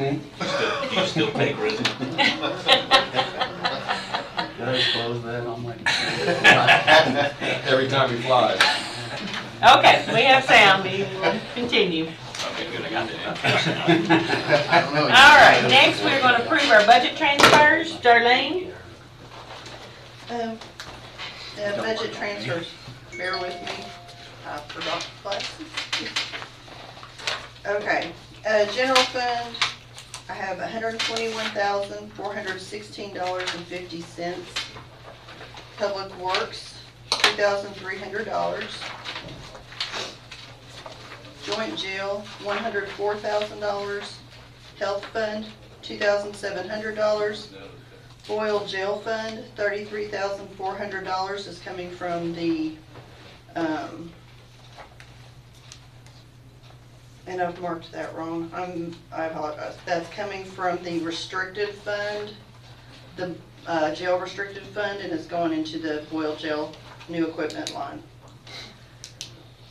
Do you still take Griffin? Did I disclose that on my? Every time he flies. Okay, we have sound, we will continue. Okay, good, I got that. I don't know. All right, next we're going to approve our budget transfers. Darlene? Budget transfers, bear with me, I forgot the glasses. Okay, general fund, I have $121,416.50. Public Works, $2,300. Joint jail, $104,000. Health fund, $2,700. Boyle jail fund, $33,400 is coming from the, and I've marked that wrong, I apologize. That's coming from the restricted fund, the jail restricted fund, and it's going into the Boyle jail new equipment line.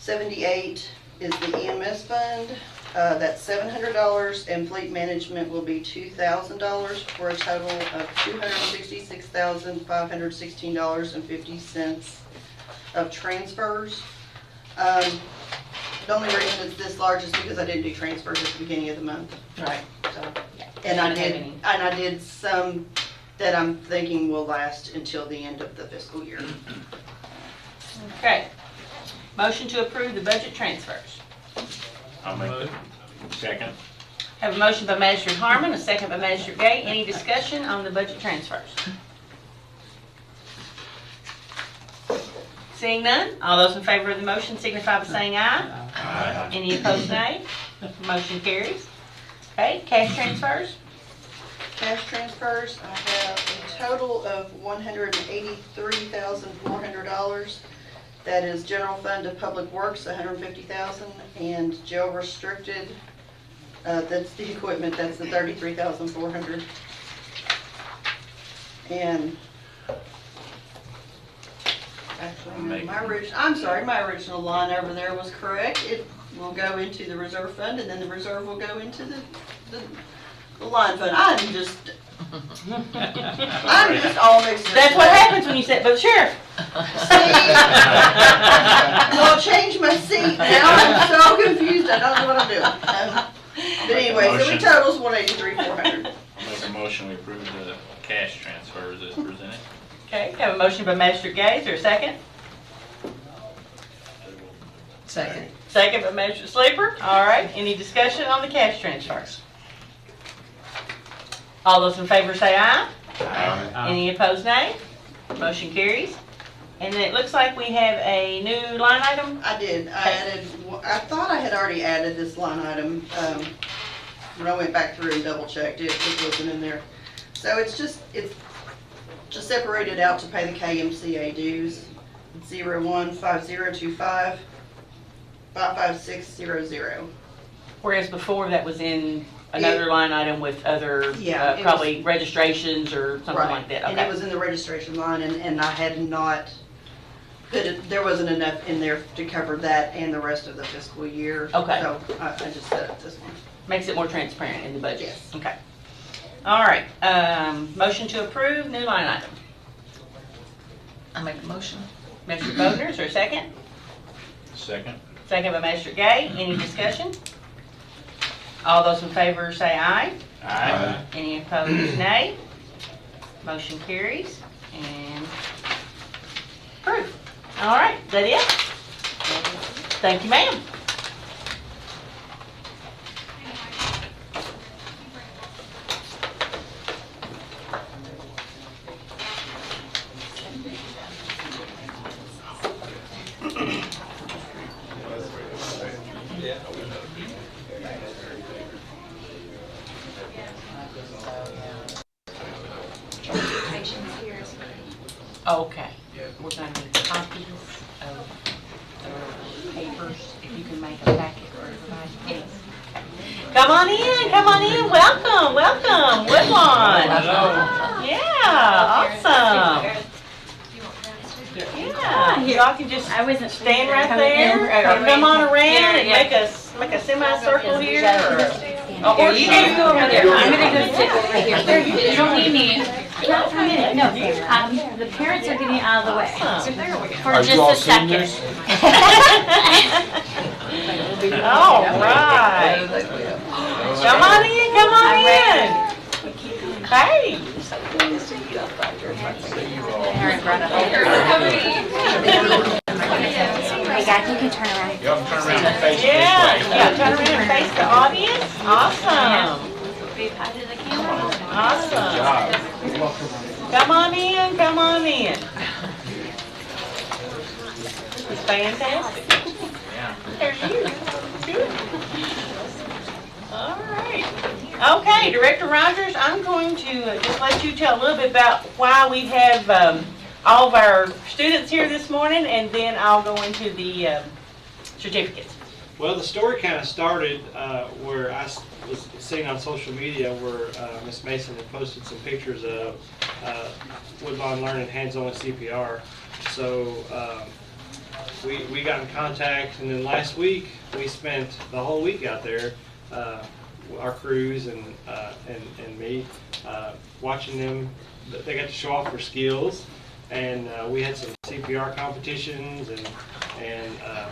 78 is the EMS fund. That's $700, and fleet management will be $2,000 for a total of $266,516.50 of transfers. The only reason it's this large is because I didn't do transfers at the beginning of the month. Right. So, and I did some that I'm thinking will last until the end of the fiscal year. Okay. Motion to approve the budget transfers. I'll make the second. Have a motion by Magistrate Harmon, a second by Magistrate Gay. Any discussion on the budget transfers? Seeing none, all those in favor of the motion signify by saying aye. Aye. Any opposed, nay? Motion carries. Okay, cash transfers. Cash transfers, I have a total of $183,400. That is general fund of Public Works, $150,000, and jail restricted, that's the equipment, that's the $33,400. And actually, my original line over there was correct. It will go into the reserve fund, and then the reserve will go into the line fund. I'm just all mixed up. That's what happens when you sit by the sheriff. Well, I'll change my seat now. I'm so confused. I don't know what I'm doing. But anyway, so we totals $183,400. I'll make a motion we approve the cash transfers as presented. Okay, have a motion by Magistrate Gay. Is there a second? Second. Second by Magistrate Sleeper. All right, any discussion on the cash transfers? All those in favor say aye. Aye. Any opposed, nay? Motion carries. And then it looks like we have a new line item. I did. I thought I had already added this line item. When I went back through and double checked it, it wasn't in there. So it's just separated out to pay the KMCA dues. 015025 55600. Whereas before that was in another line item with other, Yeah, it probably registrations or something Right. like that. And Okay. it was in the registration line, and I had not put it, there wasn't enough in there to cover that and the rest of the fiscal year. Okay. So I just set up this one. Makes it more transparent in the budget. Yes. Okay. All right. Motion to approve new line item. I make a motion. Mr. Wagner, is there a second? Second. Second by Magistrate Gay. Any discussion? All those in favor say aye. Aye. Any opposed, nay. Motion carries and approved. All right, is that it? Thank you, ma'am. Okay, we're going to need copies of the papers, if you can make a packet for everybody, please. Come on in, welcome, Woodlawn. Yeah, awesome. Yeah, y'all can just stand right there, or come on around and make a semicircle here. Oh, or you can go over there. I'm gonna go sit over here. You don't need me. Not for a minute, no. The parents are getting out of the way. For Are you just all a second. seniors? All right. Come on in, come on in. Hey. Hey guys, you can turn around. Y'all turn around and face this Yeah, way. yeah, turn around and face the audience. Awesome. Awesome. Come on in, come on in. It's fantastic. There's you. Good. All right. Okay, Director Rogers, I'm going to just let you tell a little bit about why we have all of our students here this morning, and then I'll go into the certificates. Well, the story kind of started where I was seeing on social media where Miss Mason had posted some pictures of Woodlawn learning hands-on with CPR. So we got in contact, and then last week we spent the whole week out there, our crews and me, watching them. They got to show off their skills, and we had some CPR competitions, and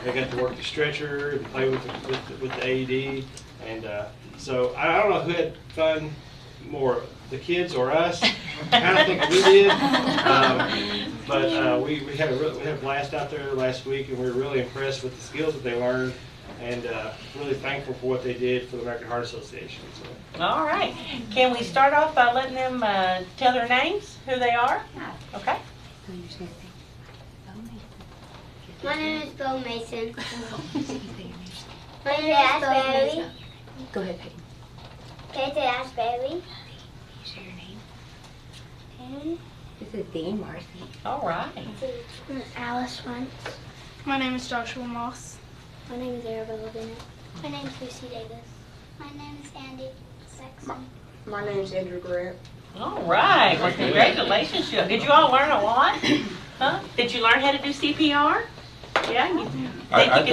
they got to work the stretcher and play with the AED, and so I don't know who had fun more, the kids or us. I kind of think we did, but we had a blast out there last week, and we were really impressed with the skills that they learned, and really thankful for what they did for the American Heart Association. So. All right. Can we start off by letting them tell their names, who they are? Okay. My name is Bill Mason. My name is Asbury. Go ahead, Peyton. Katie Asbury. Share your name. And This is Dean Marcy. All right. Alice Wentz. My name is Joshua Moss. My name is Arabella Bennett. My name is Lucy Davis. My name is Andy Sexton. My name is Andrew Grant. All right. Well, congratulations. Did you all learn a lot? Huh? Did you learn how to do CPR? Yeah? You think you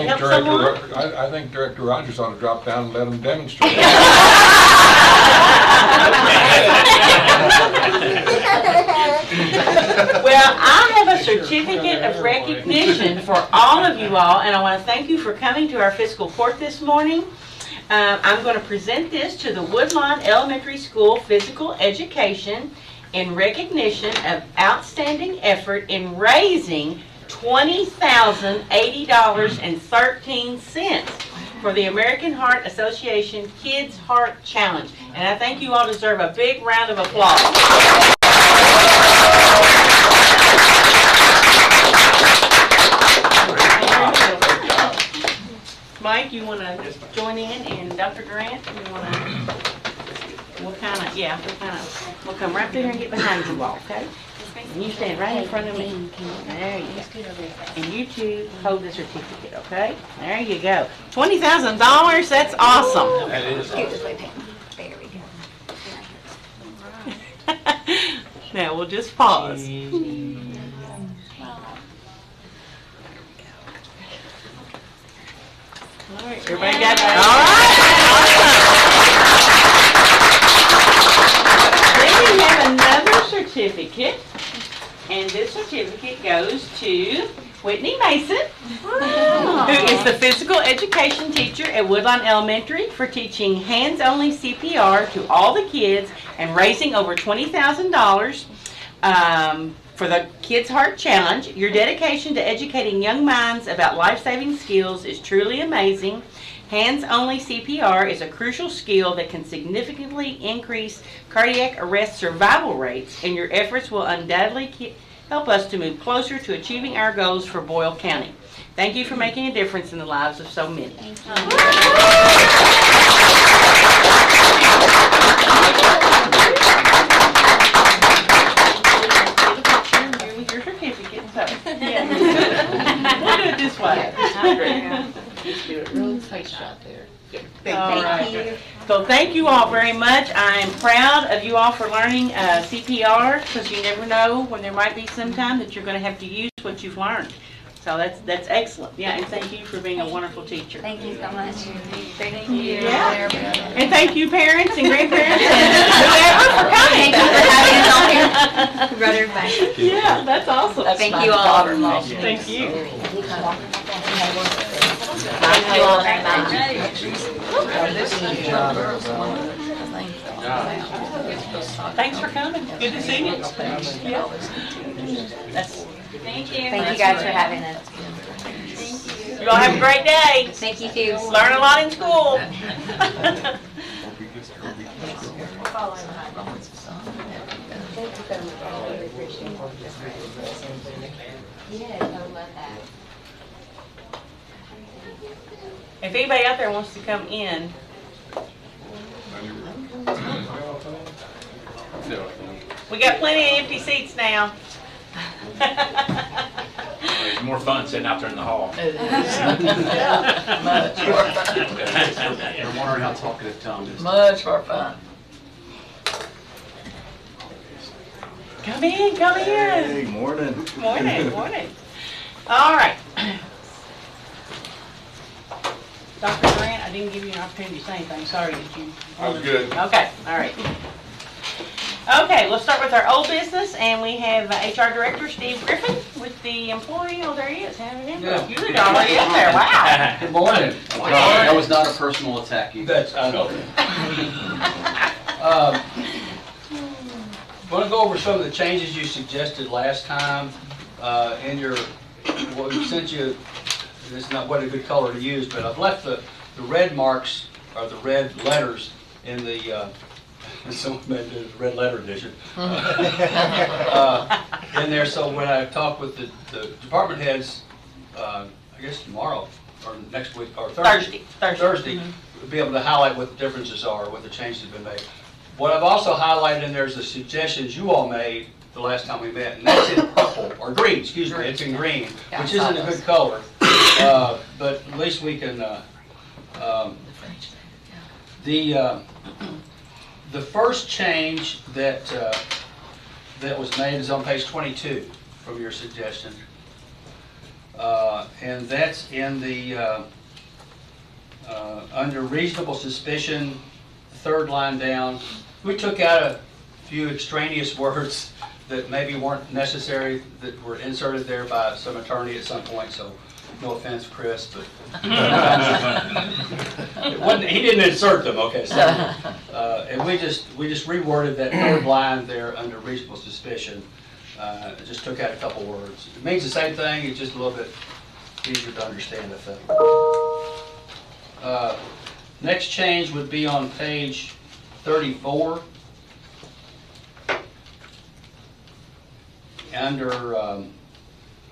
can help someone? I think Director Rogers ought to drop down and let them demonstrate. Well, I have a certificate of recognition for all of you all, and I want to thank you for coming to our fiscal court this morning. I'm going to present this to the Woodlawn Elementary School Physical Education in recognition of outstanding effort in raising $20,080.13 for the American Heart Association Kids Heart Challenge. And I think you all deserve a big round of applause. Mike, you want to join in, and Dr. Grant, you want to, we'll come right through here and get behind you all, okay? And you stand right in front of me. There you go. And you two hold the certificate, okay? There you go. $20,000, that's awesome. That is Get this awesome. way, Peyton. There we go. Now, we'll just pause. All right, everybody got that? All right. Then we have another certificate, and this certificate goes to Whitney Mason, who is the physical education teacher at Woodlawn Elementary for teaching hands-only CPR to all the kids and raising over $20,000 for the Kids Heart Challenge. Your dedication to educating young minds about life-saving skills is truly amazing. Hands-only CPR is a crucial skill that can significantly increase cardiac arrest survival rates, and your efforts will undoubtedly help us to move closer to achieving our goals for Boyle County. Thank you for making a difference in the lives of so many. With your certificate, so yeah. We'll do it this way. Just do it real tight shot there. All right. So thank you all very much. I am proud of you all for learning CPR, because you never know when there might be some time that you're going to have to use what you've learned. So that's excellent. Yeah, and thank you for being a wonderful teacher. Thank you so much. Thank you. Yeah. And thank you, parents and grandparents and whoever for coming. Thank you for having us all here. Brought everybody. Yeah, that's awesome. Thank you all. Thank you. Thank you all very much. Thanks for coming. Good to see you. Yeah. Thank you. Thank you guys for having us. You all have a great day. Thank you too. Learn a lot in school. If anybody out there wants to come in, we got plenty of empty seats now. It's more fun sitting out there in the hall. You're wondering how talkative Tom is. Much more fun. Come in, come in. Hey, morning. Morning, morning. All right. Dr. Grant, I didn't give you an opportunity to say anything. Sorry, did you? I was good. Okay, all right. Okay, we'll start with our old business, and we have HR Director Steve Griffin with the employee. Oh, there he is. Having him. Yeah. You're already up there. Wow. Good morning. That was not a personal attack either. That's, I know. Want to go over some of the changes you suggested last time in your, what we sent you. This is not what a good color to use, but I've left the red marks, or the red letters in the, someone made the red letter edition, in there, so when I talk with the department heads, I guess tomorrow, or next week, or Thursday, we'll be able to highlight what the differences are, what the changes have been made. What I've also highlighted in there is the suggestions you all made the last time we met, and that's in purple, or green, excuse me, it's in green, which isn't a good color, but at least we can, the first change that that was made is on page 22 from your suggestion, and that's in the under reasonable suspicion, third line down. We took out a few extraneous words that maybe weren't necessary, that were inserted there by some attorney at some point, so no offense, Chris, but it wasn't, he didn't insert them, okay, so, and we just reworded that third line there under reasonable suspicion, just took out a couple words. It means the same thing, it's just a little bit easier to understand, I think. Next change would be on page 34. Under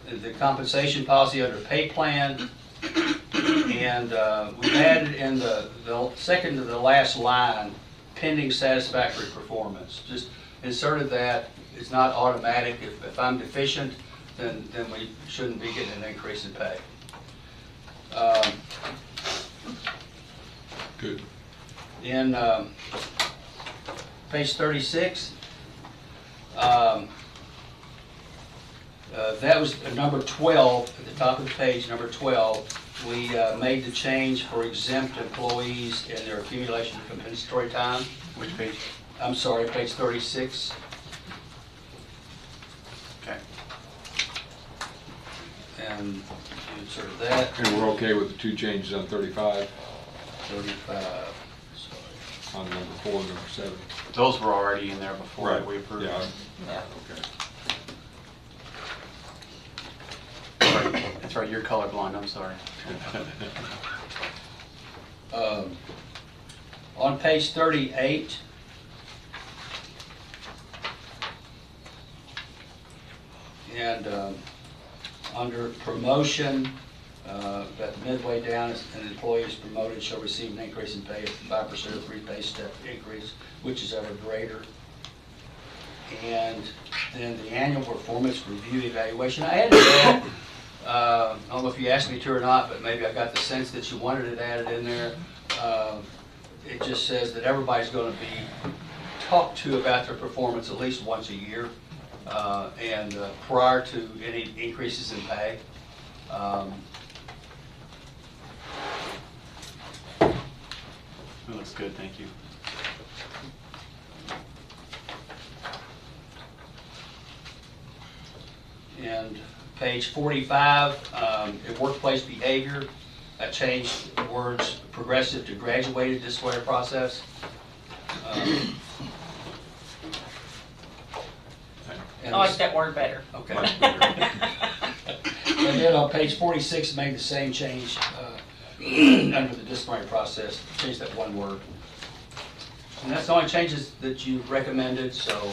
the compensation policy, under pay plan, and we've added in the second to the last line, pending satisfactory performance. Just inserted that. It's not automatic. If I'm deficient, then we shouldn't be getting an increase in pay. Good. In page 36, that was number 12, at the top of the page, number 12. We made the change for exempt employees and their accumulation of compensatory time. Which page? I'm sorry, page 36. Okay. And you inserted that. And we're okay with the two changes on 35, 35. on number 4 and number 7. Those were already in there before Right. we approved. Yeah. Okay. That's right, you're colorblind, I'm sorry. On page 38, and under promotion, about midway down, an employee is promoted shall receive an increase in pay of 5% of 3 pay step increase, which is ever greater. And then the annual performance review evaluation. I added that. I don't know if you asked me to or not, but maybe I got the sense that you wanted it added in there. It just says that everybody's going to be talked to about their performance at least once a year, and prior to any increases in pay. It looks good, thank you. And page 45, in workplace behavior, I changed the words progressive to graduated disciplinary process. I like that word better. Okay. And then on page 46, made the same change under the disciplinary process, changed that one word. And that's the only changes that you recommended, so.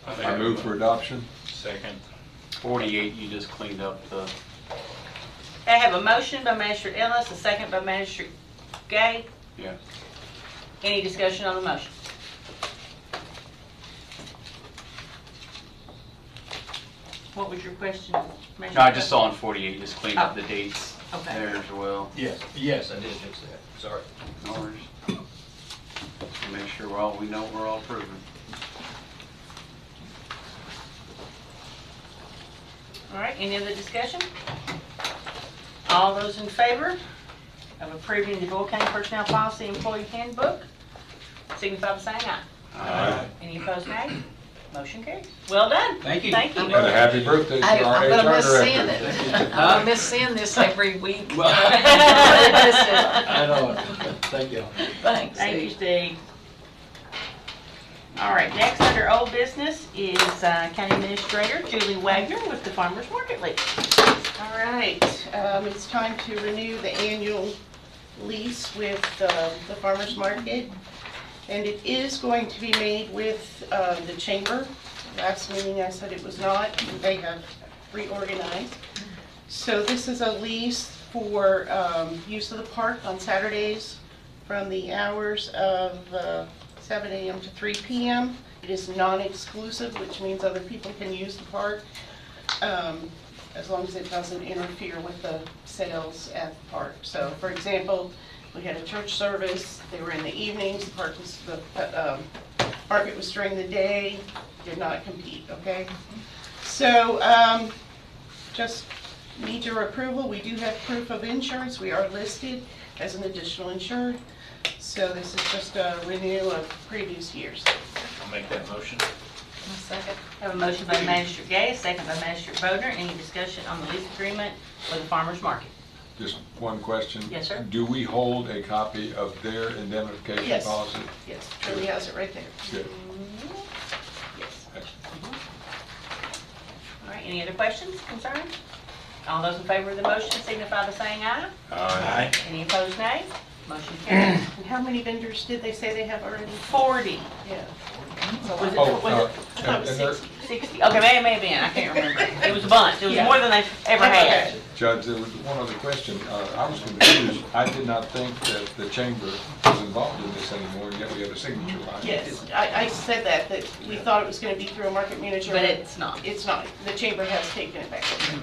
I move for adoption. Second. 48, you just cleaned up the, I have a motion by Magistrate Ellis, a second by Magistrate Gay. yeah. Any discussion on the motion? What was your question, No, Magistrate? I just saw on 48, just cleaned up the dates Okay. there as well. Yes, yes, I did fix that, sorry. No worries. To make sure we know we're all approving. All right, any other discussion? All those in favor of approving the Boyle County Personnel Policy Employee Handbook, signify by saying aye. Aye. Any opposed, nay? Motion carries. Well done. Thank you. Thank you. And a happy birthday to our I'm gonna HR miss seeing director. it. I'm gonna miss seeing this every week. Well, I I know, thank you. Thanks, Thank you, Steve. Steve. All right, next under old business is County Administrator Julie Wagner with the Farmers Market League. All right, it's time to renew the annual lease with the farmer's market. And it is going to be made with the chamber. Last meeting I said it was not, and they have reorganized. So this is a lease for use of the park on Saturdays from the hours of 7 a.m. to 3 p.m. It is non-exclusive, which means other people can use the park as long as it doesn't interfere with the sales at the park. So for example, we had a church service, they were in the evenings, the park was, the market was during the day, did not compete, okay? So, just need your approval. We do have proof of insurance. We are listed as an additional insured. So this is just a renew of previous years. I'll make that motion. Second. Have a motion by Magistrate Gay, a second by Magistrate Bodner. Any discussion on the lease agreement with the Farmers Market? Just one question. Yes, sir. Do we hold a copy of their indemnification Yes. policy? Yes, Julie has it right there. Good. Yes. All right, any other questions, concerns? All those in favor of the motion signify by saying aye. Aye. Any opposed, nay? Motion carries. And how many vendors did they say they have already? 40. Yeah. Was it, Oh, was it, I thought it was and there- 60. 60? Okay, may have been, I can't remember. It was a bunch, it was Yeah. more than they've ever had. Judge, there was one other question. I was confused. I did not think that the chamber was involved in this anymore, yet we have a signature line. Yes, I said that we thought it was gonna be through a market manager. But it's not. It's not. The chamber has taken it back over.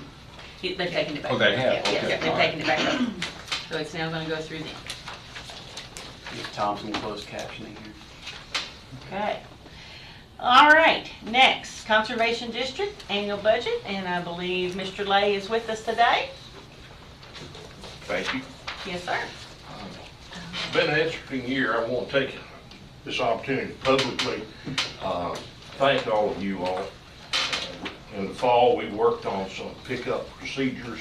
They've taken it back. Oh, they have? Yeah, Okay. Yeah, they've all right. taken it back over. So it's now gonna go through them. Get Tom some closed captioning here. Okay. All right, next, Conservation District Annual Budget, and I believe Mr. Lay is with us today. Thank you. Yes, sir. It's been an interesting year. I want to take this opportunity to publicly thank all of you all. In the fall, we worked on some pickup procedures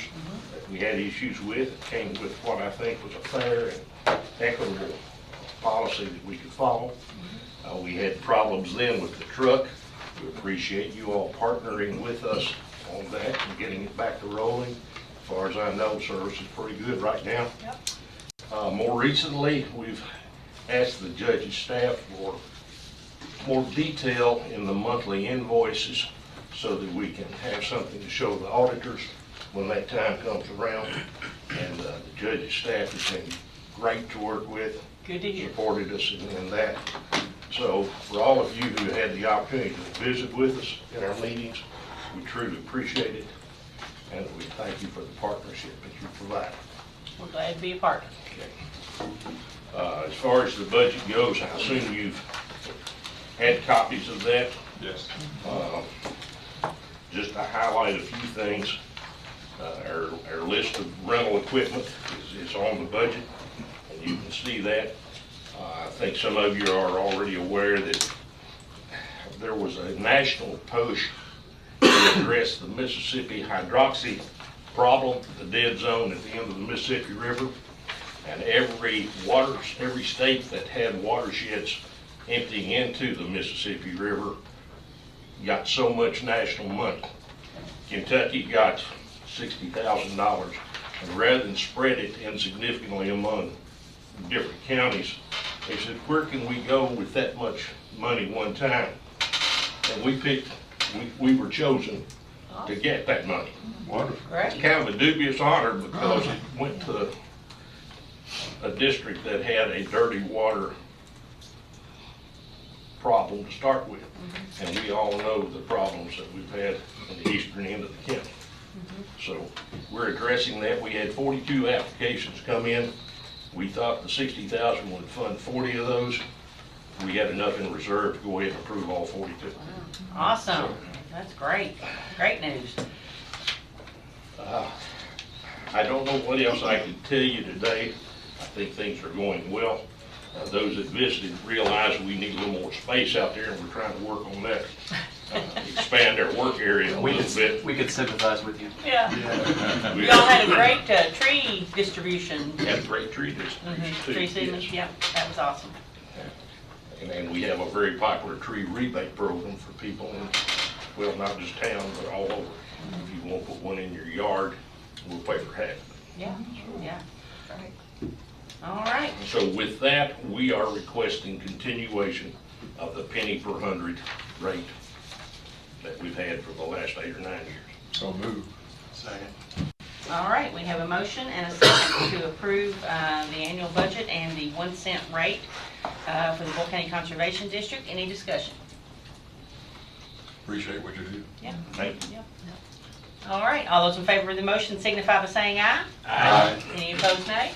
that we had issues with. It came with what I think was a fair and equitable policy that we could follow. We had problems then with the truck. We appreciate you all partnering with us on that and getting it back to rolling. As far as I know, service is pretty good right now. More recently, we've asked the judge's staff for more detail in the monthly invoices so that we can have something to show the auditors when that time comes around. And the judge's staff has been great to work with. Good to hear. Supported us in that. So for all of you who had the opportunity to visit with us in our meetings, we truly appreciate it. And we thank you for the partnership that you provide. We're glad to be a partner. Okay. As far as the budget goes, I assume you've had copies of that. Yes. Just to highlight a few things, Our list of rental equipment is on the budget, and you can see that. I think some of you are already aware that there was a national push to address the Mississippi hydroxy problem, the dead zone at the end of the Mississippi River. And every state that had watersheds emptying into the Mississippi River got so much national money. Kentucky got $60,000, and rather than spread it insignificantly among different counties, they said, where can we go with that much money one time? And we were chosen to get that money. Wonderful. It's kind of a dubious honor because it went to a district that had a dirty water problem to start with. And we all know the problems that we've had in the eastern end of the county. So we're addressing that. We had 42 applications come in. We thought the 60,000 would fund 40 of those. We had enough in reserve to go ahead and approve all 42. Awesome. That's great. Great news. I don't know what else I can tell you today. I think things are going well. Those that visited realize we need a little more space out there, and we're trying to work on that. Expand our work area a little bit. We could sympathize with you. Yeah. You all had a great tree distribution. Had a great tree distribution too. Tree season, yes. yeah, that was awesome. And we have a very popular tree rebate program for people in, well, not just town, but all over. If you want to put one in your yard, we'll pay for half. Yeah, yeah. Right. All right. So with that, we are requesting continuation of the penny per hundred rate that we've had for the last 8 or 9 years. So move. Second. All right, we have a motion and a second to approve the annual budget and the 1 cent rate for the Boyle County Conservation District. Any discussion? Appreciate what you do. Yeah. Thank you. All right, all those in favor of the motion signify by saying aye. Aye. Any opposed, nay?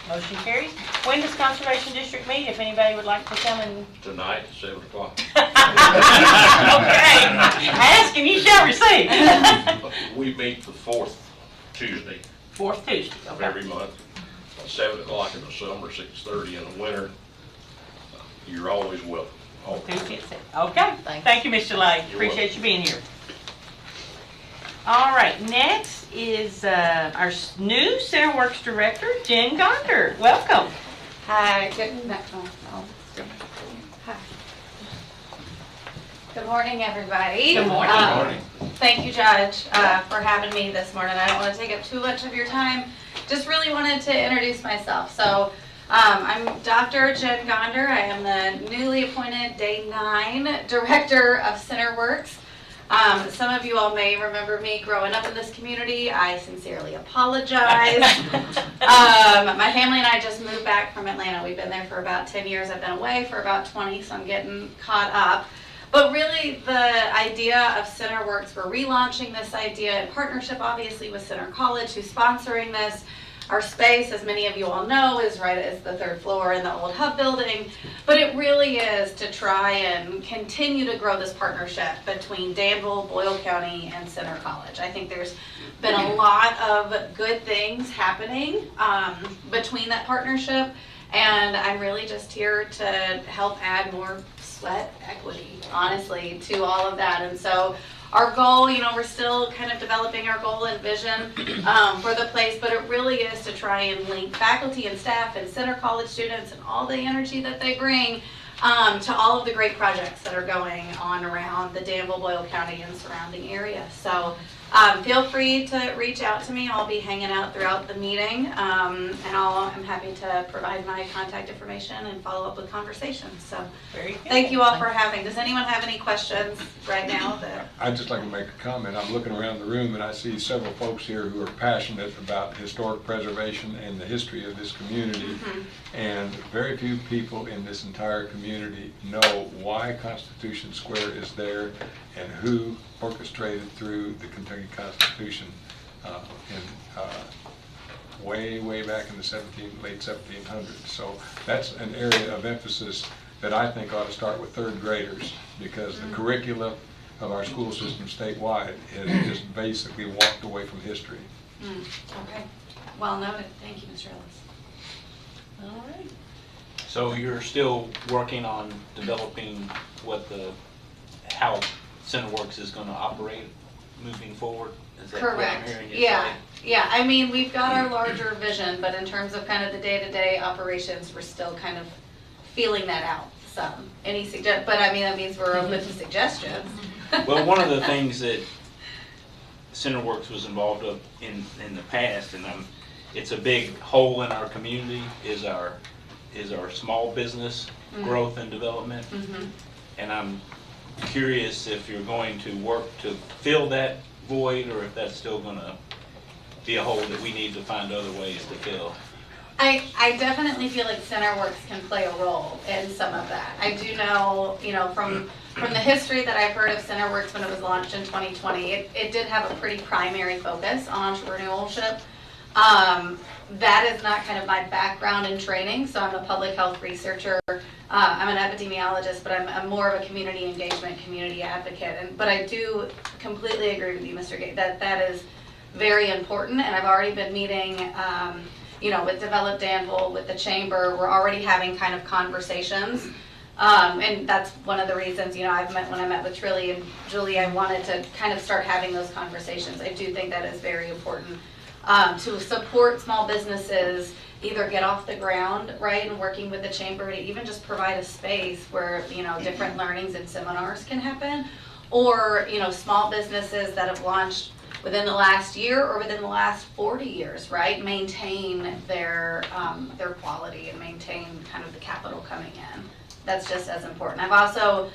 Motion carries. When does Conservation District meet, if anybody would like to come and... Tonight at 7 o'clock. Okay, ask and you shall receive. We meet the 4th Tuesday Fourth Tuesday, of okay. every month, at 7 o'clock in the summer, 6:30 in the winter. You're always welcome. Fourth Tuesday at 7. Okay, thank you, Mr. Lay. Appreciate you being here. All right, next is our new Center Works Director, Jenn Gander. Welcome. Hi, good morning, everybody. Good morning. Thank you, Judge, for having me this morning. I don't want to take up too much of your time. Just really wanted to introduce myself. So, I'm Dr. Jenn Gander. I am the newly appointed Day 9 Director of Center Works. Some of you all may remember me growing up in this community. I sincerely apologize. My family and I just moved back from Atlanta. We've been there for about 10 years. I've been away for about 20, so I'm getting caught up. But really, the idea of Center Works, we're relaunching this idea in partnership, obviously, with Center College, who's sponsoring this. Our space, as many of you all know, is right as the 3rd floor in the old Hub building. But it really is to try and continue to grow this partnership between Danville, Boyle County, and Center College. I think there's been a lot of good things happening between that partnership. And I'm really just here to help add more sweat equity, honestly, to all of that. And so our goal, we're still kind of developing our goal and vision for the place, but it really is to try and link faculty and staff and Center College students and all the energy that they bring to all of the great projects that are going on around the Danville, Boyle County and surrounding areas. So feel free to reach out to me. I'll be hanging out throughout the meeting, and I'm happy to provide my contact information and follow up with conversations. So Very good. Thank you all for having. Does anyone have any questions right now? I'd just like to make a comment. I'm looking around the room and I see several folks here who are passionate about historic preservation and the history of this community. And very few people in this entire community know why Constitution Square is there and who orchestrated through the Kentucky Constitution way back in the late 1700s. So that's an area of emphasis that I think ought to start with 3rd graders, because the curriculum of our school system statewide has just basically walked away from history. Okay, well noted. Thank you, Mr. Ellis. All right. So you're still working on developing how CenterWorks is going to operate moving forward? Is that what I'm Correct. hearing you Yeah. say? Yeah, I mean, we've got our larger vision, but in terms of kind of the day-to-day operations, we're still kind of feeling that out some. But I mean, that means we're open to suggestions. Well, one of the things that CenterWorks was involved in the past, and it's a big hole in our community, is our small business growth and development. And I'm curious if you're going to work to fill that void, or if that's still going to be a hole that we need to find other ways to fill. I definitely feel like CenterWorks can play a role in some of that. I do know, from the history that I've heard of CenterWorks when it was launched in 2020, it did have a pretty primary focus on entrepreneurship. That is not kind of my background and training, so I'm a public health researcher. I'm an epidemiologist, but I'm more of a community engagement, community advocate. But I do completely agree with you, Mr. Gate, that is very important, and I've already been meeting with Develop Danville, with the Chamber. We're already having kind of conversations. And that's one of the reasons, when I met with Trilly and Julie, I wanted to kind of start having those conversations. I do think that is very important to support small businesses, either get off the ground, right, and working with the Chamber to even just provide a space where, different learnings and seminars can happen, or, small businesses that have launched within the last year or within the last 40 years, right, maintain their quality and maintain kind of the capital coming in. That's just as important. I've also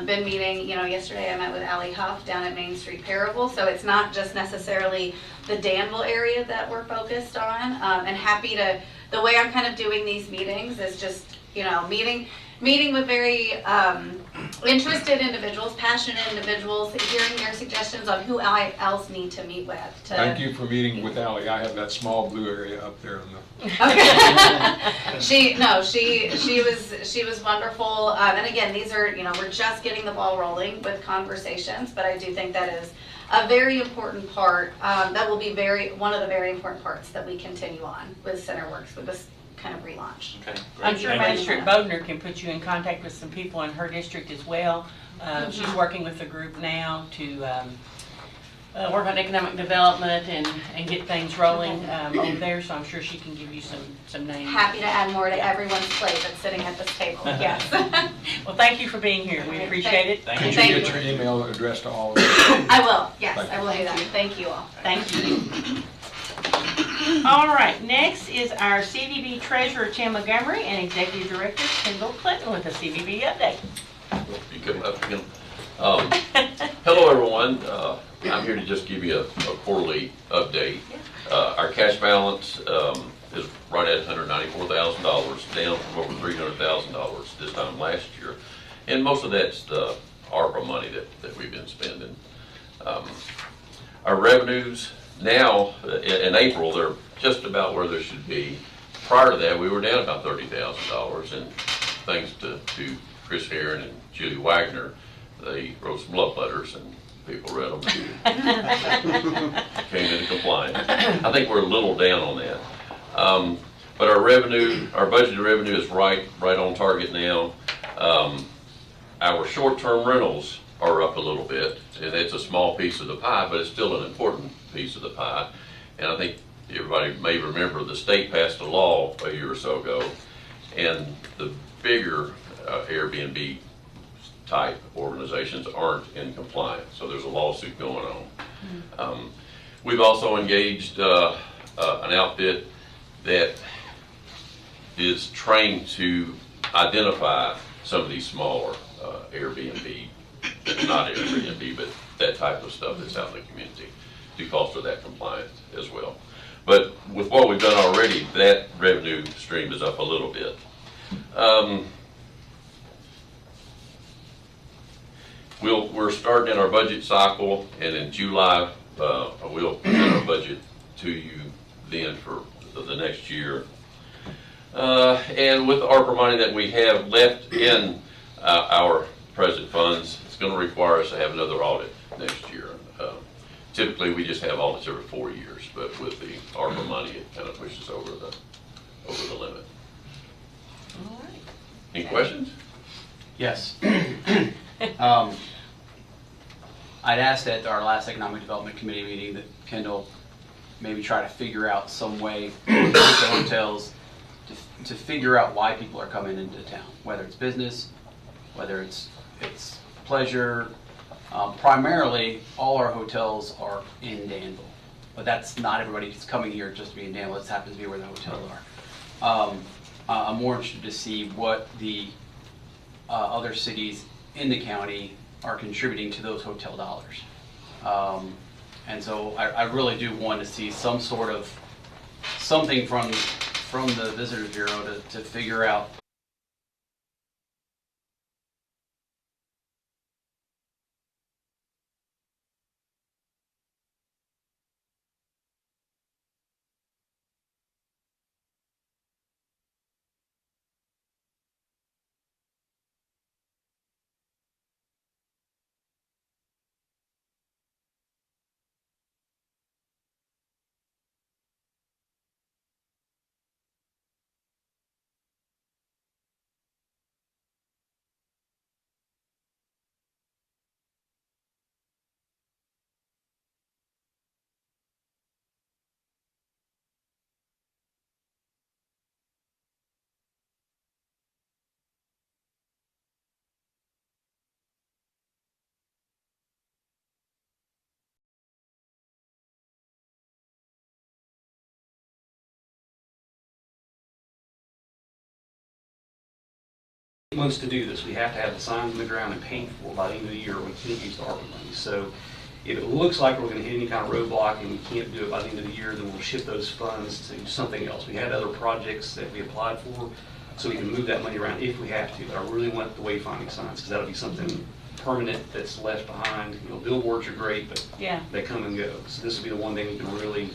been meeting, yesterday I met with Allie Huff down at Main Street Parable, so it's not just necessarily the Danville area that we're focused on, and happy to, the way I'm kind of doing these meetings is just, meeting with very interested individuals, passionate individuals, hearing their suggestions on who I else need to meet with. Thank you for meeting with Allie. I have that small blue area up there on the. Okay. She was wonderful. And again, these are, we're just getting the ball rolling with conversations, but I do think that is a very important part. That will be one of the very important parts that we continue on with CenterWorks, with this kind of relaunch. Okay, I'm sure Magistrate Bodner can put you in contact with some people in her district as well. She's working with a group now to work on economic development and get things rolling over there, so I'm sure she can give you some names. Happy to add more to everyone's plate that's sitting at this table, yes. Well, thank you for being here. We appreciate it. Could you get your email address to all of us? I will, yes, I will do that. Thank you all. Thank you. All right, next is our CVB Treasurer, Tim Montgomery, and Executive Director, Kendall Clinton, with a CVB update. You come up again. Hello, everyone. I'm here to just give you a quarterly update. Our cash balance is right at $194,000, down from over $300,000 this time last year. And most of that's the ARPA money that we've been spending. Our revenues now, in April, they're just about where they should be. Prior to that, we were down about $30,000, and thanks to Chris Heron and Julie Wagner, they wrote some love letters, and people read them and came into compliance. I think we're a little down on that. But our revenue, our budgeted revenue is right on target now. Our short-term rentals are up a little bit, and it's a small piece of the pie, but it's still an important piece of the pie. And I think everybody may remember the state passed a law a year or so ago, and the bigger Airbnb type organizations aren't in compliance, so there's a lawsuit going on. We've also engaged an outfit that is trained to identify some of these smaller Airbnb, not Airbnb, but that type of stuff that's out in the community, to foster that compliance as well. But with what we've done already, that revenue stream is up a little bit. We're starting in our budget cycle, and in July, we'll present our budget to you then for the next year. And with the ARPA money that we have left in our present funds, it's gonna require us to have another audit next year. Typically, we just have audits every 4 years, but with the ARPA money, it kind of pushes over the limit. All right. Any questions? Yes. I'd asked at our last Economic Development Committee meeting that Kendall maybe try to figure out some way with the hotels to figure out why people are coming into town, whether it's business, whether it's pleasure. Primarily, all our hotels are in Danville, but that's not everybody who's coming here just to be in Danville. It happens to be where the hotels are. I'm more interested to see what the other cities in the county are contributing to those hotel dollars. And so I really do want to see some sort of something from the Visitors Bureau to figure out. Months to do this. We have to have the signs in the ground and paid for by the end of the year. We can't use the ARPA money. So if it looks like we're going to hit any kind of roadblock and we can't do it by the end of the year, then we'll shift those funds to something else. We had other projects that we applied for, so we can move that money around if we have to. But I really want the wayfinding signs because that'll be something permanent that's left behind. You know, billboards are great, but they come and go. So this will be the one thing we can really.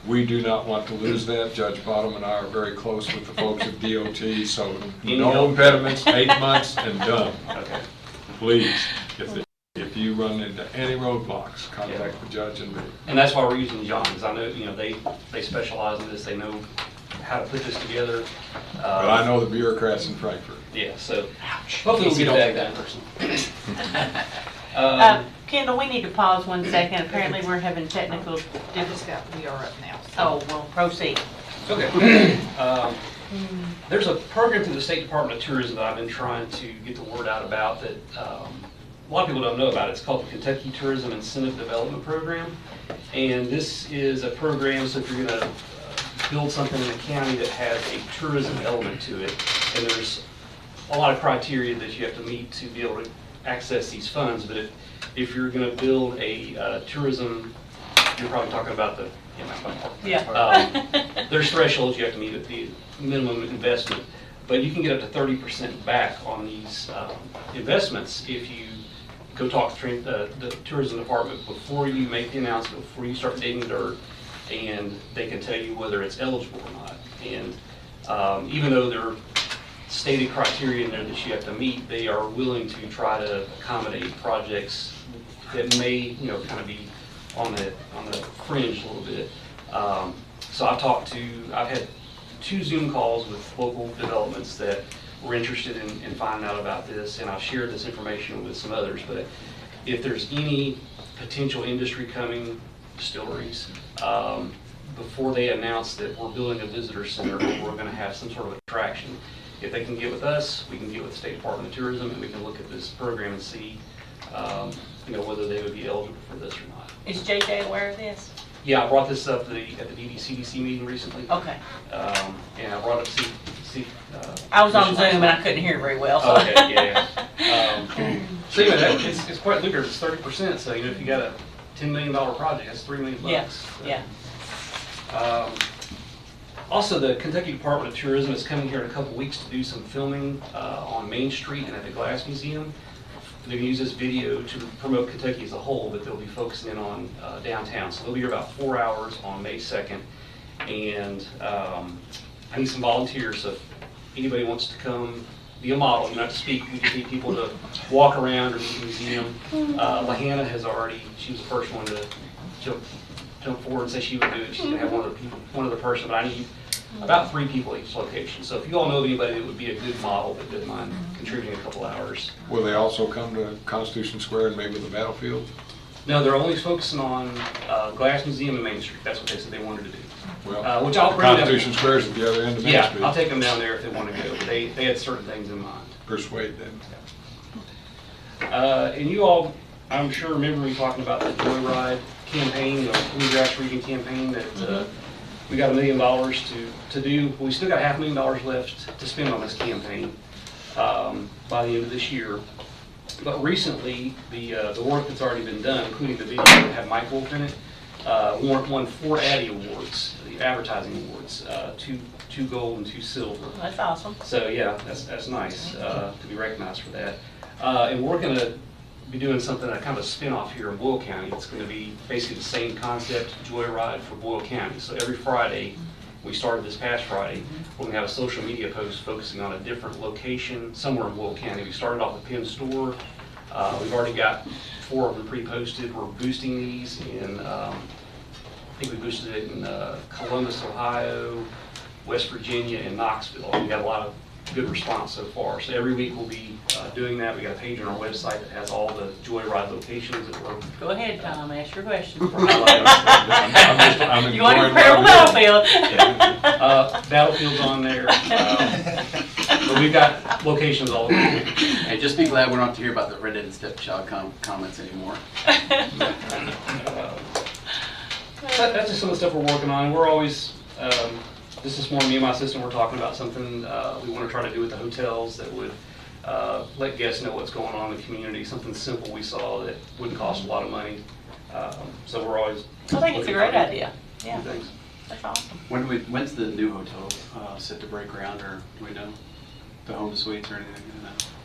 We do not want to lose that. Judge Bottom and I are very close with the folks at DOT, so no impediments, 8 months and done. Okay. Please, if you run into any roadblocks, contact the judge and me. And that's why we're using John, because I know, you know, they specialize in this. They know how to put this together. But I know the bureaucrats in Frankfurt. Yeah, so hopefully we'll get that person. Kendall, we need to pause 1 second. Apparently we're having technical difficulties. We are up now. Oh, well, proceed. Okay. There's a program through the State Department of Tourism that I've been trying to get the word out about that a lot of people don't know about. It's called the Kentucky Tourism Incentive Development Program. And this is a program, so if you're going to build something in the county that has a tourism element to it, and there's a lot of criteria that you have to meet to be able to access these funds, but if you're going to build a tourism, you're probably talking about the there's thresholds you have to meet at the minimum investment, but you can get up to 30% back on these investments if you go talk to the tourism department before you make the announcement, before you start digging dirt, and they can tell you whether it's eligible or not. And even though there are stated criteria in there that you have to meet, they are willing to try to accommodate projects that may, you know, kind of be on the fringe a little bit. So I've had 2 Zoom calls with local developments that were interested in finding out about this, and I've shared this information with some others. But if there's any potential industry coming, distilleries, before they announce that we're building a visitor center or we're going to have some sort of attraction, if they can get with us, we can get with the State Department of Tourism, and we can look at this program and see, you know, whether they would be eligible for this or not. Is JJ aware of this? Yeah, I brought this up at the DDCDC meeting recently. Okay. And I brought it to see. I was on Zoom and I couldn't hear very well. So. Okay, yeah. So anyway, it's quite lucrative. It's 30%. So you know, if you got a $10 million project, that's $3 million. Yeah. So, Yeah. Also, the Kentucky Department of Tourism is coming here in a couple weeks to do some filming on Main Street and at the Glass Museum. They're going to use this video to promote Kentucky as a whole, but they'll be focusing in on downtown. So they'll be here about 4 hours on May 2nd. And I need some volunteers, so if anybody wants to come be a model, you don't have to speak, we just need people to walk around or meet the museum. Lahana has already, she was the first one to jump forward and say she would do it. She's gonna have one other person, but I need about 3 people at each location. So if you all know of anybody that would be a good model that didn't mind contributing a couple hours. Will they also come to Constitution Square and maybe the battlefield? No, they're only focusing on Glass Museum and Main Street. That's what they said they wanted to do. Well, which I'll bring them. Constitution Square is at the other end of Main Street. Yeah, I'll take them down there if they want to go. But they had certain things in mind. Persuade them. And you all, I'm sure, remember me talking about the Joyride campaign, the bluegrass reading campaign that we got $1 million to do. We still got $500,000 left to spend on this campaign by the end of this year. But recently, the work that's already been done, including the video that had Mike Wolf in it, won 4 Addy Awards, the advertising awards, 2 gold and 2 silver. That's awesome. So yeah, that's nice to be recognized for that. And we're going to be doing something, a kind of a spin-off here in Boyle County. It's going to be basically the same concept, Joyride for Boyle County. So every Friday, we started this past Friday, we're going to have a social media post focusing on a different location somewhere in Boyle County. We started off with Penn Store. We've already got 4 of them pre-posted. We're boosting these in, I think we boosted it in Columbus, Ohio, West Virginia, and Knoxville. We got a lot of good response so far. So every week we'll be doing that. We got a page on our website that has all the Joyride locations that we're. Go ahead, Tom, ask your question. I'm You want to prepare a battlefield? Battlefield's on there. But we've got locations all over. Hey, just be glad we don't have to hear about the redheaded stepchild comments anymore. That's just some of the stuff we're working on. We're always, this morning, me and my assistant were talking about something we want to try to do with the hotels that would let guests know what's going on in the community, something simple we saw that wouldn't cost a lot of money. So we're always. I think it's a great idea. Yeah, things. That's awesome. When's the new hotel set to break ground, or do we know? The home suites or anything?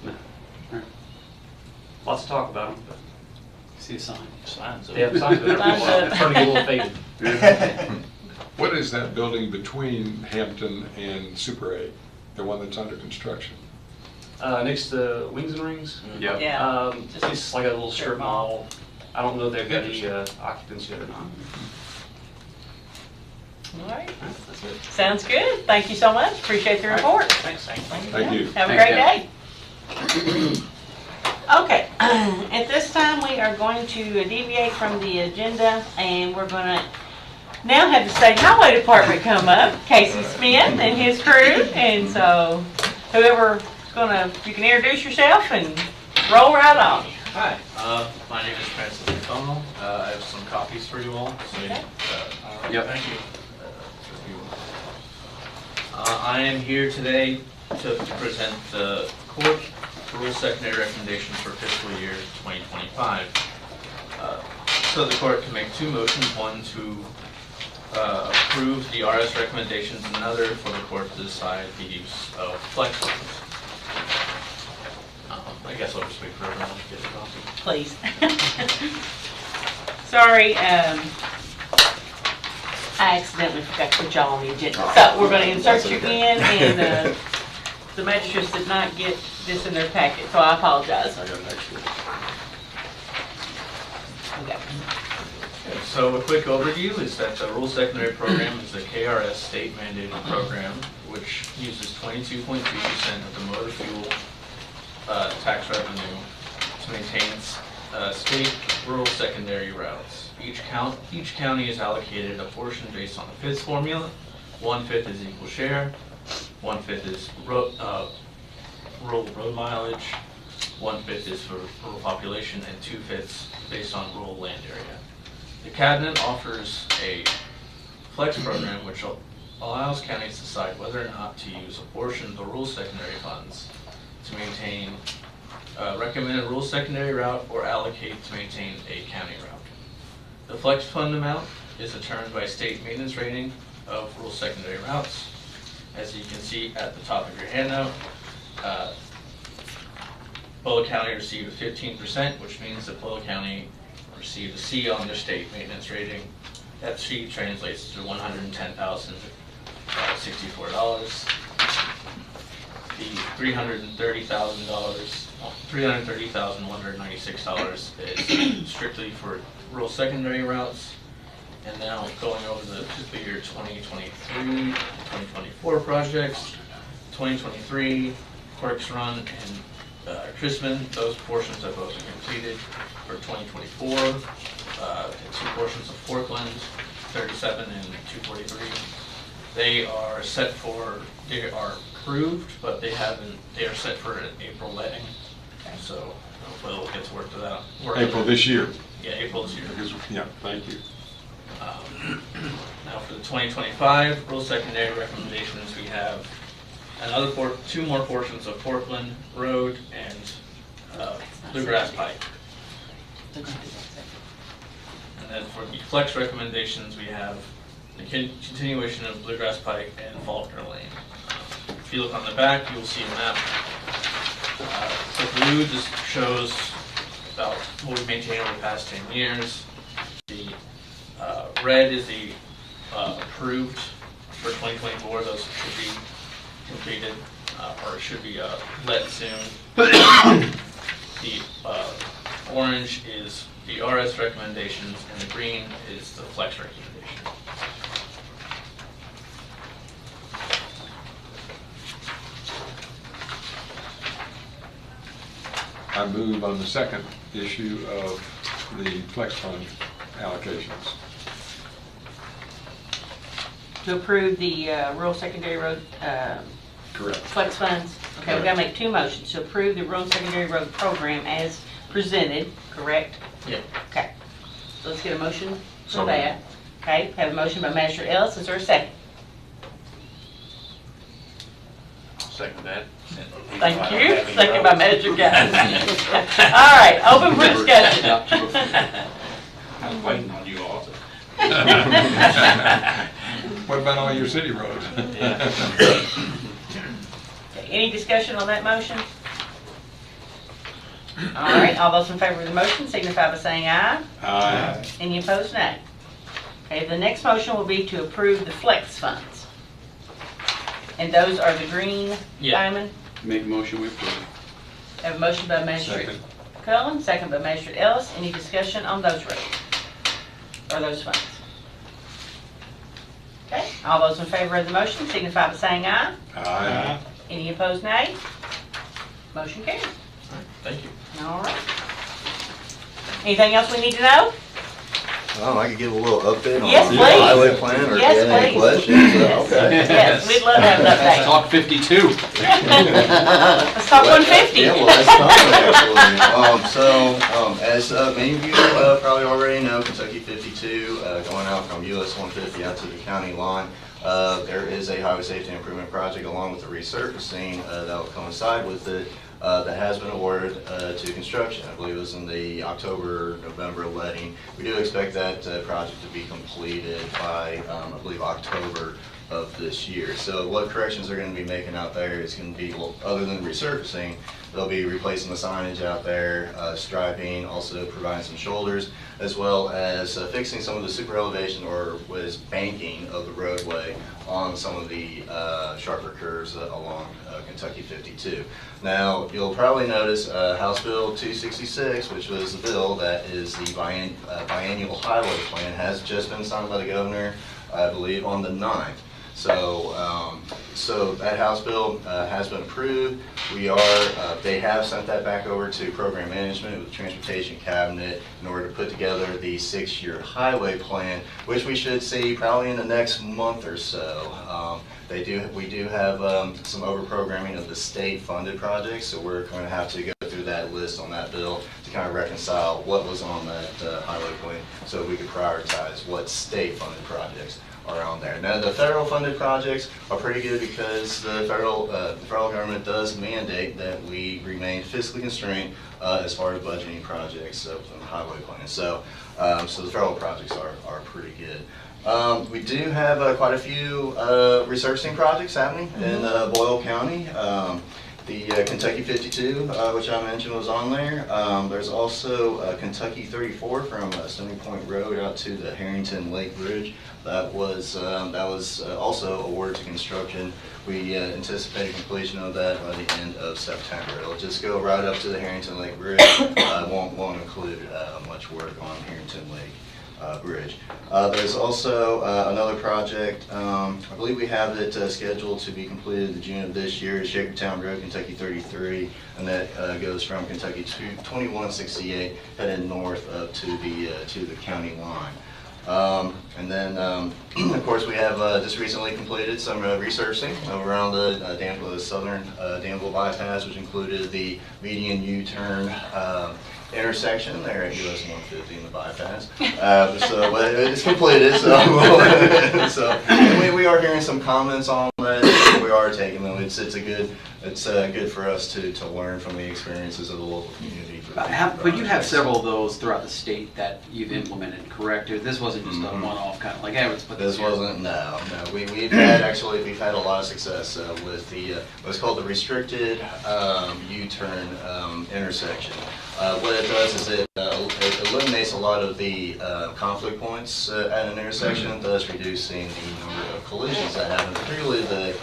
No. Right. Lots to talk about them. But see a sign. Signs. Yeah, signs. It's starting to get a little faded. What is that building between Hampton and Super 8? The one that's under construction? Next to Wings and Rings? Yep. Yeah. It's like a little strip mall. I don't know if they've got any occupants yet or not. All right. Sounds good. Thank you so much. Appreciate the report. Thanks. Thank you. Have a great day. Okay, at this time we are going to deviate from the agenda and we're going to now have the State Highway Department come up, Casey Smith and his crew, and so whoever's going to, you can introduce yourself and roll right on. Hi, my name is Francis McDowell. I have some copies for you all. So, Yep. Thank you. I am here today to present the court rule secondary recommendations for fiscal year 2025. So the court can make 2 motions, one to approve the RS recommendations and another for the court to decide the use of flex funds. I guess I'll just wait for everyone to get a copy. Please. Sorry, I accidentally forgot to put y'all on the agenda. So we're going to insert you in, and the magistrates did not get this in their packet, so I apologize. I got an extra. Okay. So a quick overview is that the rural secondary program is a KRS state mandated program which uses 22.3% of the motor fuel tax revenue to maintain state rural secondary routes. Each county is allocated a portion based on the FITS formula. 1/5 is equal share, 1/5 is rural road mileage, 1/5 is for rural population, and 2/5 based on rural land area. The cabinet offers a flex program which allows counties to decide whether or not to use a portion of the rural secondary funds to maintain a recommended rural secondary route or allocate to maintain a county route. The flex fund amount is determined by state maintenance rating of rural secondary routes. As you can see at the top of your handout, Boyle County received a 15%, which means that Boyle County received a C on their state maintenance rating. That C translates to $110,064. the $330,196 is strictly for rural secondary routes. And now going over the fiscal year 2023, 2024 projects, 2023 Quirks Run and Chrisman, those portions have both been completed. For 2024, the 2 portions of Forkland, 37 and 243. They are approved, but they are set for an April letting. So hopefully it'll get to work to that. April this year? Yeah, April this year. Yeah, thank you. Now for the 2025 rural secondary recommendations, we have another 2 more portions of Portland Road and Bluegrass Pike. And then for the flex recommendations, we have the continuation of Bluegrass Pike and Faulkner Lane. If you look on the back, you'll see a map. The blue just shows about what we've maintained over the past 10 years. The red is the approved for 2024. Those should be completed or should be let soon. The orange is the RS recommendations and the green is the flex recommendation. I move on the second issue of the flex fund allocations. To approve the rural secondary road Correct. flex funds. Okay, we gotta make 2 motions. To approve the rural secondary road program as presented, correct? Yeah. Okay. So let's get a motion for So that. Okay, have a motion by Manager Ellis. Is there a second? Second that. Thank you. Second by Manager Gander. All right, open for discussion. I'm waiting on you all to. What about all your city roads? Any discussion on that motion? All right, all those in favor of the motion signify by saying aye. Aye. Any opposed, nay. Okay, the next motion will be to approve the flex funds. And those are the green diamond. Make a motion, we approve. Have a motion by Magistrate Second. Cullen, second by Magistrate Ellis. Any discussion on those rates? Or those funds? Okay, all those in favor of the motion signify by saying aye. Aye. Any opposed, nay? Motion carries. Thank you. All right. Anything else we need to know? I could give a little update on Yes, the please. highway plan, or Yes, if you have any please. questions. Okay. Yes, we'd love to have an update. Talk 52. Let's talk 150. Yeah, well, that's coming actually. As many of you probably already know, Kentucky 52, going out from US 150 out to the county line, there is a highway safety improvement project along with the resurfacing that will coincide with it. That has been awarded to construction. I believe it was in the October-November letting. We do expect that project to be completed by, I believe, October of this year. So what corrections they're going to be making out there is going to be, well, other than resurfacing, they'll be replacing the signage out there, striping, also providing some shoulders, as well as fixing some of the super elevation or what is banking of the roadway on some of the sharper curves along Kentucky 52. Now, you'll probably notice House Bill 266, which was the bill that is the biennial highway plan, has just been signed by the governor, I believe, on the 9th. So, so that House bill has been approved. They have sent that back over to Program Management with the Transportation Cabinet in order to put together the 6-year highway plan, which we should see probably in the next month or so. We do have some over-programming of the state-funded projects, so we're going to have to go through that list on that bill to kind of reconcile what was on that highway plan so we could prioritize what state-funded projects are on there. Now, the federal funded projects are pretty good because the federal government does mandate that we remain fiscally constrained as far as budgeting projects on the highway plan. So, so the federal projects are pretty good. We do have quite a few resurfacing projects happening in Boyle County. The Kentucky 52, which I mentioned, was on there. There's also Kentucky 34 from Stony Point Road out to the Harrington Lake Bridge. That was also awarded to construction. We anticipate completion of that by the end of September. It'll just go right up to the Harrington Lake Bridge. Won't include much work on Harrington Lake Bridge. There's also another project, I believe we have it scheduled to be completed in June of this year, Shakertown Road, Kentucky 33, and that goes from Kentucky 2168 headed north up to the county line. And then, of course, we have just recently completed some resurfacing around the southern Danville bypass, which included the median U-turn intersection there at US 150 in the bypass. But it's completed, so we are hearing some comments on that. We are taking them. It's good for us to learn from the experiences of the local community. But you have several of those throughout the state that you've implemented, correct? This wasn't just a one-off kind of like, hey, let's put this here. Wasn't, no. We've had a lot of success with the what's called the restricted U-turn intersection. What it does is it eliminates a lot of the conflict points at an intersection, thus reducing the number of collisions that happen, particularly the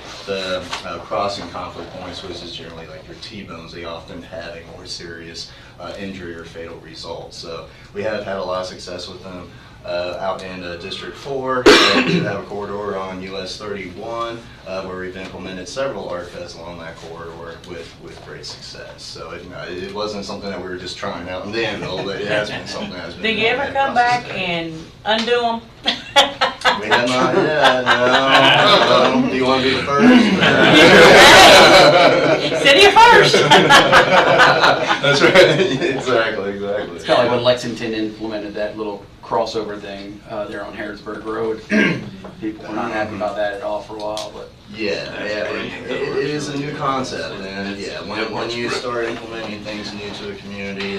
crossing conflict points, which is generally like your T-bones. They often have a more serious injury or fatal result. So we have had a lot of success with them. Out in District 4, we do have a corridor on US 31 where we've implemented several ARCAs along that corridor with great success. So it wasn't something that we were just trying out in Danville, but it has been something that's been. Do you ever come back and undo them? We have not yet, no. Do you want to be the first? City first. That's right, exactly. It's kind of like when Lexington implemented that little crossover thing there on Harrodsburg Road. People were not happy about that at all for a while, but it is a new concept, and when you start implementing things new to a community,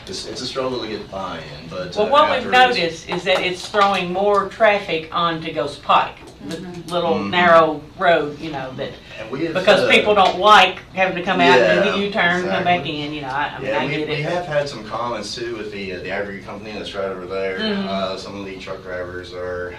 it's a struggle to get buy-in. But well, what we've noticed is that it's throwing more traffic onto Ghost Pike, the little narrow road, because people don't like having to come out and do the U-turn, come back in. I get it. We have had some comments too with the aggregate company that's right over there. Some of the truck drivers are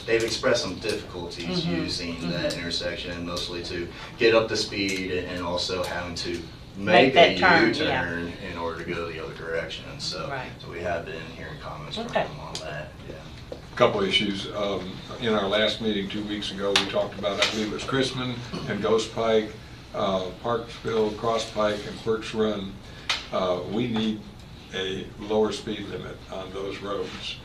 they've expressed some difficulties using that intersection, mostly to get up to speed and also having to make a U-turn in order to go the other direction. So we have been hearing comments from them on that. Couple issues. In our last meeting 2 weeks ago, we talked about, I believe it was Chrisman and Ghost Pike, Parksville, Cross Pike, and Burke's Run. We need a lower speed limit on those roads.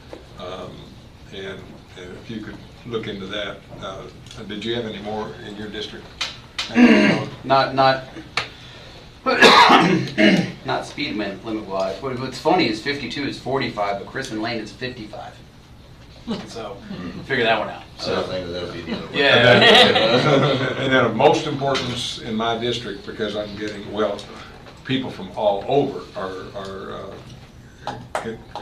And if you could look into that. Did you have any more in your district? Not speed limit wise. What's funny is 52 is 45, but Crispin Lane is 55. So figure that one out. So I think that would be the other way. And then of most importance in my district, because I'm getting, people from all over are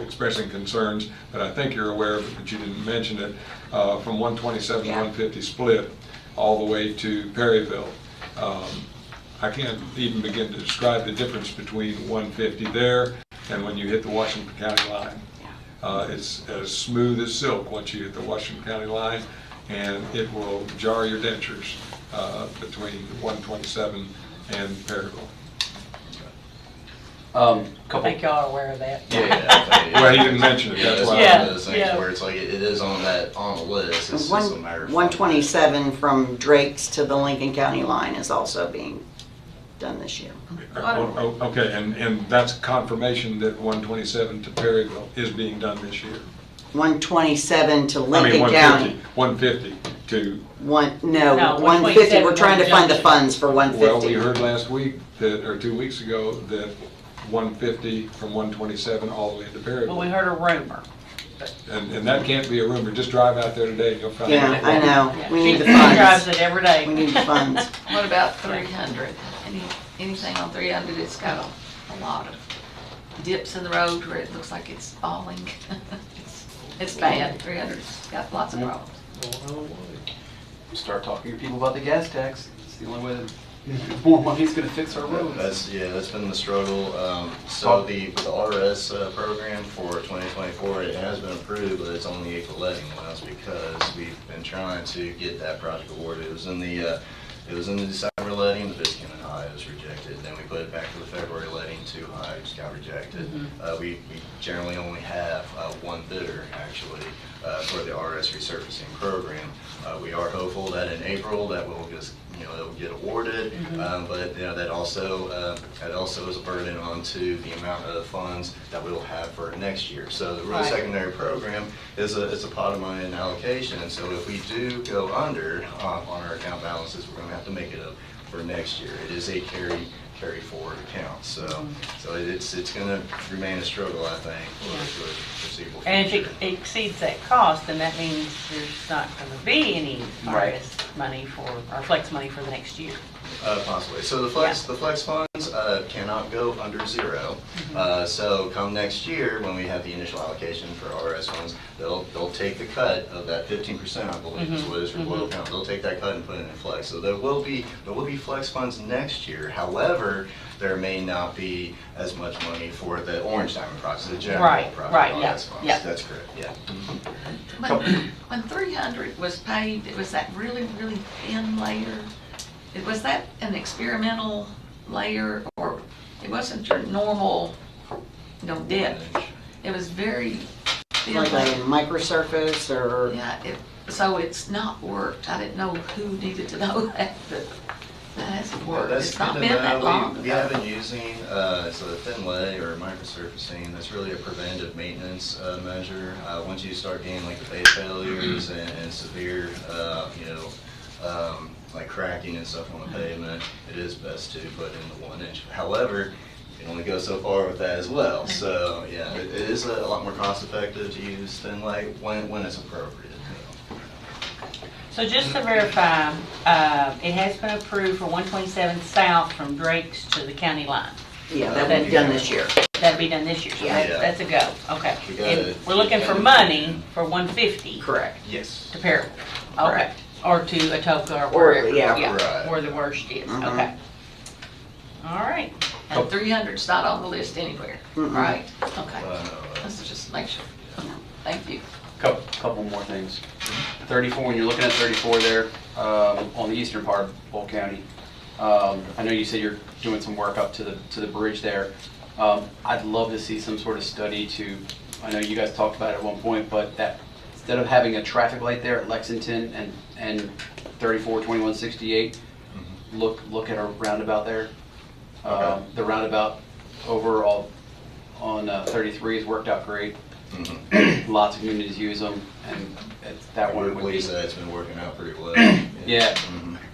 expressing concerns that I think you're aware of, but you didn't mention it, from 127 to 150 split all the way to Perryville. I can't even begin to describe the difference between 150 there and when you hit the Washington County line. It's as smooth as silk once you hit the Washington County line, and it will jar your dentures between 127 and Perryville. I think y'all are aware of that. Well, he didn't mention it. That's one of those things where it's like it is on the list. It's just a matter of 127 from Drake's to the Lincoln County line is also being done this year. Okay, and that's confirmation that 127 to Perryville is being done this year. 127 to Lincoln County. 150 to... No, 150. We're trying to find the funds for 150. Well, we heard last week, or 2 weeks ago, that 150 from 127 all the way to Perryville. Well, we heard a rumor. And that can't be a rumor. Just drive out there today and you'll find out. Yeah, I know. Yeah. We need the funds. She drives it every day. We need the funds. What about 300? Anything on 300? It's got a lot of dips in the road where it looks like it's falling. It's bad. 300's got lots of problems. Start talking to people about the gas tax. It's the only way to more money's gonna fix our roads. That's been the struggle. So the RS program for 2024, it has been approved, but it's only April letting. Well, that's because we've been trying to get that project awarded. It was in the December letting, the bids came in high, it was rejected. Then we put it back to the February letting, too high, it just got rejected. We generally only have one bidder, actually, for the RS resurfacing program. We are hopeful that in April that will just, it'll get awarded, but that also is a burden onto the amount of funds that we'll have for next year. So the rural secondary program is a pot of money and allocation, and so if we do go under on our account balances, we're going to have to make it up for next year. It is a carry forward account, so it's going to remain a struggle, I think, for the foreseeable future. And if it exceeds that cost, then that means there's not going to be any money or flex money for the next year. Possibly. So the flex funds cannot go under zero. So come next year, when we have the initial allocation for RS funds, they'll take the cut of that 15%, I believe is what it is for Boyle County. They'll take that cut and put it in flex. So there will be flex funds next year. However, there may not be as much money for the Orange Diamond project, the general project RS funds. That's correct. Yeah. When 300 was paid, was that really, really thin layer? Was that an experimental layer, or it wasn't your normal, dip? It was very thin. Like a microsurface or? Yeah, so it's not worked. I didn't know who needed to know that, but that hasn't worked. It's not been that long ago. We have been using it's a thin lay or microsurfacing. That's really a preventive maintenance measure. Once you start getting like the base failures and severe, like cracking and stuff on the pavement, it is best to put in the 1 inch. However, you can only go so far with that as well. So yeah, it is a lot more cost effective to use thin lay when it's appropriate. So just to verify, it has been approved for 127 south from Drake's to the county line. Yeah, that will be done this year. That'll be done this year, so that's a go. Okay. And we're looking for money for 150. Correct. Yes. To Peril. Okay. Or to Atoka or wherever. Right. Where the worst is. Okay. All right. And 300's not on the list anywhere, right? Okay. Let's just make sure. Thank you. Couple more things. 34, when you're looking at 34 there, on the eastern part of Boyle County, I know you said you're doing some work up to the bridge there. I'd love to see some sort of study I know you guys talked about it at one point, but that instead of having a traffic light there at Lexington and 34, 21, 68, look at a roundabout there. The roundabout overall on 33 has worked out great. Lots of communities use them, and that one would be. It's been working out pretty well. Yeah.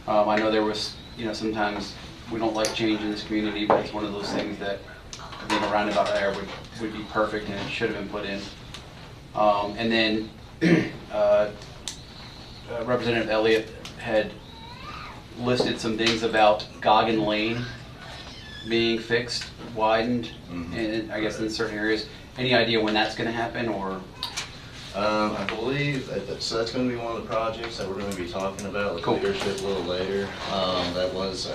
I know there was, sometimes we don't like change in this community, but it's one of those things that being a roundabout there would be perfect, and it should have been put in. And then Representative Elliott had listed some things about Goggin Lane being fixed, widened, and I guess in certain areas. Any idea when that's going to happen, or? I believe that's going to be one of the projects that we're going to be talking about with leadership a little later. I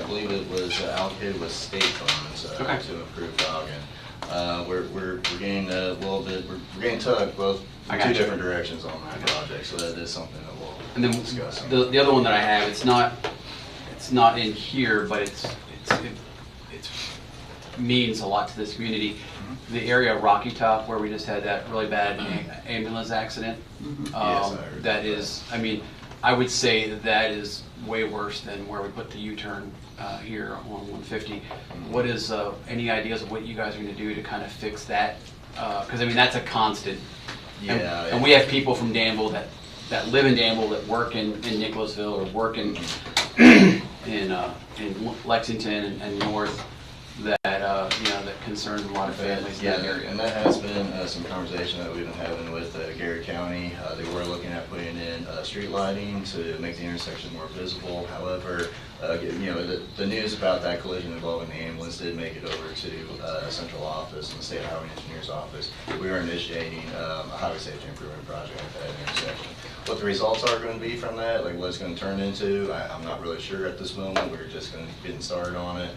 believe it was allocated with state funds to improve Goggin. We're getting a little bit, we're getting tugged both two different directions on that project, so that is something that we'll discuss. The other one that I have, it's not in here, but it means a lot to this community. The area of Rocky Top where we just had that really bad ambulance accident. That is, I would say that is way worse than where we put the U-turn here on 150. What is any ideas of what you guys are going to do to kind of fix that? Because that's a constant. And we have people from Danville that live in Danville that work in Nicholasville or work in Lexington and north. That concerns a lot of families in that area. And that has been some conversation that we've been having with Gary County. They were looking at putting in street lighting to make the intersection more visible. However, the news about that collision involving the ambulance did make it over to central office and the State Highway Engineer's office. We are initiating a highway safety improvement project at that intersection. What the results are going to be from that, like what it's going to turn into, I'm not really sure at this moment. We're just going to be getting started on it.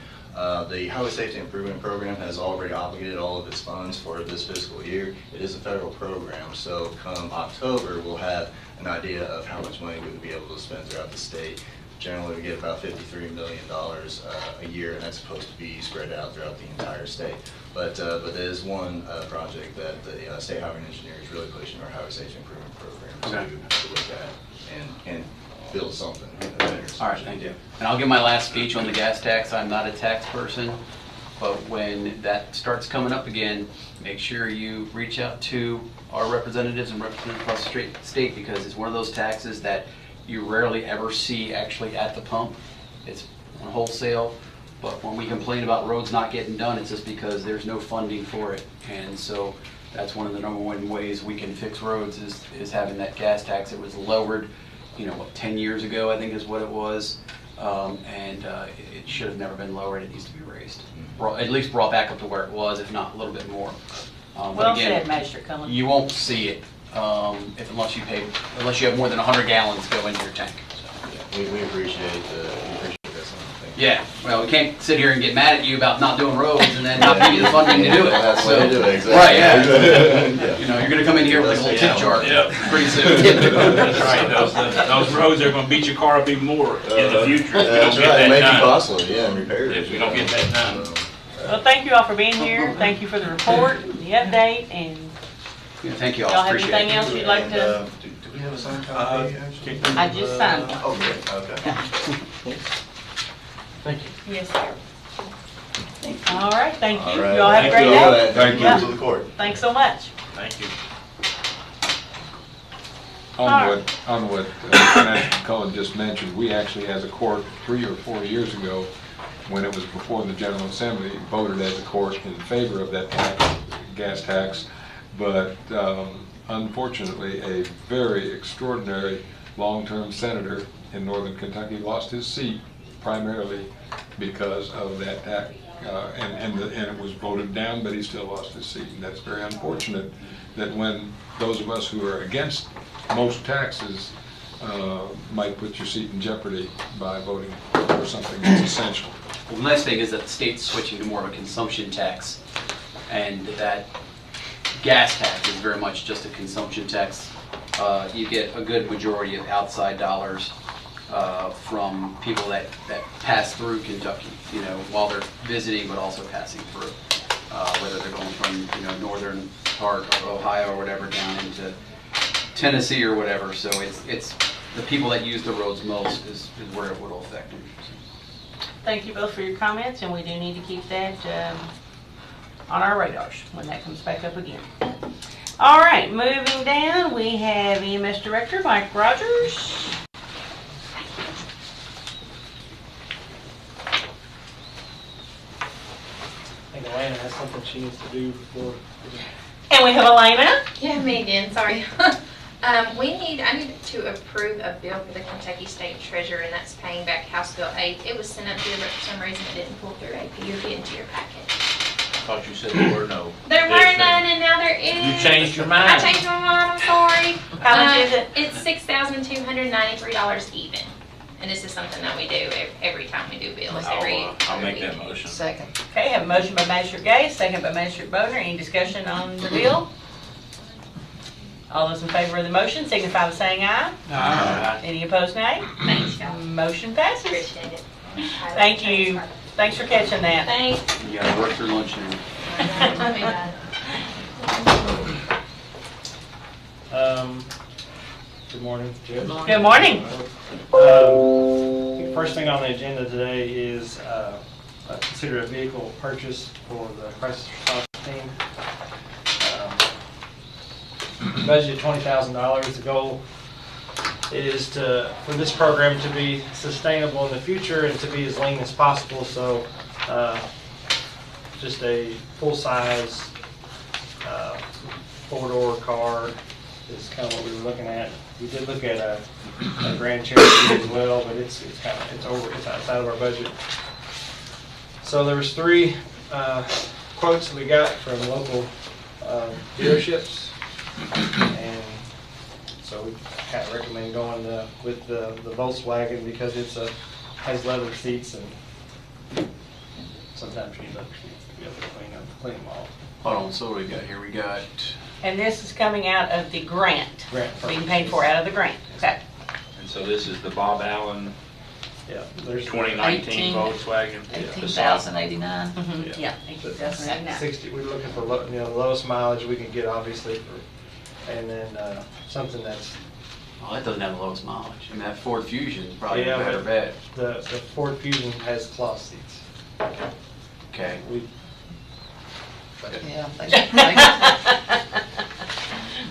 The Highway Safety Improvement Program has already obligated all of its funds for this fiscal year. It is a federal program, so come October, we'll have an idea of how much money we would be able to spend throughout the state. Generally, we get about $53 million a year, and that's supposed to be spread out throughout the entire state. But there is one project that the State Highway Engineer is really pushing our Highway Safety Improvement Program to look at and build something. All right, thank you. And I'll give my last speech on the gas tax. I'm not a tax person, but when that starts coming up again, make sure you reach out to our representatives and representatives across the state, because it's one of those taxes that you rarely ever see actually at the pump. It's on wholesale, but when we complain about roads not getting done, it's just because there's no funding for it. And so that's one of the number one ways we can fix roads is having that gas tax. It was lowered, 10 years ago, I think is what it was. And it should have never been lowered. It needs to be raised. At least brought back up to where it was, if not a little bit more. Well said, Magistrate Cullen. You won't see it unless you have more than 100 gallons go into your tank. We appreciate this. Yeah, well, we can't sit here and get mad at you about not doing roads and then not give you the funding to do it. That's so, what they do, exactly. Right, yeah. Yeah. You're going to come in here with like a little tip jar pretty soon. That's right. Those roads are going to beat your car up even more in the future. That's right, maybe possibly, yeah, and repair it. If we don't get that done. Well, thank you all for being here. Thank you for the report, the update, and thank you all. y'all have Appreciate anything it. else you'd like to? Do we have a signed copy? I just signed one. Okay. Thank you. Yes, sir. All right, thank you. All right. Y'all have a great day. Thank you. Yeah. To the court. Thanks so much. Thank you. On what Commissioner Cullen just mentioned, we actually, as a court, 3 or 4 years ago, when it was before the General Assembly, voted as a court in favor of that gas tax. But unfortunately, a very extraordinary long-term senator in Northern Kentucky lost his seat primarily because of that tax. And it was voted down, but he still lost his seat. And that's very unfortunate that when those of us who are against most taxes might put your seat in jeopardy by voting for something that's essential. Well, the nice thing is that the state's switching to more of a consumption tax, and that gas tax is very much just a consumption tax. You get a good majority of outside dollars from people that pass through Kentucky, while they're visiting, but also passing through, whether they're going from northern part of Ohio or whatever down into Tennessee or whatever. So it's the people that use the roads most is where it would affect them. Thank you both for your comments, and we do need to keep that on our radars when that comes back up again. All right, moving down, we have EMS Director Mike Rogers. I think Elena has something she needs to do before. And we have Elena. Yeah, me again, sorry. I need to approve a bill for the Kentucky State Treasurer, and that's paying back House Bill 8. It was sent up here, but for some reason it didn't pull through AP. You'll get into your packet. I thought you said there were no. There were none, and now there is. You changed your mind. I changed my mind, I'm sorry. How much is it? It's $6,293 even. And this is something that we do every time we do bills. I'll make that motion. Second. Okay, have a motion by Magistrate Gay, second by Magistrate Bodner. Any discussion on the bill? All those in favor of the motion signify by saying aye. Aye. Any opposed, nay? Thanks, y'all. Motion passes. Appreciate it. Thank you. Thanks for catching that. Thanks. You gotta work through lunch now. Good morning, Judge. Good morning. First thing on the agenda today is consider a vehicle purchase for the crisis response team. Budget $20,000. The goal is for this program to be sustainable in the future and to be as lean as possible. So just a full-size four-door car is kind of what we were looking at. We did look at a Grand Cherokee as well, but it's outside of our budget. So there was 3 quotes that we got from local dealerships, and so we kind of recommend going with the Volkswagen because has leather seats and sometimes you need leather seats to be able to clean them all. Hold on, so what do we got here? We got, And this is coming out of the grant, being paid for out of the grant, okay. And so this is the Bob Allen Yeah, there's 2019 Volkswagen. $18,089. Yeah, 18,089. 60. We're looking for the lowest mileage we can get, obviously, and then something that's. oh, that doesn't have the lowest mileage. I mean, that Ford Fusion is probably a Yeah, better but bet. The Ford Fusion has cloth seats. Okay. Yeah.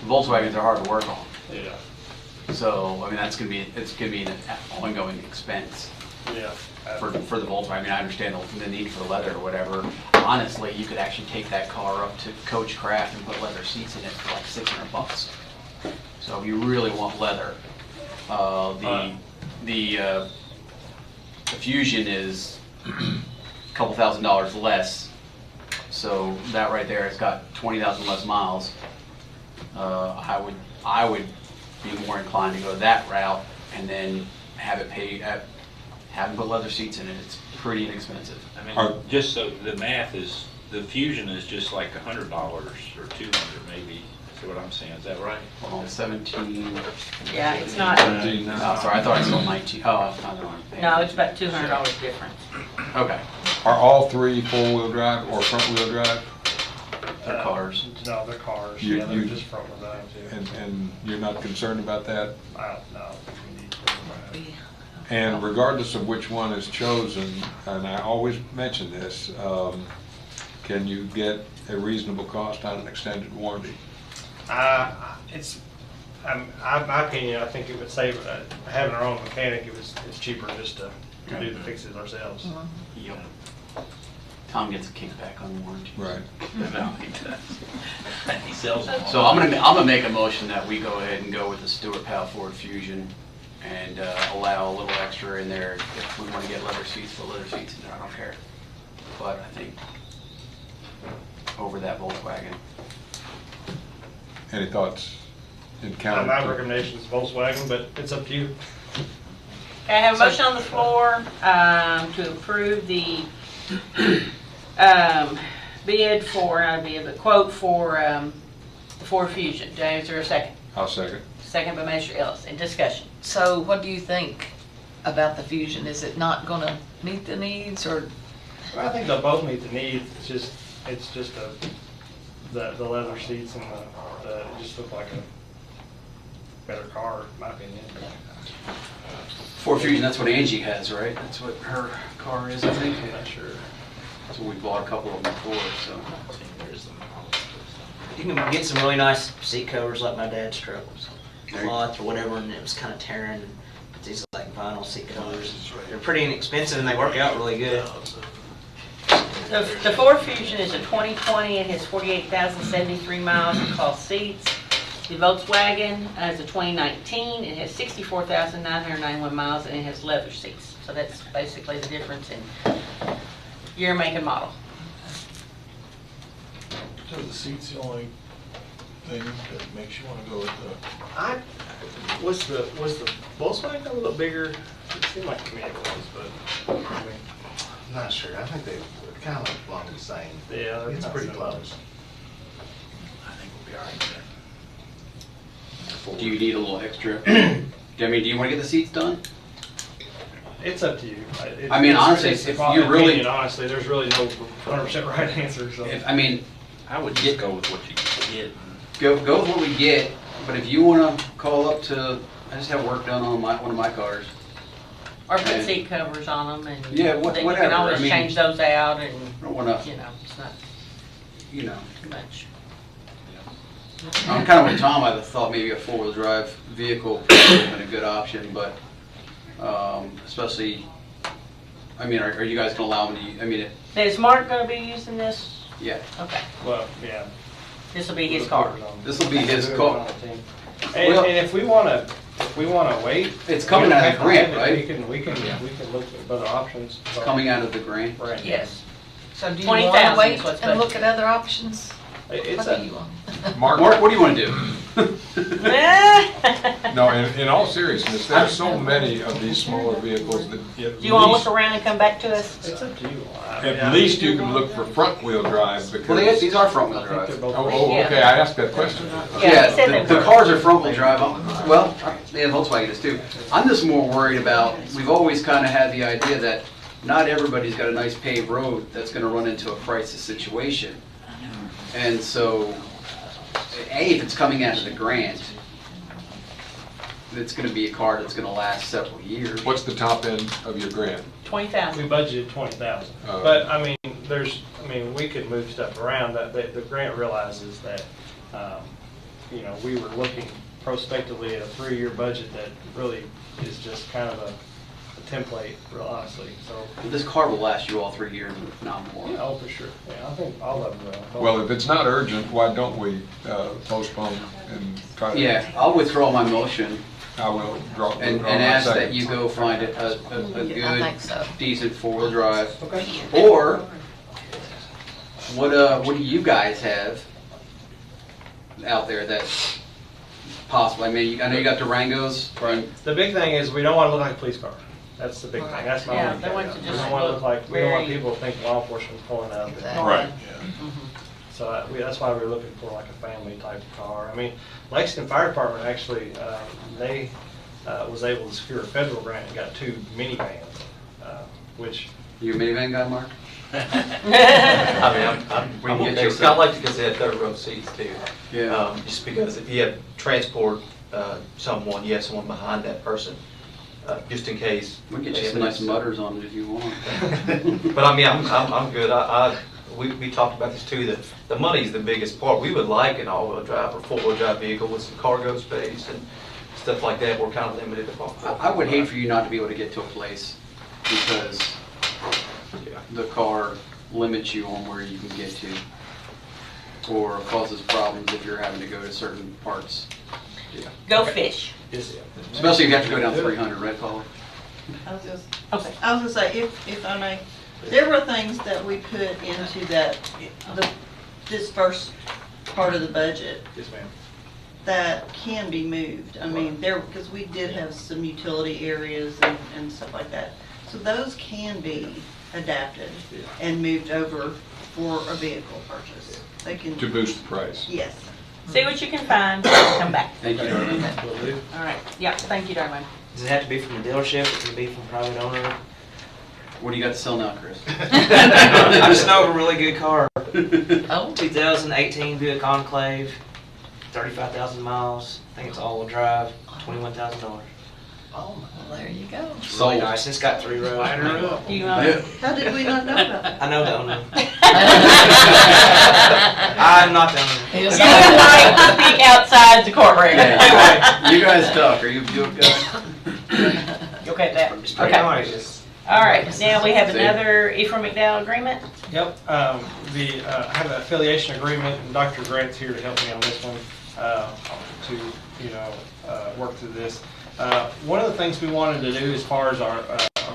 Volkswagens are hard to work on. Yeah. So, I mean, it's gonna be an ongoing expense. Yeah. For the Volkswagen. I mean, I understand the need for leather or whatever. Honestly, you could actually take that car up to Coach Craft and put leather seats in it for like $600. So if you really want leather, the Fusion is a couple $1,000s less. So that right there has got 20,000 less miles. I would be more inclined to go that route and then have it paid, have them put leather seats in it. It's pretty inexpensive. I mean, just so the math is, the Fusion is just like $100 or $200 maybe. See what I'm saying? Is that right? Hold on, 17. Yeah, it's not. Oh, sorry, I thought I saw 19. Oh, it's not the one. No, it's about $200 difference. Okay. Are all three four-wheel drive or front-wheel drive? They're cars. No, they're cars. You- Yeah, they're you- just front wheel drive too. And you're not concerned about that? I don't know. We need to- And regardless of which one is chosen, and I always mention this, can you get a reasonable cost on an extended warranty? It's, my opinion, I think it would save, having our own mechanic, it's cheaper just to do the fixes ourselves. Yep. Tom gets a kickback on the warranty. Right. No, he does. He sells them all. So I'm gonna make a motion that we go ahead and go with the Stewart Powell Ford Fusion and allow a little extra in there if we want to get leather seats, put leather seats in there, I don't care. But I think over that Volkswagen. Any thoughts in counter? My recommendation is Volkswagen, but it's up to you. Okay, I have a motion on the floor to approve the bid for, not a bid, but quote for the Ford Fusion. Is there a second? I'll second. Second by Mr. Ellis. In discussion. So what do you think about the Fusion? Is it not gonna meet the needs or? Well, I think they'll both meet the needs. It's just the leather seats and it just look like a better car, in my opinion. Ford Fusion, that's what Angie has, right? That's what her car is, I think. I'm not sure. So we bought a couple of them before, so. You can get some really nice seat covers like my dad's truck was cloth or whatever, and it was kind of tearing. But these are like vinyl seat covers. They're pretty inexpensive and they work out really good. The Ford Fusion is a 2020. It has 48,073 miles of cloth seats. The Volkswagen is a 2019. It has 64,991 miles and it has leather seats. So that's basically the difference in year, make, and model. So the seat's the only thing that makes you want to go with the... Was the Volkswagen a little bigger? It seemed like to me it was, but I mean, I'm not sure. I think they kind of belong the same. Yeah, they're it's not pretty similar. close. I think we'll be all right there. Do you need a little extra? I mean, do you want to get the seats done? It's up to you. I mean, honestly, if you really... honestly, there's really no 100% right answer. So. I mean... I would just go with what you get. Go with what we get, but if you want to call up to... I just have work done on one of my cars. Or put seat covers on them and Yeah, then whatever. you can always I mean, change those out and, I don't wanna, you know, it's not you know. too much. I'm kind of with Tom. I thought maybe a four-wheel drive vehicle would have been a good option, but especially, I mean, are you guys going to allow me to, I mean, Is Mark going to be using this? yeah. Okay. Well, yeah. This will be his car. This will be his car. And if we want to wait, It's coming out of the grant, right? We can look at other options. It's coming out of the grant? Right. Yes. So do you 20,000 want to wait is what's and budgeted. look at other options? It's What do you want? Mark, what do you want to do? No, in all seriousness, there are so many of these smaller vehicles that Do you want to look around and come back to us? It's up to you. at least you can look for front-wheel drive because. Well, these are front-wheel drive. Oh, okay, I asked that question. Yeah, the cars are front-wheel drive. Well, yeah, Volkswagen is too. I'm just more worried about, we've always kind of had the idea that not everybody's got a nice paved road that's going to run into a crisis situation. And so, if it's coming out of the grant, it's going to be a car that's going to last several years. What's the top end of your grant? 20,000. We budgeted 20,000. But I mean, we could move stuff around. That the grant realizes that, you know, we were looking prospectively at a 3-year budget that really is just kind of a template, real honestly. So This car will last you all 3 years, if not more. yeah, oh, for sure. Yeah, I think all of them will. Well, if it's not urgent, why don't we postpone and try to? Yeah, I'll withdraw my motion. I will draw. And ask that you go find a good, decent 4-wheel drive. Okay. Or, what do you guys have out there that's possible? I mean, I know you got Durangos. The big thing is we don't want to look like a police car. That's the big thing. That's my Yeah, only they want caveat. to We just don't want to look like, we don't want very- people to think law enforcement's pulling out. Right. So that's why we're looking for like a family type of car. I mean, Lexington Fire Department actually, they was able to secure a federal grant and got 2 minivans, which. You a minivan guy, Mark? I'm okay with it. I like it because they have third row seats too. Yeah. Just because if you have transport someone, you have someone behind that person, just in case. We'll get you some nice mutters on it if you want. But I mean, I'm good. We talked about this too, that the money's the biggest part. We would like an all-wheel drive or 4-wheel drive vehicle with some cargo space and stuff like that. We're kind of limited. I would hate for you not to be able to get to a place because the car limits you on where you can get to, or causes problems if you're having to go to certain parts. Go fish. Especially if you have to go down 300, right, Paula? I was just, Okay. I was gonna say, if I may, there were things that we put into that, this first part of the budget Yes, ma'am. that can be moved. I mean, because we did have some utility areas and stuff like that. So those can be adapted and moved over for a vehicle purchase. They can. To boost the price. Yes. See what you can find, come back. Thank you, Darlene. All right, yeah, thank you, Darlene. Does it have to be from the dealership? It can be from private owner? What do you got to sell now, Chris? I just know of a really good car. Oh. 2018 Buick Enclave, 35,000 miles. I think it's all-wheel drive, $21,000. Oh, well, there you go. It's really nice. It's got 3 rows. How did we not know about that? I know the owner. I'm not the owner. You like to speak outside the courtroom. You guys talk. Are you a Buick guy? You okay with that? Pretty nice. All right, now we have another Ephraim McDowell agreement. Yep, I have an affiliation agreement, and Dr. Grant's here to help me on this one, to work through this. One of the things we wanted to do as far as our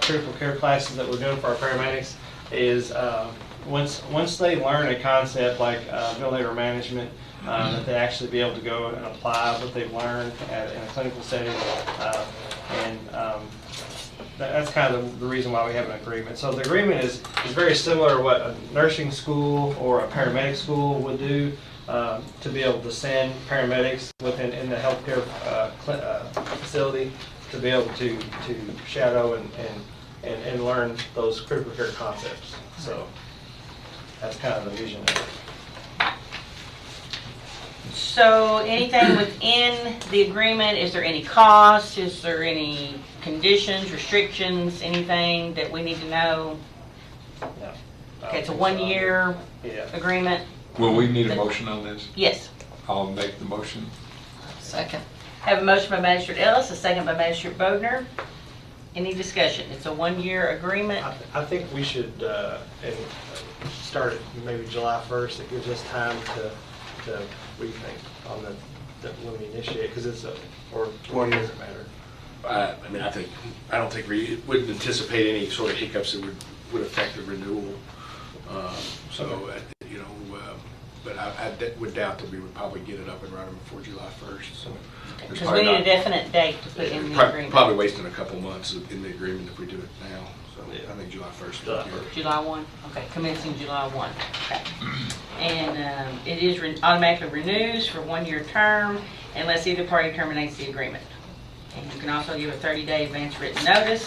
critical care classes that we're doing for our paramedics is once they learn a concept like ventilator management, that they actually be able to go and apply what they've learned in a clinical setting, that's kind of the reason why we have an agreement. So the agreement is very similar to what a nursing school or a paramedic school would do, to be able to send paramedics in the healthcare facility to be able to shadow and learn those critical care concepts. So that's kind of the vision of it. So anything within the agreement, is there any cost? Is there any conditions, restrictions, anything that we need to know? No. Okay, it's a 1-year agreement. Will we need a motion on this? Yes. I'll make the motion. Second. Have a motion by Magistrate Ellis, a second by Magistrate Wagner. Any discussion? It's a 1-year agreement. I think we should start it maybe July 1st. It gives us time to what do you think on when we initiate, because it's or doesn't matter. I don't think we wouldn't anticipate any sort of hiccups that would affect the renewal. But would doubt that we would probably get it up and running before July 1st, so. there's Because probably we need a not- definite date to put in the Prob- agreement. Probably wasting a couple months in the agreement if we do it now, so I think July 1st would be good. July 1, okay, commencing July 1, okay. And it is automatically renews for 1-year term unless either party terminates the agreement. And you can also give a 30-day advance written notice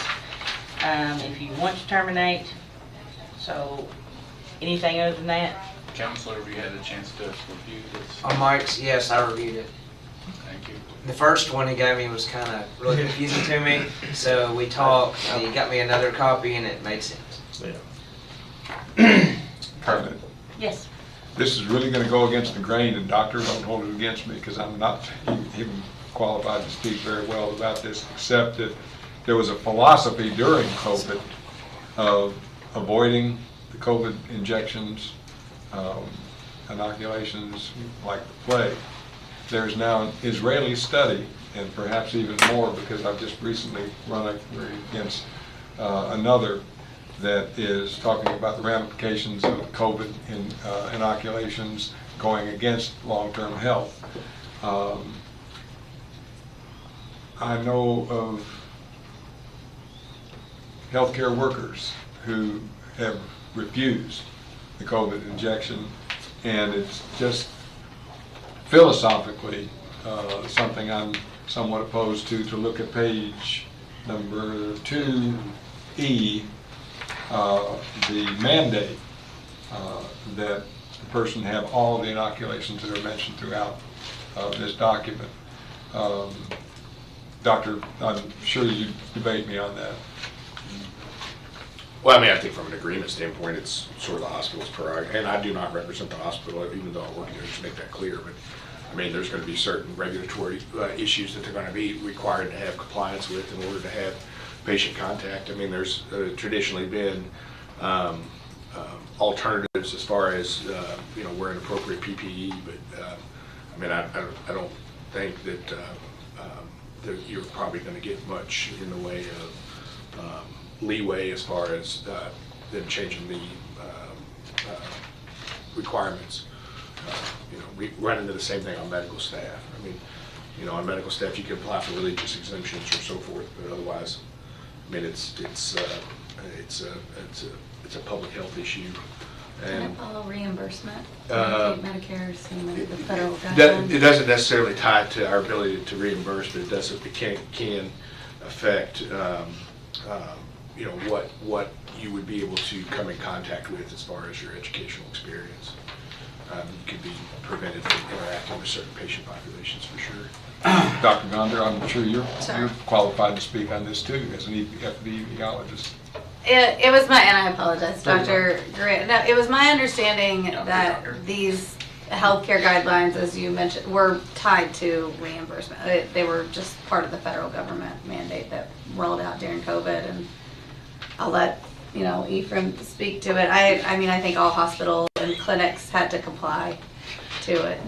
if you want to terminate. So, anything other than that? Counselor, have you had a chance to review this? On Mike's, yes, I reviewed it. Thank you. The first one he gave me was kind of really confusing to me, so we talked, and he got me another copy, and it made sense. President, Yes. this is really going to go against the grain, and doctor, don't hold it against me, because I'm not even qualified to speak very well about this, except that there was a philosophy during COVID of avoiding the COVID injections, inoculations like the plague. There's now an Israeli study, and perhaps even more, because I've just recently run against another that is talking about the ramifications of COVID inoculations going against long-term health. I know of healthcare workers who have refused the COVID injection, and it's just philosophically something I'm somewhat opposed to look at page number 2E, the mandate that the person have all the inoculations that are mentioned throughout this document. Doctor, I'm sure you debate me on that. Well, I mean, I think from an agreement standpoint, it's sort of the hospital's prerogative, and I do not represent the hospital, even though I work here, to make that clear, but I mean, there's going to be certain regulatory issues that they're going to be required to have compliance with in order to have patient contact. I mean, there's traditionally been alternatives as far as, wearing appropriate PPE, but I mean, I don't think that you're probably going to get much in the way of leeway as far as them changing the requirements. We run into the same thing on medical staff. I mean, on medical staff, you can apply for religious exemptions or so forth, but otherwise, I mean, it's a public health issue. Can And it follow reimbursement? Medicare's and the federal it guidelines? doesn't necessarily tie to our ability to reimburse, but it can affect what you would be able to come in contact with as far as your educational experience. You could be prevented from interacting with certain patient populations for sure. Dr. Gander, I'm sure you're Sure. qualified to speak on this too, as an epidemiologist. It was my, and I apologize, Dr. Grant. No, it was my understanding that these healthcare guidelines, as you mentioned, were tied to reimbursement. They were just part of the federal government mandate that rolled out during COVID, and I'll let Ephraim speak to it. I mean, I think all hospitals and clinics had to comply to it.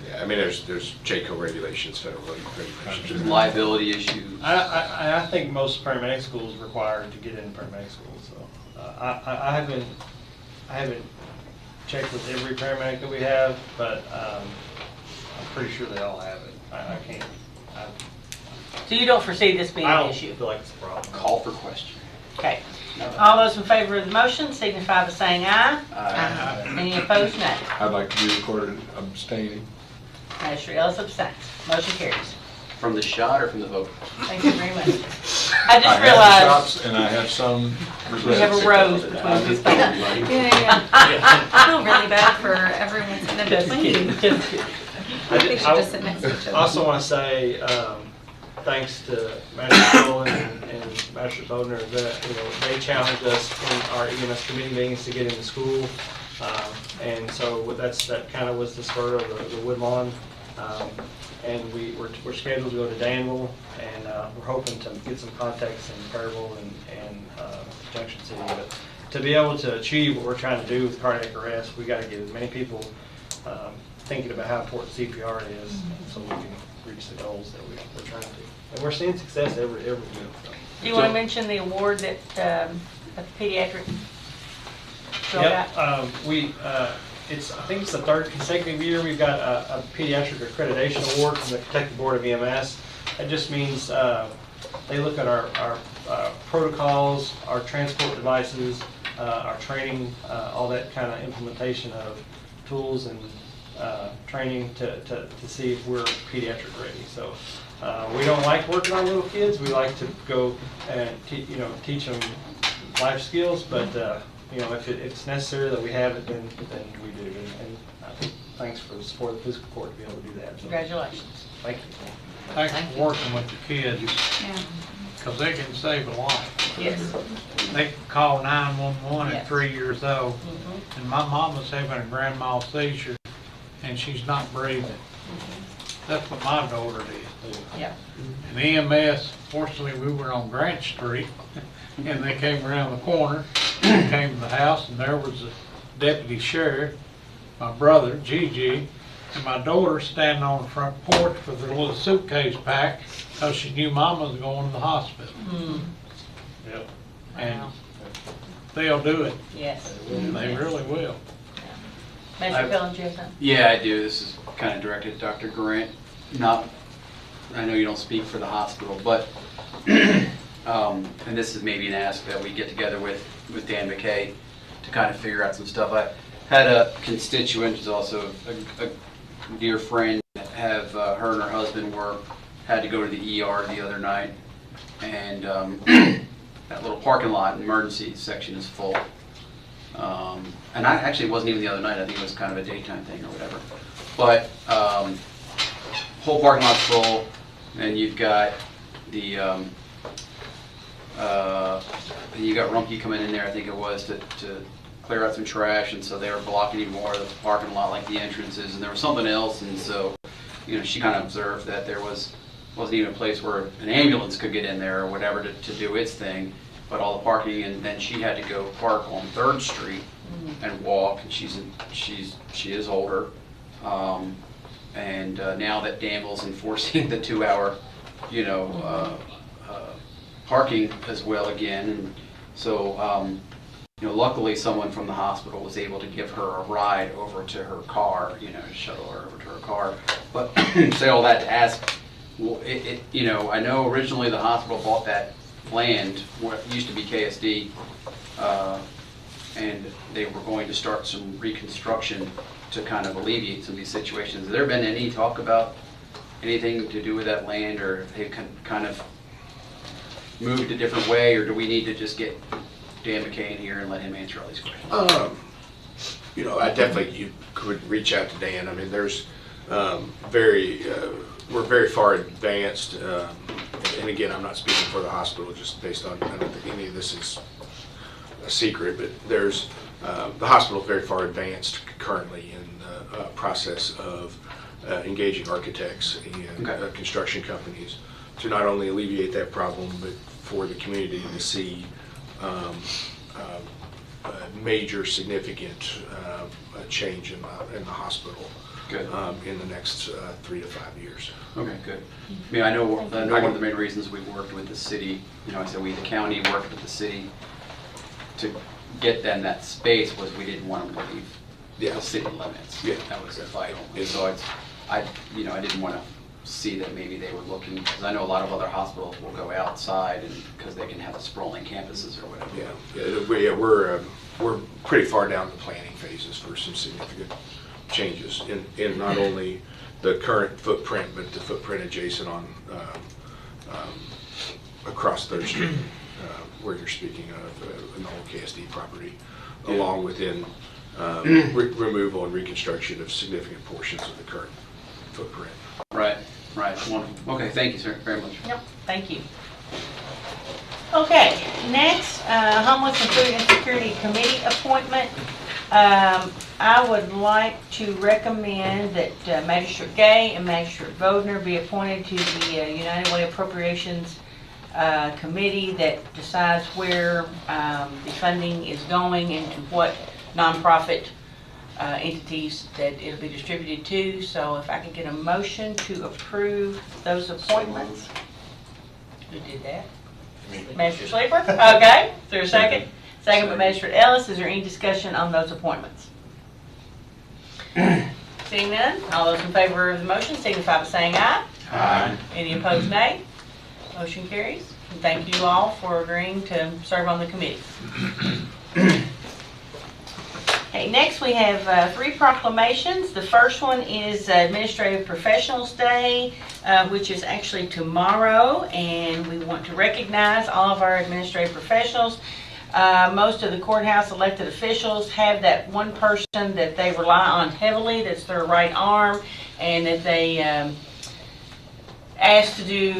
Yeah, I mean, there's JCO regulations, federal regulations. Liability issues. I think most paramedic schools are required to get into paramedic school, so I haven't checked with every paramedic that we have, but I'm pretty sure they all have it. I can't. So you don't foresee this being I an don't issue? feel like it's a problem. Call for question. Okay. All those in favor of the motion signify by saying aye. Aye. Any opposed, nay. I'd like to be recorded abstaining. Mr. Ellis abstains. Motion carries. From the shot or from the vote? Thank you very much. I just I have realized shots and I have some we have a rose between these things. Yeah. I feel really bad for everyone sitting in Just kidding, between. just kidding. I think we should just sit next to each I other. also want to say thanks to Master Boyle and Master Wagner that they challenged us in our EMS committee meetings to get into school, and so that kind of was the spur of the Woodlawn, and we're scheduled to go to Danville, and we're hoping to get some contacts in Fairville and Junction City. But to be able to achieve what we're trying to do with cardiac arrest, we got to get as many people thinking about how important CPR is, so we can reach the goals that we're trying to do. And we're seeing success every year. Do you want to mention the award that the pediatric filled out? Yep, I think it's the third consecutive year we've got a pediatric accreditation award from the Kentucky Board of EMS. That just means they look at our protocols, our transport devices, our training, all that kind of implementation of tools and training to see if we're pediatric ready. So we don't like working on little kids. We like to go and teach them life skills, but if it's necessary that we have it, then we do. And thanks for the support of the Fiscal Court to be able to do that. So, Congratulations. thank you. Thanks for working with the kids, Yeah. because they can save a life. Yes. They can call 911 Yes. at 3 years old, Mhm. and my mama's having a grand mal seizure, and she's not breathing. That's what my daughter did. Yeah. And EMS, fortunately, we were on Grant Street, and they came around the corner, came to the house, and there was a deputy sheriff, my brother, Gigi, and my daughter standing on the front porch with her little suitcase packed, because she knew Mama was going to the hospital. Yep. And they'll do it. Yes. They really will. Measure Bill and Jason. Yeah, I do. This is kind of directed at Dr. Grant. I know you don't speak for the hospital, but, and this is maybe an ask that we get together with Dan McKay to kind of figure out some stuff. I had a constituent who's also a dear friend, have her and her husband had to go to the ER the other night, and that little parking lot emergency section is full. And actually, it wasn't even the other night. I think it was kind of a daytime thing or whatever. But whole parking lot's full, and you've got the you got Rumpke coming in there, I think it was, to clear out some trash, and so they were blocking even more of the parking lot, like the entrances, and there was something else, and so she kind of observed that there wasn't even a place where an ambulance could get in there or whatever to do its thing, but all the parking, and then she had to go park on 3rd Street and walk, and she is older, and now that Danville's enforcing the 2-hour, parking as well again, and so luckily someone from the hospital was able to give her a ride over to her car, to shuttle her over to her car. But say all that to ask, well, I know originally the hospital bought that land, what used to be KSD, and they were going to start some reconstruction to kind of alleviate some of these situations. Has there been any talk about anything to do with that land, or have they kind of moved a different way, or do we need to just get Dan McKay in here and let him answer all these questions? I definitely, you could reach out to Dan. I mean, there's we're very far advanced, and again, I'm not speaking for the hospital, just based on, I don't think any of this is a secret, but there's, the hospital is very far advanced currently in the process of engaging architects and construction companies to not only alleviate that problem, but for the community to see a major significant change in the hospital. Good. In the next 3 to 5 years. Okay, good. I mean, I know one of the main reasons we worked with the city, I said the county worked with the city to get them that space was we didn't want them to leave the city limits. Yeah. That was vital. And so I didn't want to see that maybe they were looking, because I know a lot of other hospitals will go outside and because they can have the sprawling campuses or whatever. We're pretty far down the planning phases for some significant changes in not only the current footprint, but the footprint adjacent on across 3rd Street, where you're speaking of an old KSD property, along with removal and reconstruction of significant portions of the current footprint. Right, wonderful. Okay, thank you, sir, very much. Yep, thank you. Okay, next, Homeless and Food Insecurity Committee appointment. I would like to recommend that Magistrate Gay and Magistrate Wagner be appointed to the United Way Appropriations Committee that decides where the funding is going and to what nonprofit entities that it'll be distributed to. So if I could get a motion to approve those appointments. Who did that? Magistrate Sleeper? Okay, is there a second? Second by Magistrate Ellis. Is there any discussion on those appointments? Seeing none, all those in favor of the motion signify by saying aye. Aye. Any opposed, nay? Motion carries. And thank you all for agreeing to serve on the committee. Okay, next we have 3 proclamations. The first one is Administrative Professionals Day, which is actually tomorrow, and we want to recognize all of our administrative professionals. Most of the courthouse elected officials have that one person that they rely on heavily, that's their right arm, and that they asked to do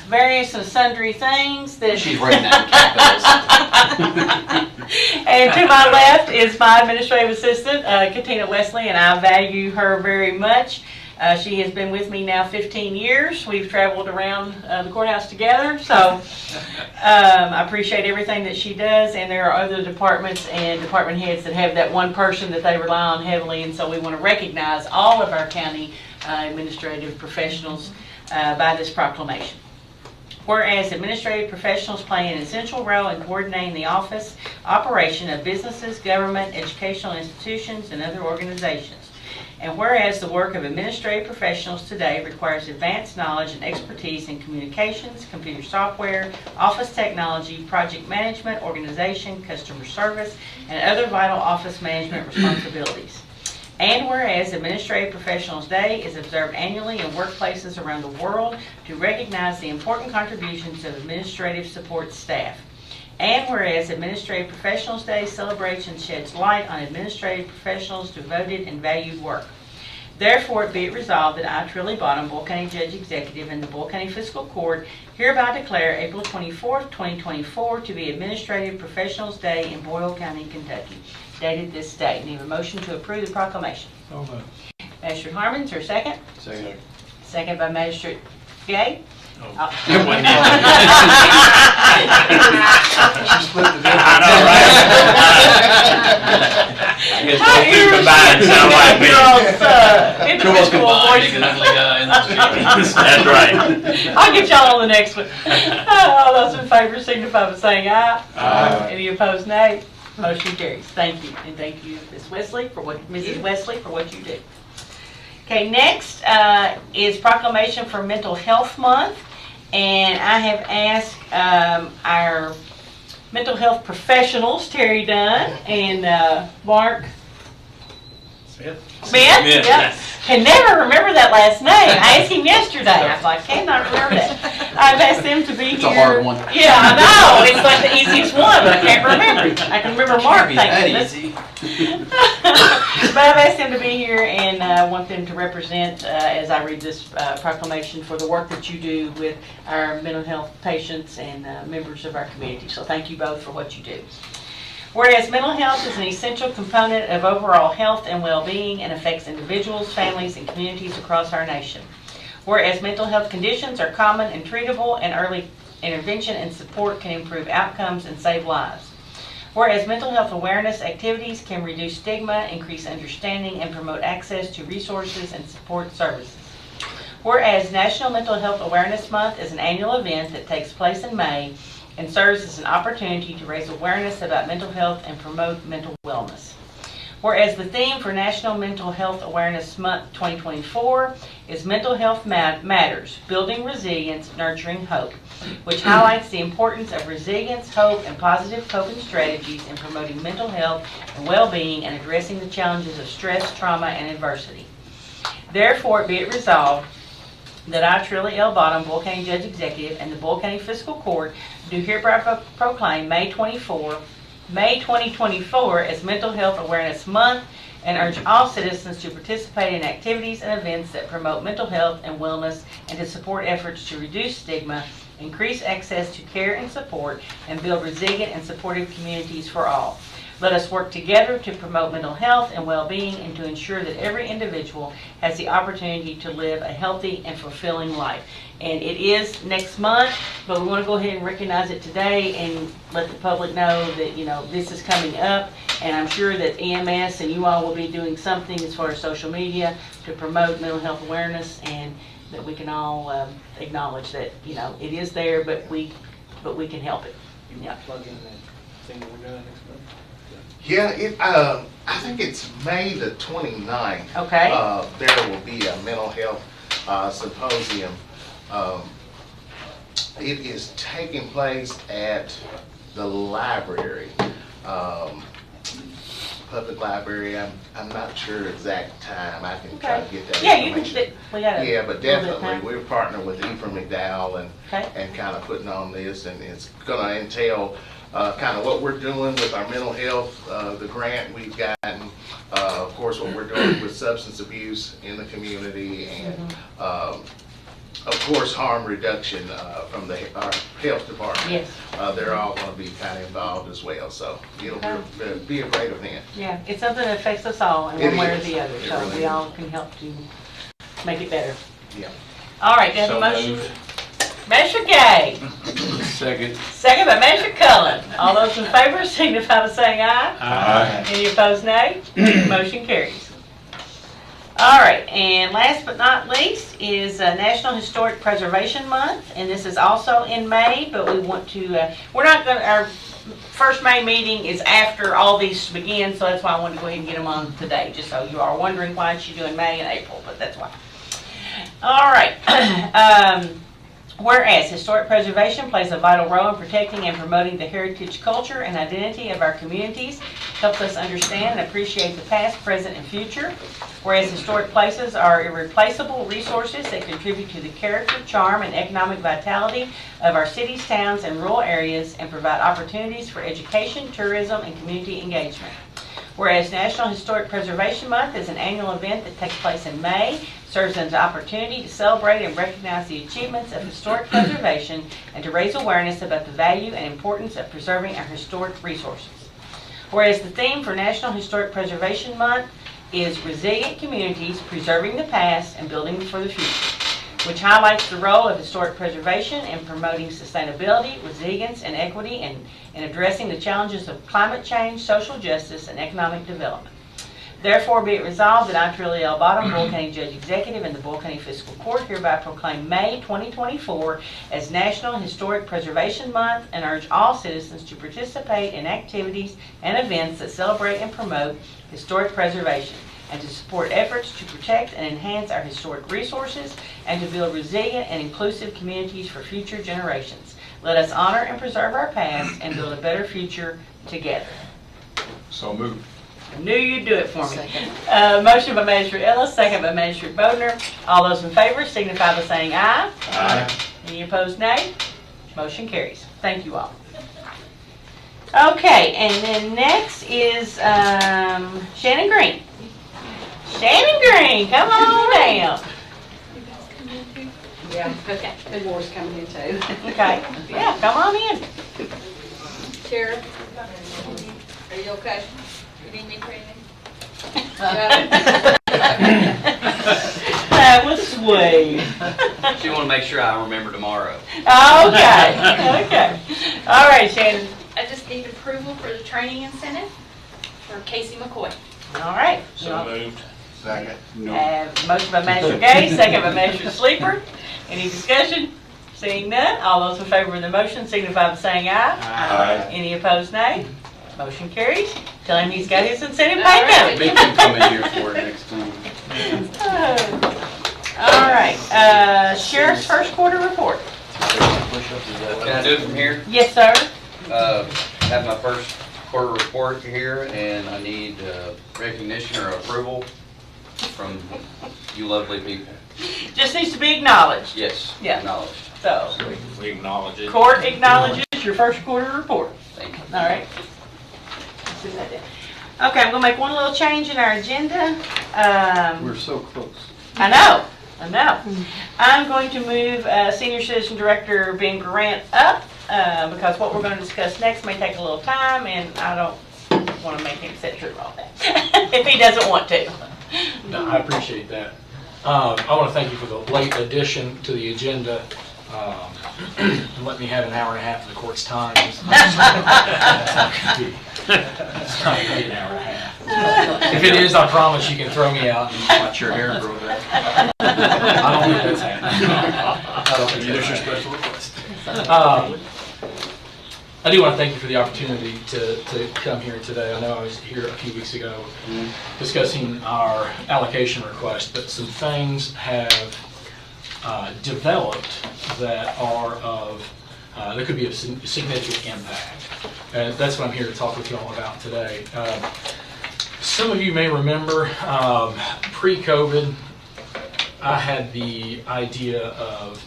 various and sundry things. That She's writing that in capitals. And to my left is my administrative assistant, Katina Wesley, and I value her very much. She has been with me now 15 years. We've traveled around the courthouse together, so I appreciate everything that she does, and there are other departments and department heads that have that one person that they rely on heavily, and so we want to recognize all of our county administrative professionals by this proclamation. Whereas administrative professionals play an essential role in coordinating the office operation of businesses, government, educational institutions, and other organizations. And whereas the work of administrative professionals today requires advanced knowledge and expertise in communications, computer software, office technology, project management, organization, customer service, and other vital office management responsibilities. And whereas Administrative Professionals Day is observed annually in workplaces around the world to recognize the important contributions of administrative support staff. And whereas Administrative Professionals Day celebrates and sheds light on administrative professionals' devoted and valued work. Therefore, be it resolved that I, Trilly Bottom, Boyle County Judge Executive in the Boyle County Fiscal Court, hereby declare April 24th, 2024 to be Administrative Professionals Day in Boyle County, Kentucky. Dated this day. Need a motion to approve the proclamation. So moved. Magistrate Harmon, is there a second? Second. Second by Magistrate Gay. She split the I know, right? I guess those two combined sound like me. Individual voices. That's right. I'll get y'all on the next one. All those in favor signify by saying aye. Aye. Any opposed, nay. Motion carries. Thank you, and thank you, Mrs. Wesley, for what you do. Okay, next is proclamation for Mental Health Month, and I have asked our mental health professionals, Terry Dunn and Mark Smith, yep. Can never remember that last name. I asked him yesterday. I was like, cannot remember that. I've asked them to be here. It's a hard one. Yeah, I know. It's like the easiest one, but I can't remember it. I can remember Mark. That easy. But I've asked them to be here, and I want them to represent, as I read this proclamation, for the work that you do with our mental health patients and members of our community. So thank you both for what you do. Whereas mental health is an essential component of overall health and well-being and affects individuals, families, and communities across our nation. Whereas mental health conditions are common and treatable, and early intervention and support can improve outcomes and save lives. Whereas mental health awareness activities can reduce stigma, increase understanding, and promote access to resources and support services. Whereas National Mental Health Awareness Month is an annual event that takes place in May and serves as an opportunity to raise awareness about mental health and promote mental wellness. Whereas the theme for National Mental Health Awareness Month 2024 is Mental Health Matters, Building Resilience, Nurturing Hope, which highlights the importance of resilience, hope, and positive coping strategies in promoting mental health and well-being and addressing the challenges of stress, trauma, and adversity. Therefore, be it resolved that I, Trilly L. Bottom, Boyle County Judge Executive, and the Boyle County Fiscal Court do hereby proclaim May 2024 as Mental Health Awareness Month, and urge all citizens to participate in activities and events that promote mental health and wellness, and to support efforts to reduce stigma, increase access to care and support, and build resilient and supportive communities for all. Let us work together to promote mental health and well-being, and to ensure that every individual has the opportunity to live a healthy and fulfilling life. And it is next month, but we want to go ahead and recognize it today and let the public know that, you know, this is coming up. And I'm sure that EMS and you all will be doing something as far as social media to promote mental health awareness, and that we can all acknowledge that, you know, it is there, but we can help it. You Yeah. plug in that thing that we're doing next month? Yeah, I think it's May the 29th. Okay. There will be a mental health symposium. It is taking place at the library, public library. I'm not sure exact time. I can try to get that information. Yeah, but definitely we're partnering with Ephraim McDowell and kind of putting on this, and it's going to entail kind of what we're doing with our mental health, the grant we've gotten, of course what we're doing with substance abuse in the community, and of course harm reduction from our health department. Yes. They're all going to be kind of involved as well, so it'll be a great event. Yeah, it's something that affects us all in one way or the other, so really we all can help to make it better. Yeah. All right, there's a motion. Measure Gay. Second. Second by Measure Cullen. All those in favor signify by saying aye. Aye. Any opposed, nay? Motion carries. All right, and last but not least is National Historic Preservation Month, and this is also in May, but we want to, we're not going to, our first May meeting is after all these begin, so that's why I wanted to go ahead and get them on today, just so you are wondering why it's you doing May and April, but that's why. All right. Whereas historic preservation plays a vital role in protecting and promoting the heritage, culture, and identity of our communities, helps us understand and appreciate the past, present, and future. Whereas historic places are irreplaceable resources that contribute to the character, charm, and economic vitality of our cities, towns, and rural areas, and provide opportunities for education, tourism, and community engagement. Whereas National Historic Preservation Month is an annual event that takes place in May, serves as an opportunity to celebrate and recognize the achievements of historic preservation and to raise awareness about the value and importance of preserving our historic resources. Whereas the theme for National Historic Preservation Month is Resilient Communities, Preserving the Past and Building for the Future, which highlights the role of historic preservation in promoting sustainability, resilience, and equity in addressing the challenges of climate change, social justice, and economic development. Therefore, be it resolved that I, Trilly L. Bottom, Boyle County Judge Executive and the Boyle County Fiscal Court hereby proclaim May 2024 as National Historic Preservation Month and urge all citizens to participate in activities and events that celebrate and promote historic preservation, and to support efforts to protect and enhance our historic resources and to build resilient and inclusive communities for future generations. Let us honor and preserve our past and build a better future together. So moved. I knew you'd do it for me. Motion by Magistrate Ellis, second by Magistrate Bodner. All those in favor signify by saying aye. Aye. Any opposed, nay? Motion carries. Thank you all. Okay, and then next is Shannon Green. Shannon Green, come on down. Yeah, okay. Good more's coming in too. Okay, yeah, come on in. Sheriff, are you okay? You need me for anything? That was sweet. She want to make sure I remember tomorrow. Okay, okay. All right, Shannon. I just need approval for the training incentive for Casey McCoy. All right. So moved. Second. Motion by Magistrate Gay, second by Magistrate Sleeper. Any discussion? Seeing none, all those in favor of the motion signify by saying aye. Aye. Any opposed, nay? Motion carries. Tell him he's got his incentive paid up. Make him come in here for it next time. All right, Sheriff's first quarter report. Can I do it from here? Yes, sir. Have my first quarter report here, and I need recognition or approval from you lovely people. Just needs to be acknowledged. Yes, Yeah. acknowledged. So, We acknowledge it. court acknowledges your first quarter report. Thank you. All right. Sit that down. Okay, I'm gonna make one little change in our agenda. We're so close. I know. I'm going to move Senior Citizen Director Ben Grant up because what we're going to discuss next may take a little time, and I don't want to make him sit through all that if he doesn't want to. No, I appreciate that. I want to thank you for the late addition to the agenda. And let me have an hour and a half of the court's time. It's not going to be an hour and a half. If it is, I promise you can throw me out and watch your hair grow back. I don't think that's happening. I don't think that's your special request. I do want to thank you for the opportunity to come here today. I know I was here a few weeks ago discussing our allocation request, but some things have developed that are of, that could be of significant impact. And that's what I'm here to talk with you all about today. Some of you may remember pre-COVID, I had the idea of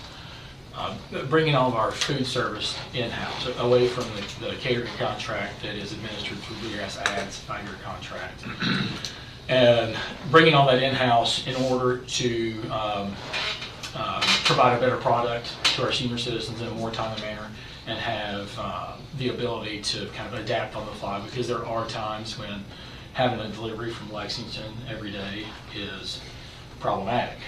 bringing all of our food service in-house, away from the catering contract that is administered through Bluegrass Ads 5-year contract, and bringing all that in-house in order to provide a better product to our senior citizens in a more timely manner, and have the ability to kind of adapt on the fly, because there are times when having a delivery from Lexington every day is problematic.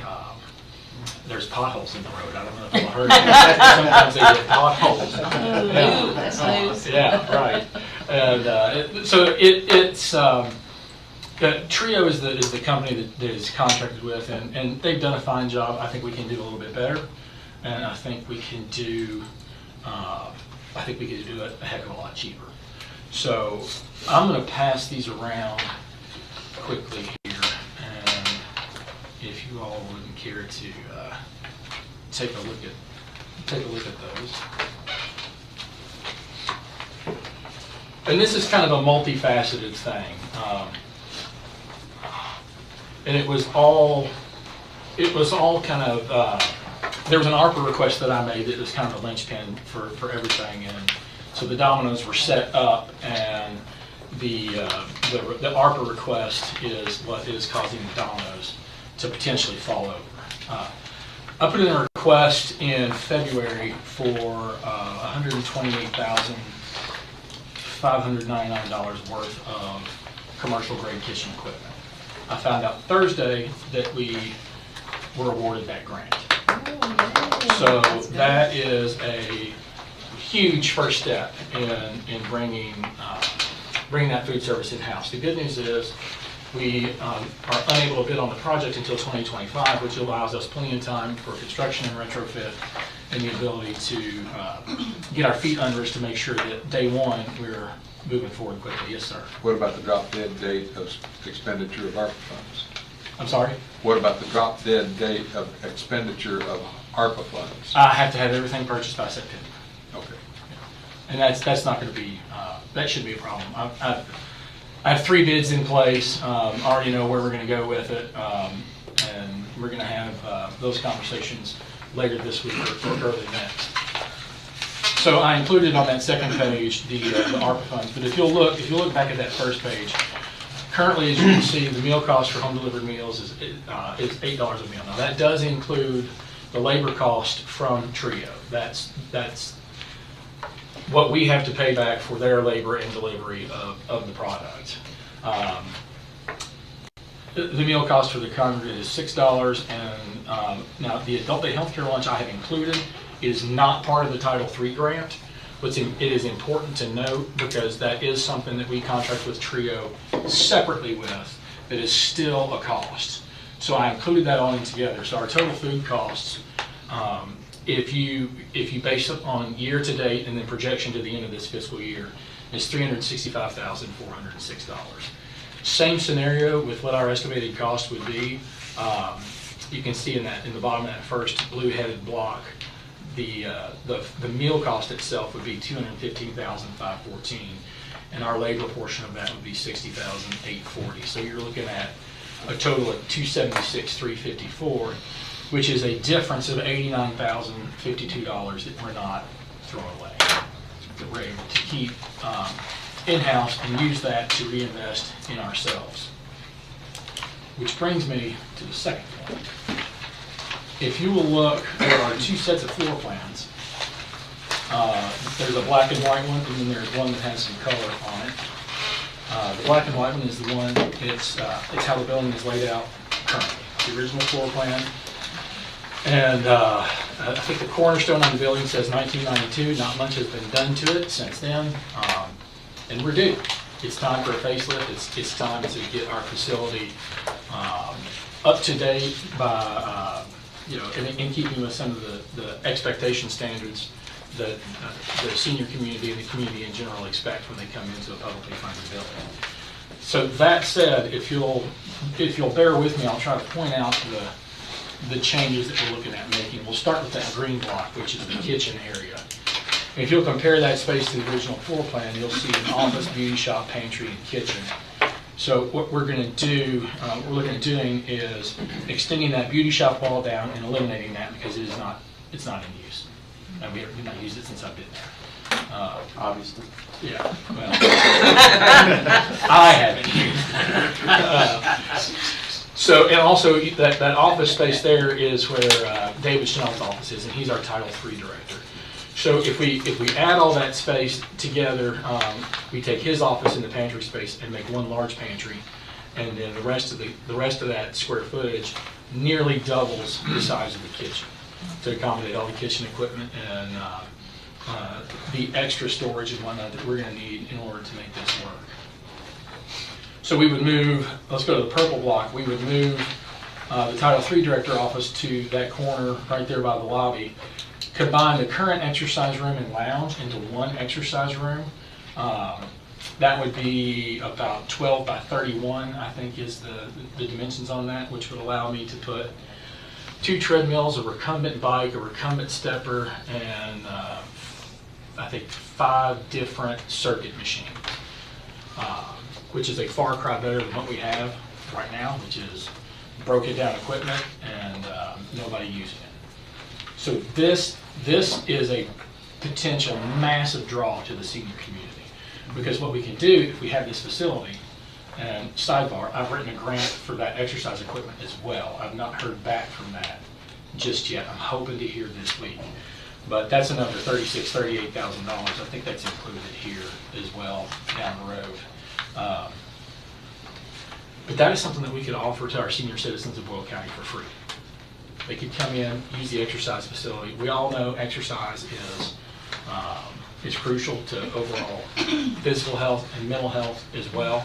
There's potholes in the road. I don't know if y'all heard that. Sometimes they get potholes. Ooh, that's news. Yeah, right. And so it's Trio is the company that is contracted with, and they've done a fine job. I think we can do a little bit better, and I think we can do it a heck of a lot cheaper. So I'm going to pass these around quickly here, and if you all wouldn't care to take a look at those. And this is kind of a multifaceted thing, and it was all kind of. There was an ARPA request that I made that was kind of a linchpin for everything, and so the dominoes were set up, and the ARPA request is what is causing the dominoes to potentially fall over. I put in a request in February for $128,599 worth of commercial grade kitchen equipment. I found out Thursday that we were awarded that grant. So that is a huge first step in bringing that food service in-house. The good news is we are unable to bid on the project until 2025, which allows us plenty of time for construction and retrofit, and the ability to get our feet under us to make sure that day one we're moving forward quickly. Yes, sir. What about the drop dead date of expenditure of ARPA funds? I'm sorry? What about the drop dead date of expenditure of ARPA funds? I have to have everything purchased by September. Okay. And that's not going to be, that shouldn't be a problem. I have 3 bids in place. Already know where we're going to go with it, and we're going to have those conversations later this week or early next. So I included on that second page the ARPA funds. But if you'll look back at that first page, currently, as you can see, the meal cost for home delivered meals is $8 a meal. Now that does include the labor cost from Trio. That's what we have to pay back for their labor and delivery of the product. The meal cost for the congregate is $6, and now the adult day healthcare lunch I have included is not part of the Title III grant. But it is important to note, because that is something that we contract with Trio separately with, that is still a cost. So I included that all in together. So our total food costs, if you base it on year to date and then projection to the end of this fiscal year, is $365,406. Same scenario with what our estimated cost would be. You can see in the bottom of that first blue-headed block, the meal cost itself would be $215,514, and our labor portion of that would be $60,840. So you're looking at a total of $276,354, which is a difference of $89,052 that we're not throwing away, that we're able to keep in-house and use that to reinvest in ourselves. Which brings me to the second point. If you will look, there are 2 sets of floor plans. There's a black and white one, and then there's one that has some color on it. The black and white one is the one, it's how the building is laid out currently, the original floor plan. And I think the cornerstone on the building says 1992. Not much has been done to it since then, and we're due. It's time for a facelift. It's time to get our facility up to date by, in keeping with some of the expectation standards the senior community and the community in general expect when they come into a publicly funded building. So that said, if you'll bear with me, I'll try to point out the changes that we're looking at making. We'll start with that green block, which is the kitchen area. And if you'll compare that space to the original floor plan, you'll see an office, beauty shop, pantry, and kitchen. So what we're going to do, what we're looking at doing is extending that beauty shop wall down and eliminating that because it's not in use. We've not used it since I've been there. Obviously. Yeah, well, I haven't used it. So, and also that office space there is where David Chanel's office is, and he's our Title III director. So if we add all that space together, we take his office in the pantry space and make one large pantry, and then the rest of that square footage nearly doubles the size of the kitchen to accommodate all the kitchen equipment and the extra storage and whatnot that we're going to need in order to make this work. So we would move, let's go to the purple block, we would move the Title III Director office to that corner right there by the lobby, combine the current exercise room and lounge into one exercise room. That would be about 12 by 31, I think is the dimensions on that, which would allow me to put 2 treadmills, a recumbent bike, a recumbent stepper, and I think 5 different circuit machines, which is a far cry better than what we have right now, which is broken down equipment and nobody using it. So this is a potential massive draw to the senior community, because what we can do if we have this facility, and sidebar, I've written a grant for that exercise equipment as well. I've not heard back from that just yet. I'm hoping to hear this week. But that's another $36,000, $38,000. I think that's included here as well down the road. But that is something that we could offer to our senior citizens of Boyle County for free. They could come in, use the exercise facility. We all know exercise is crucial to overall physical health and mental health as well.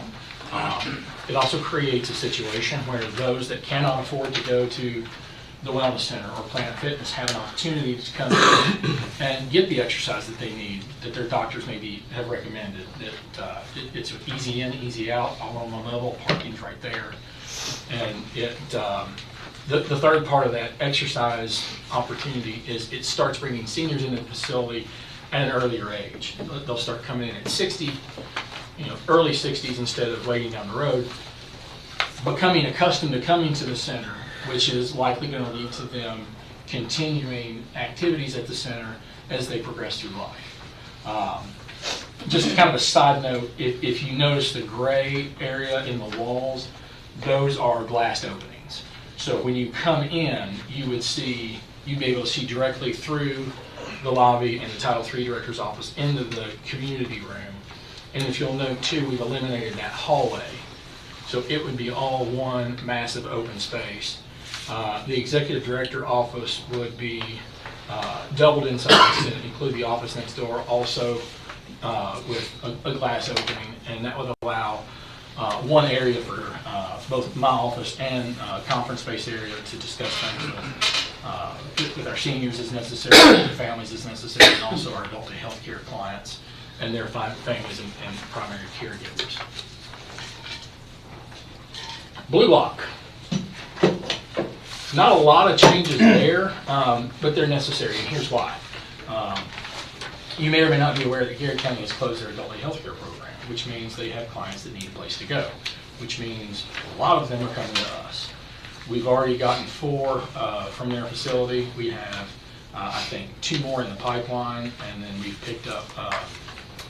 It also creates a situation where those that cannot afford to go to the Wellness Center or Planet Fitness have an opportunity to come in and get the exercise that they need, that their doctors maybe have recommended, that it's easy in, easy out, all on one level, parking's right there. And the third part of that exercise opportunity is it starts bringing seniors into the facility at an earlier age. They'll start coming in at 60, early 60s instead of waiting down the road, becoming accustomed to coming to the center, which is likely going to lead to them continuing activities at the center as they progress through life. Just kind of a side note, if you notice the gray area in the walls, those are glassed openings. So when you come in, you'd be able to see directly through the lobby and the Title III Director's office into the community room. And if you'll note too, we've eliminated that hallway. So it would be all one massive open space. The Executive Director office would be doubled in size to include the office next door, also with a glass opening, and that would allow one area for both my office and conference space area to discuss things with our seniors as necessary, with their families as necessary, and also our adult and healthcare clients and their families and primary caregivers. Blue Lock. Not a lot of changes there, but they're necessary, and here's why. You may or may not be aware that Garrett County has closed their adult health care program, which means they have clients that need a place to go, which means a lot of them are coming to us. We've already gotten 4 from their facility. We have, I think, 2 more in the pipeline, and then we've picked up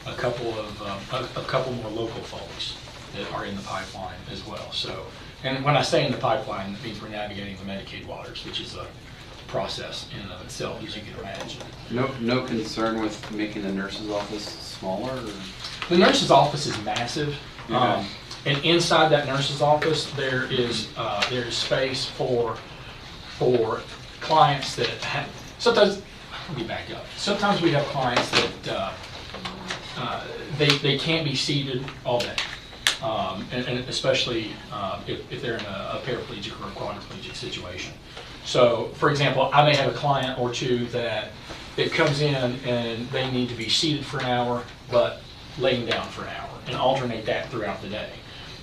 a couple more local folks that are in the pipeline as well. So, and when I say in the pipeline, it means we're navigating the Medicaid waters, which is a process in and of itself, as you can imagine. No concern with making the nurse's office smaller? Or? The nurse's office is massive. Okay. And inside that nurse's office, there is space for clients that have, sometimes, let me back up. Sometimes we have clients that they can't be seated all day. And especially if they're in a paraplegic or a quadriplegic situation. So, for example, I may have a client or two that that comes in and they need to be seated for an hour, but laying down for an hour, and alternate that throughout the day.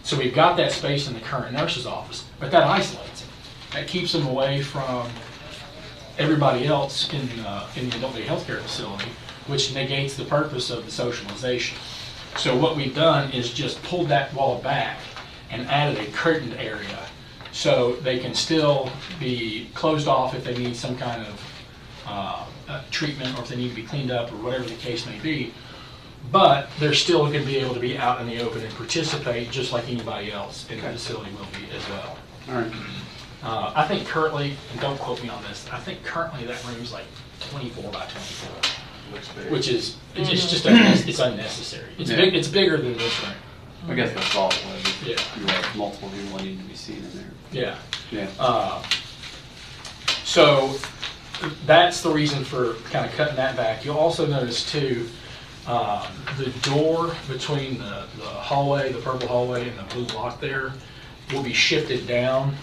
So we've got that space in the current nurse's office, but that isolates them. That keeps them away from everybody else in the adult day healthcare facility, which negates the purpose of the socialization. So what we've done is just pulled that wall back and added a curtained area so they can still be closed off if they need some kind of treatment or if they need to be cleaned up or whatever the case may be. But they're still going to be able to be out in the open and participate just like anybody else in the facility will be as well. All right. I think currently, and don't quote me on this, I think currently that room's like 24 by 24, which is it's just it's unnecessary. It's big. It's bigger than this room. I guess that's all it was. Yeah. You have multiple people that need to be seen in there. Yeah. Yeah. So that's the reason for kind of cutting that back. You'll also notice too, the door between the hallway, the purple hallway, and the blue block there will be shifted down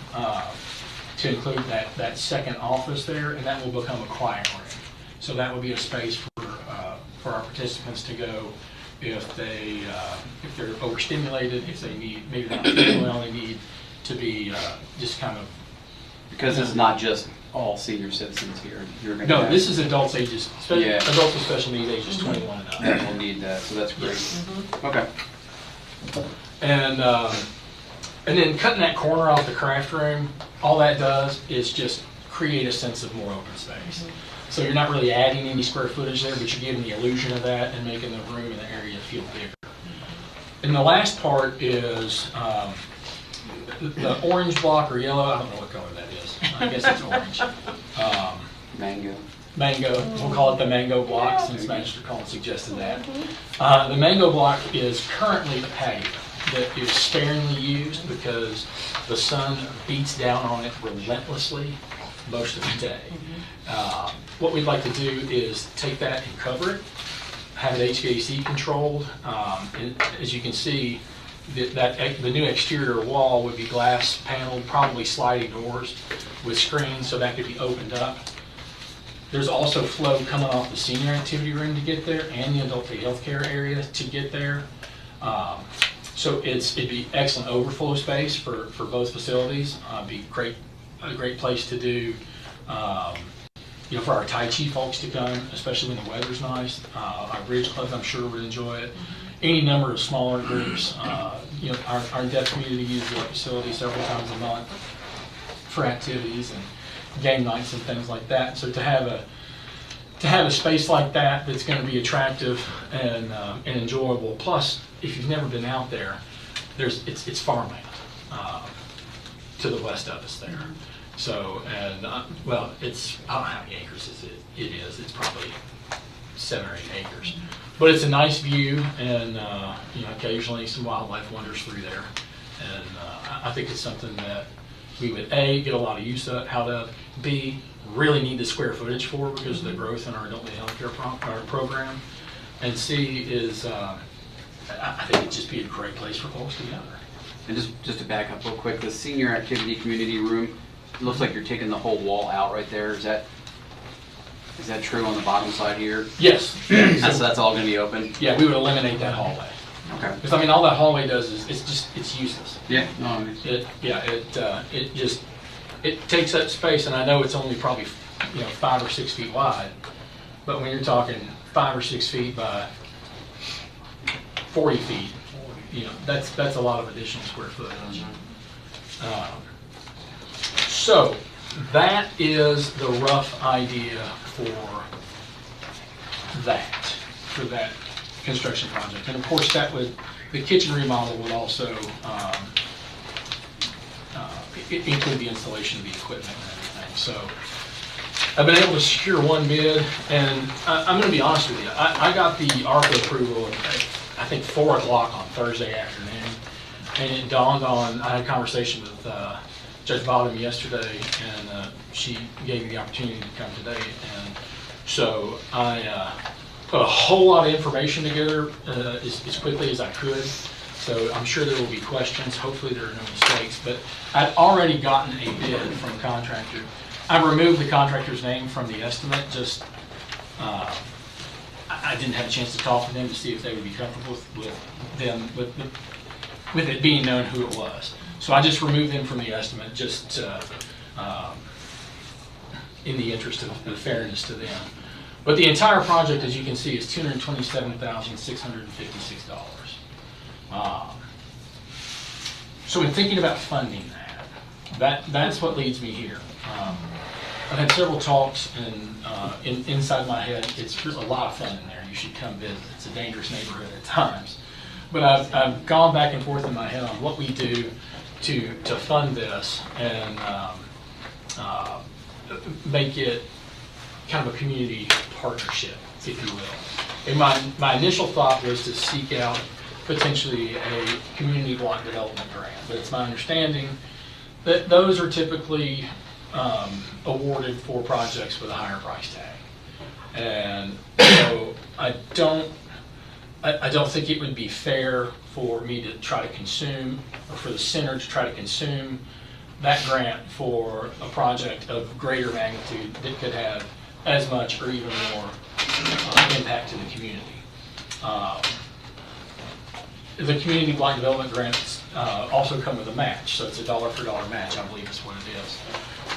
to include that second office there, and that will become a quiet room. So that will be a space for our participants to go if they're overstimulated, if they need, maybe not feeling well, they need to be just kind of. Because it's not just all senior citizens here. No, this is adults ages, adults with special needs ages 21 and up. That will need that, so that's great. Okay. And then cutting that corner off the craft room, all that does is just create a sense of more open space. So you're not really adding any square footage there, but you're giving the illusion of that and making the room and the area feel bigger. And the last part is the orange block or yellow, I don't know what color that is. I guess it's orange. Mango. Mango, we'll call it the mango block since Magister Collins suggested that. The mango block is currently a patio that is sparingly used because the sun beats down on it relentlessly most of the day. What we'd like to do is take that and cover it, have it HVAC controlled. And as you can see, the new exterior wall would be glass paneled, probably sliding doors with screens so that could be opened up. There's also flow coming off the senior activity room to get there and the adult day healthcare area to get there. So it'd be excellent overflow space for both facilities. Be a great place to do, for our Tai Chi folks to come, especially when the weather's nice. Our Bridge Club, I'm sure, would enjoy it. Any number of smaller groups. Our deaf community uses our facility several times a month for activities and game nights and things like that. So to have a space like that that's going to be attractive and enjoyable. Plus, if you've never been out there, it's farmland to the west of us there. So, and well, I don't know how many acres it is. It's probably 7 or 8 acres. But it's a nice view, and occasionally some wildlife wanders through there. And I think it's something that we would A, get a lot of use out of, B, really need the square footage for because of the growth in our adult day healthcare program, and C is I think it'd just be a great place for folks to gather. And just to back up real quick, the senior activity community room, it looks like you're taking the whole wall out right there. Is that true on the bottom side here? Yes. So that's all going to be open? Yeah, we would eliminate that hallway. Okay. Because all that hallway does is it's useless. Yeah. No, it takes up space, and I know it's only probably 5 or 6 feet wide, but when you're talking 5 or 6 feet by 40 feet, that's a lot of additional square footage. So that is the rough idea for that construction project. And of course, the kitchen remodel would also include the installation of the equipment and everything. So I've been able to secure one bid, and I'm going to be honest with you. I got the ARPA approval at, I think, 4 o'clock on Thursday afternoon, and it dawned on, I had a conversation with Judge Bottom yesterday, and she gave me the opportunity to come today, and so I put a whole lot of information together as quickly as I could. So I'm sure there will be questions. Hopefully there are no mistakes, but I'd already gotten a bid from a contractor. I've removed the contractor's name from the estimate just I didn't have a chance to talk to them to see if they would be comfortable with it being known who it was. So I just removed them from the estimate, just in the interest of the fairness to them. But the entire project, as you can see, is $227,656. So in thinking about funding that's what leads me here. I've had several talks, and inside my head, it's a lot of fun in there. You should come visit. It's a dangerous neighborhood at times. But I've gone back and forth in my head on what we do to fund this and make it kind of a community partnership, if you will. And my initial thought was to seek out potentially a community block development grant, but it's my understanding that those are typically awarded for projects with a higher price tag. And so I don't think it would be fair for me to try to consume, or for the center to try to consume that grant for a project of greater magnitude that could have as much or even more impact to the community. The community block development grants also come with a match, so it's a dollar for dollar match, I believe is what it is.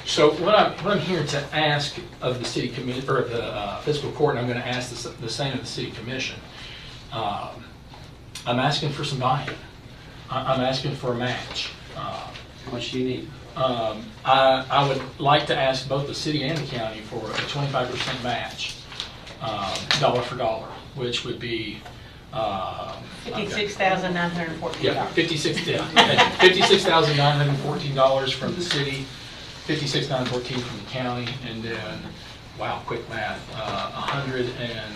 So what I'm here to ask of the city commission, or the fiscal court, and I'm going to ask the same of the city commission. I'm asking for some buy-in. I'm asking for a match. How much do you need? I would like to ask both the city and the county for a 25% match, dollar for dollar, which would be $56,914. Yeah, $56,914 from the city, $56,914 from the county, and then, wow, quick math, 100 and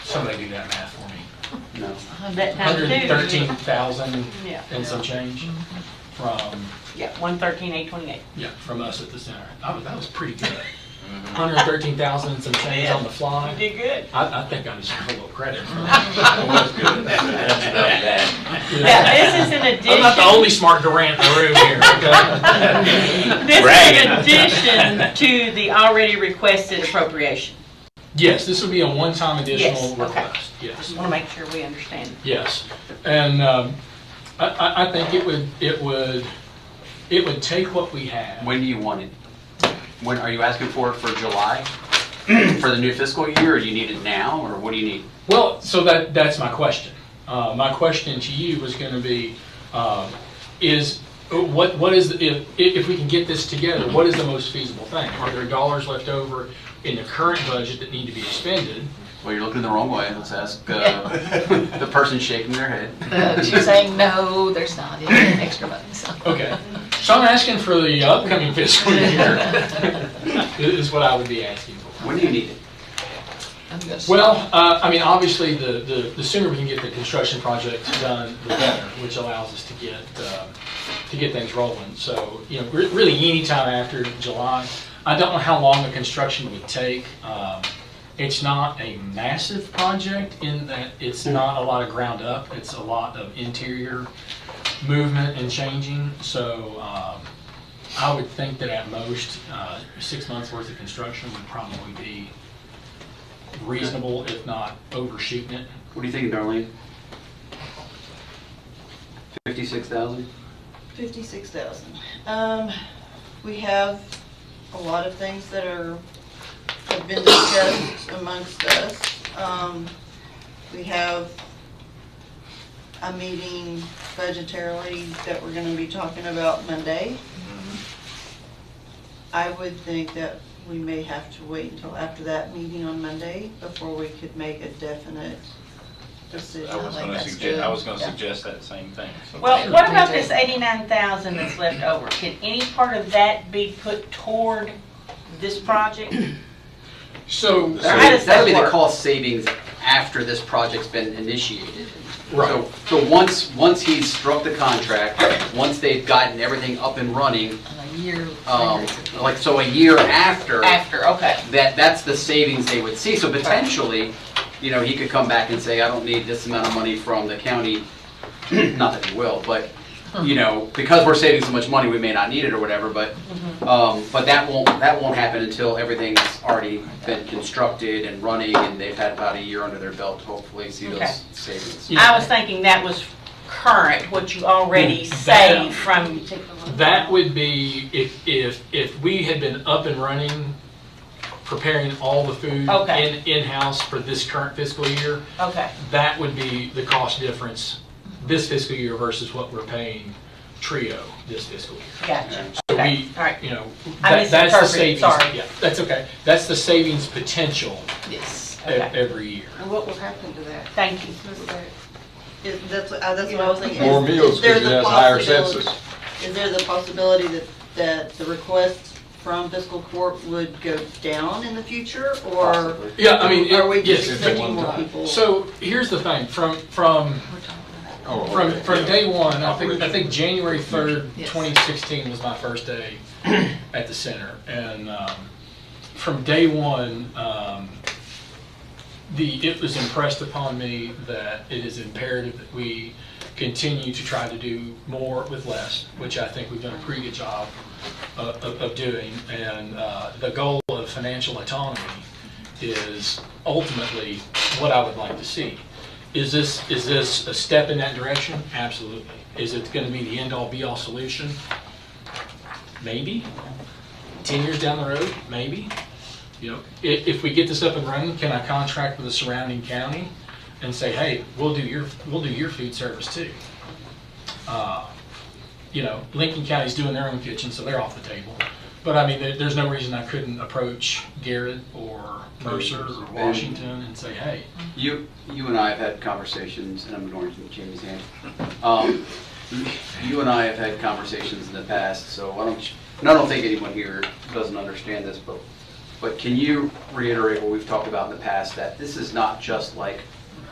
somebody do that math for me. No. 113,000 Yeah. and some change from. Yeah, 113,828. Yeah, from us at the center. That was pretty good. 113,000 and some change on the fly. You did good. I think I deserve a little credit for that. That was good. Yeah, this is in addition. I'm not the only smart Durant in the room here, okay? This is in addition to the already requested appropriation. Yes, this would be a one-time additional Yes, okay. request. Yes. Just want to make sure we understand. Yes, and I think it would take what we have. When do you want it? When are you asking for it for July? For the new fiscal year, or do you need it now, or what do you need? Well, so that's my question. My question to you was going to be, what is if we can get this together? What is the most feasible thing? Are there dollars left over in the current budget that need to be expended? Well, you're looking the wrong way. Let's ask the person shaking their head. She's saying, no, there's not any extra money. So. Okay. So I'm asking for the upcoming fiscal year, is what I would be asking for. When do you need it? Well, I mean, obviously, the sooner we can get the construction projects done, the better, which allows us to get things rolling. So, you know, really any time after July. I don't know how long the construction would take. It's not a massive project in that it's not a lot of ground up. It's a lot of interior movement and changing. So I would think that at most 6 months worth of construction would probably be reasonable, if not overshooting it. What are you thinking, Darlene? 56,000? 56,000. We have a lot of things that have been discussed amongst us. We have a meeting budgetarily that we're going to be talking about Monday. I would think that we may have to wait until after that meeting on Monday before we could make a definite decision. I was going to suggest that same thing. So Well, what about this 89,000 that's left over? Can any part of that be put toward this project? So that would be the cost savings after this project's been initiated. Right. So once he's struck the contract, once they've gotten everything up and running, A year. so a year after. After, okay. That's the savings they would see. So potentially, you know, he could come back and say, I don't need this amount of money from the county. Not that he will, but you know, because we're saving so much money, we may not need it or whatever, but that won't happen until everything's already been constructed and running, and they've had about a year under their belt to hopefully see Okay. those savings. I was thinking that was current, what you already saved from. That would be if we had been up and running, preparing all the food Okay. in-house for this current fiscal year. Okay. That would be the cost difference this fiscal year versus what we're paying Trio this fiscal year. Gotcha. So Okay. we, All right. you know, I that's the misinterpreted, savings. sorry. Yeah, that's okay. That's the savings potential Yes. every year. And what will happen to that? Thank you. That's what I was thinking. More meals Is there because it the has higher possibility- census. Is there the possibility that the requests from fiscal court would go down in the future, or? Yeah, I mean, Are we yes. just expecting more people? So here's the thing, from day one, I think January 3rd, 2016 was my first day at the center. And from day one, it was impressed upon me that it is imperative that we continue to try to do more with less, which I think we've done a pretty good job of doing. And the goal of financial autonomy is ultimately what I would like to see. Is this a step in that direction? Absolutely. Is it going to be the end-all be-all solution? Maybe. 10 years down the road? Maybe. You know, if we get this up and running, can I contract with the surrounding county and say, hey, we'll do your food service too? You know, Lincoln County's doing their own kitchen, so they're off the table. But I mean, there's no reason I couldn't approach Garrett or Mercer or Washington and say, hey. You and I have had conversations, and I'm ignoring Jamie's hand. You and I have had conversations in the past, so and I don't think anyone here doesn't understand this, but can you reiterate what we've talked about in the past, that this is not just like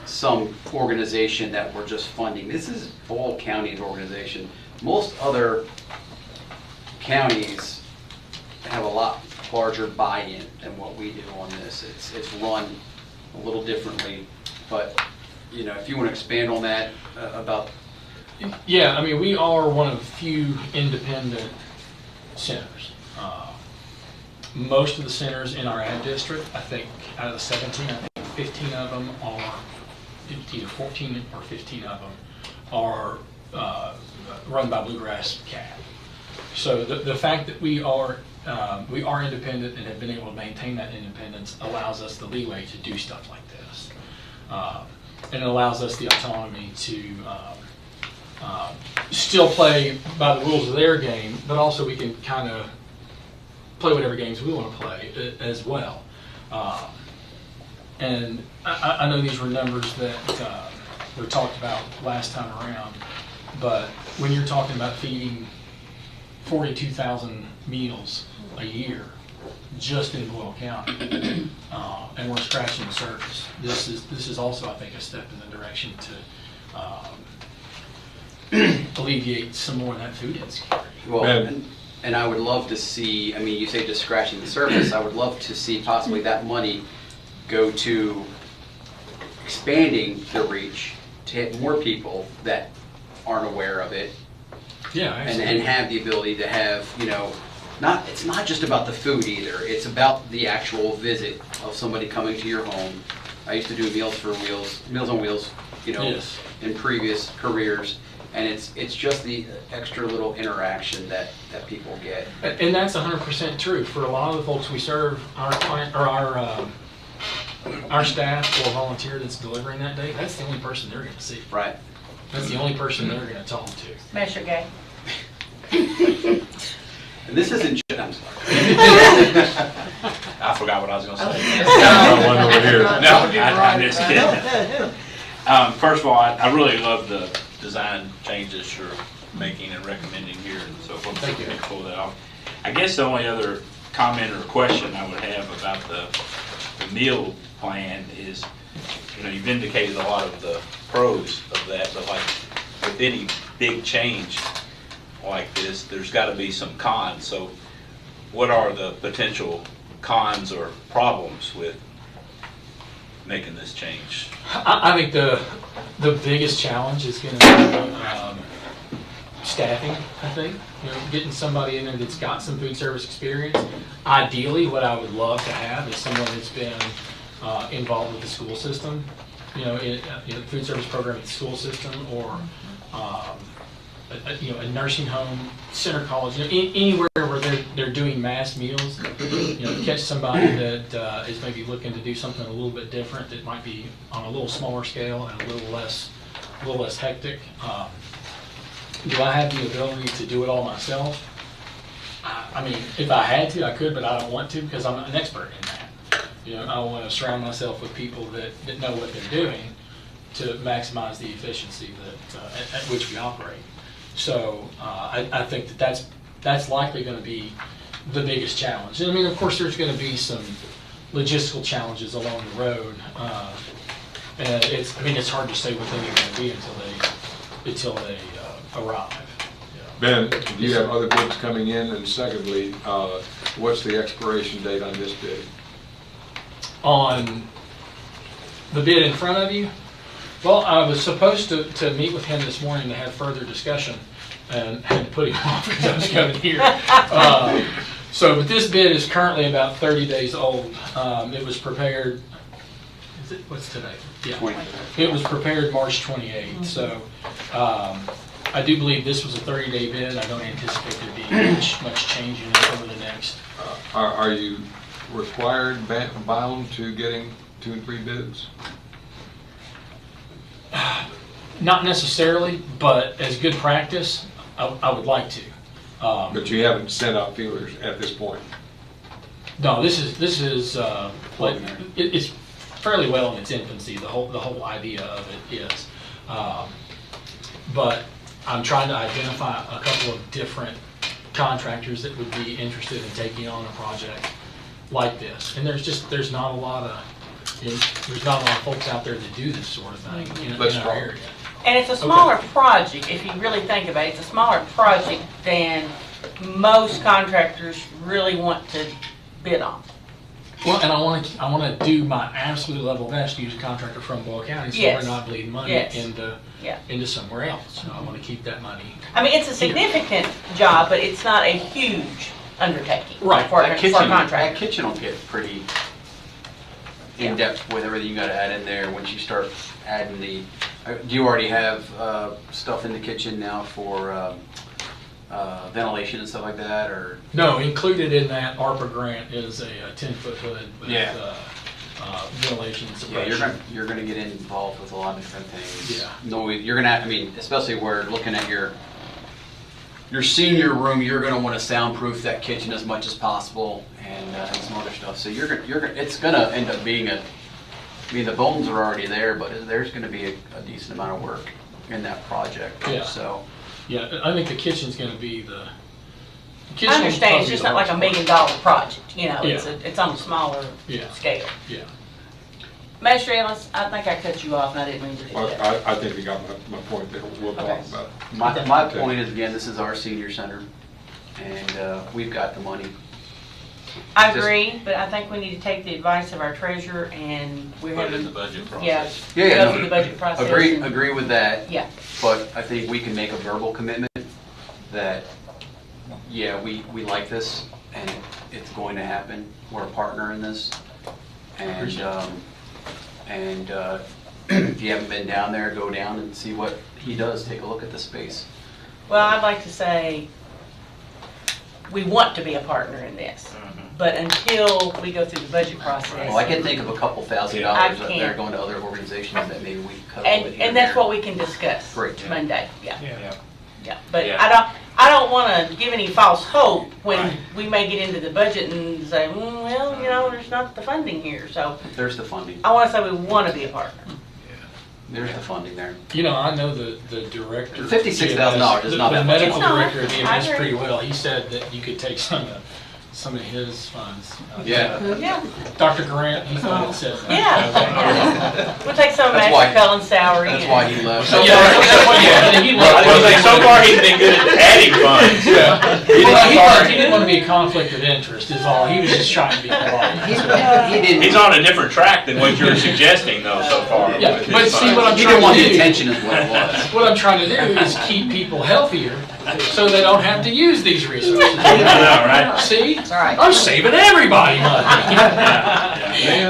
some organization that we're just funding. This is Boyle County's organization. Most other counties have a lot larger buy-in than what we do on this. It's run a little differently, but you know, if you want to expand on that about. Yeah, I mean, we are one of the few independent centers. Most of the centers in our ad district, I think out of the 17, I think 15 of them are, either 14 or 15 of them are run by Bluegrass Cat. So the fact that we are independent and have been able to maintain that independence allows us the leeway to do stuff like this. And it allows us the autonomy to still play by the rules of their game, but also we can kind of play whatever games we want to play as well. And I know these were numbers that were talked about last time around, but when you're talking about feeding 42,000 meals a year just in Boyle County, and we're scratching the surface, this is also, I think, a step in the direction to alleviate some more of that food insecurity. Well, and I would love to see, I mean, you say just scratching the surface, I would love to see possibly that money go to expanding the reach to hit more people that aren't aware of it. Yeah, and have the ability to have, you know, it's not just about the food either, it's about the actual visit of somebody coming to your home. I used to do Meals on Wheels, you know, yes, in previous careers. And it's just the extra little interaction that people get. And that's 100% true. For a lot of the folks we serve, our client or our staff or volunteer that's delivering that day, that's the only person they're going to see. Right. That's the only person they're going to talk to. Smash your game. And this isn't. I'm sorry. I forgot what I was going to say. One over here. No, I'm just kidding. First of all, I really love the design changes you're making and recommending here, and so forth. Thank you. Pull that off. I guess the only other comment or question I would have about the meal plan is, you know, you've indicated a lot of the pros of that, but like with any big change like this, there's got to be some cons. So what are the potential cons or problems with making this change? I think the biggest challenge is going to be staffing, I think. Getting somebody in there that's got some food service experience. Ideally, what I would love to have is someone that's been involved with the school system, the food service program at the school system, or a nursing home, center college, anywhere where they're doing mass meals. Catch somebody that is maybe looking to do something a little bit different, that might be on a little smaller scale and a little less hectic. Do I have the ability to do it all myself? I mean, if I had to, I could, but I don't want to because I'm an expert in that. I want to surround myself with people that know what they're doing to maximize the efficiency at which we operate. So I think that's likely going to be the biggest challenge. And I mean, of course, there's going to be some logistical challenges along the road. And it's hard to say what they're going to be until they arrive. Ben, do you have other bids coming in? And secondly, what's the expiration date on this bid? On the bid in front of you? Well, I was supposed to meet with him this morning to have further discussion and had to put him off because I was coming here. But this bid is currently about 30 days old. It was prepared, what's today? Yeah. 20. It was prepared March 28th. So I do believe this was a 30-day bid. I don't anticipate there being much change in it over the next. Are you required, bound to getting 2 and 3 bids? Not necessarily, but as good practice, I would like to. But you haven't sent out feelers at this point? No, this is it's fairly well in its infancy. The whole idea of it is, but I'm trying to identify a couple of different contractors that would be interested in taking on a project like this. And there's not a lot of folks out there that do this sort of thing in our area. And it's a smaller project, if you really think about it. It's a smaller project than most contractors really want to bid on. Well, and I want to do my absolute level best to use a contractor from Boyle County, so we're not bleeding money into somewhere else. So I want to keep that money. I mean, it's a significant job, but it's not a huge undertaking. Right. For a contractor. That kitchen will get pretty in depth with everything you got to add in there once you start adding the. Do you already have stuff in the kitchen now for ventilation and stuff like that, or? No, included in that ARPA grant is a 10-foot hood with ventilation and suppression. Yeah, you're going to get involved with a lot of different things. Yeah. No, you're going to. I mean, especially where looking at your senior room, you're going to want to soundproof that kitchen as much as possible and some other stuff. So it's going to end up being the bones are already there, but there's going to be a decent amount of work in that project. Yeah. So. Yeah, I think the kitchen's going to be the. I understand, it's just not like $1 million project, it's on a smaller scale. Yeah. Master Ellis, I think I cut you off and I didn't mean to do that. I think you got my point there. We'll talk about it. My point is, again, this is our senior center, and we've got the money. I agree, but I think we need to take the advice of our treasurer and we're Put it having. in the budget process. Go through the budget process. Agree with that. Yeah. But I think we can make a verbal commitment that, we like this and it's going to happen. We're a partner in this. And if you haven't been down there, go down and see what he does. Take a look at the space. Well, I'd like to say we want to be a partner in this. But until we go through the budget process. Well, I can think of a couple $1,000 that are going to other organizations that maybe we can cut a little bit here and that's what we can discuss Monday. Yeah. But I don't want to give any false hope when we may get into the budget and say, there's not the funding here. So there's the funding. I want to say we want to be a partner. There's the funding there. I know the director. $56,000 is not the that much. medical director of EMS pretty well. He said that you could take some of his funds. Dr. Grant, he's the one that said that. Yeah. We'll take some of Master Cullen's salary. That's why he left. So far he's been good at adding funds. He didn't want to be a conflict of interest is all. He was just trying to be polite. He's on a different track than what you're suggesting though so far. Yeah, but see what I'm he trying didn't want to the do. attention is what it was. what I'm trying to do is keep people healthier so they don't have to use these resources. Right. See? All right. I'm saving everybody money.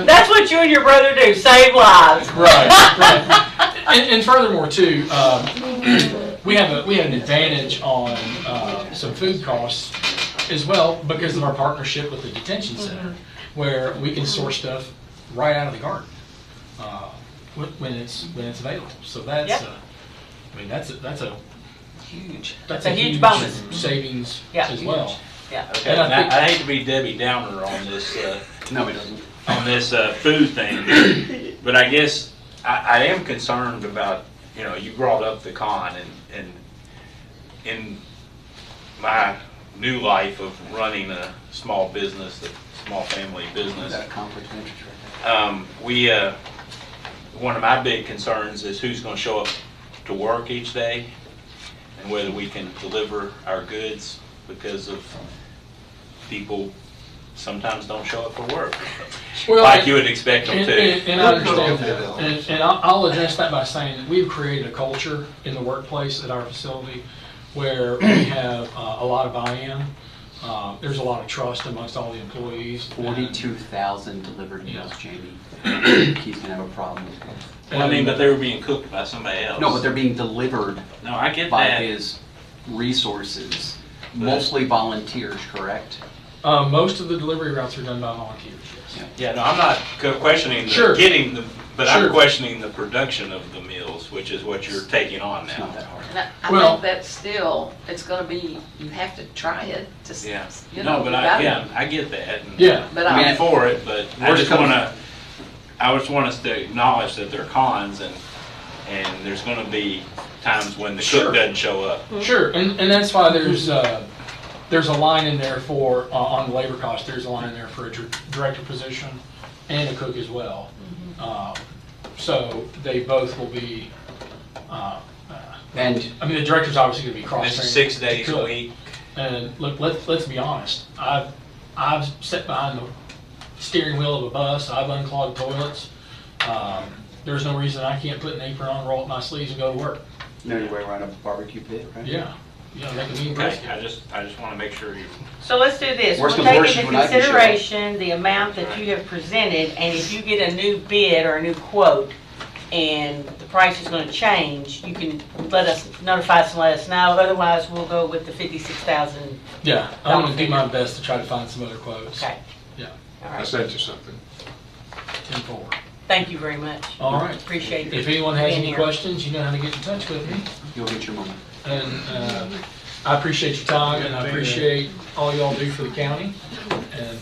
That's what you and your brother do, save lives. Right. And furthermore, too, we have an advantage on some food costs as well because of our partnership with the detention center, where we can source stuff right out of the garden when it's available. So that's that's a huge bonus savings as huge. well. Yeah. Okay. And And I hate to be Debbie Downer on this. No, it doesn't. On this food thing, but I guess I am concerned about, you brought up the con, and in my new life of running a small business, a small family business, That conflict of interest right there. one of my big concerns is who's going to show up to work each day, and whether we can deliver our goods, because of people sometimes don't show up for work, like you would expect them to. And I understand that. And I'll address that by saying that we've created a culture in the workplace at our facility where we have a lot of buy-in. There's a lot of trust amongst all the employees. 42,000 delivered meals, Jamie. He's gonna have a problem with that. Well, but they were being cooked by somebody else. No, but they're being delivered No, I get by that. his resources, mostly volunteers, correct? Most of the delivery routes are done by volunteers, yes. Yeah, no, I'm not questioning Sure. getting the, but Sure. I'm questioning the production of the meals, which is what you're taking on now. And I Well- think that still, it's gonna be, you have to try it to, Yeah. you know. No, but you I gotta- get that. And Yeah. But I'm for it, but I We're just coming- want us to acknowledge that there are cons, and there's gonna be times when the Sure. cook doesn't show up. Sure, and that's why there's a line in there for, on the labor cost, there's a line in there for a director position and a cook as well. So they both will be, And the director's obviously gonna be And cross-trained. it's 6 days to a cook. week. And look, let's be honest, I've sat behind the steering wheel of a bus, I've unclogged toilets. There's no reason I can't put an apron on, roll up my sleeves and go to work. know your way around a barbecue pit, right? Yeah, make a mean Okay, brisket. I just want to make sure you. So let's do this. Worst We'll comes to take worst, into you and I can show up. consideration the amount that you have presented, and if you get a new bid or a new quote, and the price is gonna change, you can notify us and let us know, otherwise we'll go with the 56,000. Yeah, I'm gonna do my best to try to find some other quotes. Okay, Yeah, all I right. sent you something. 10-4. Thank you very much. All right. Appreciate it. If anyone has being any here. questions, you know how to get in touch with me. You'll get your money. And I appreciate your time, and I appreciate all y'all do for the county. And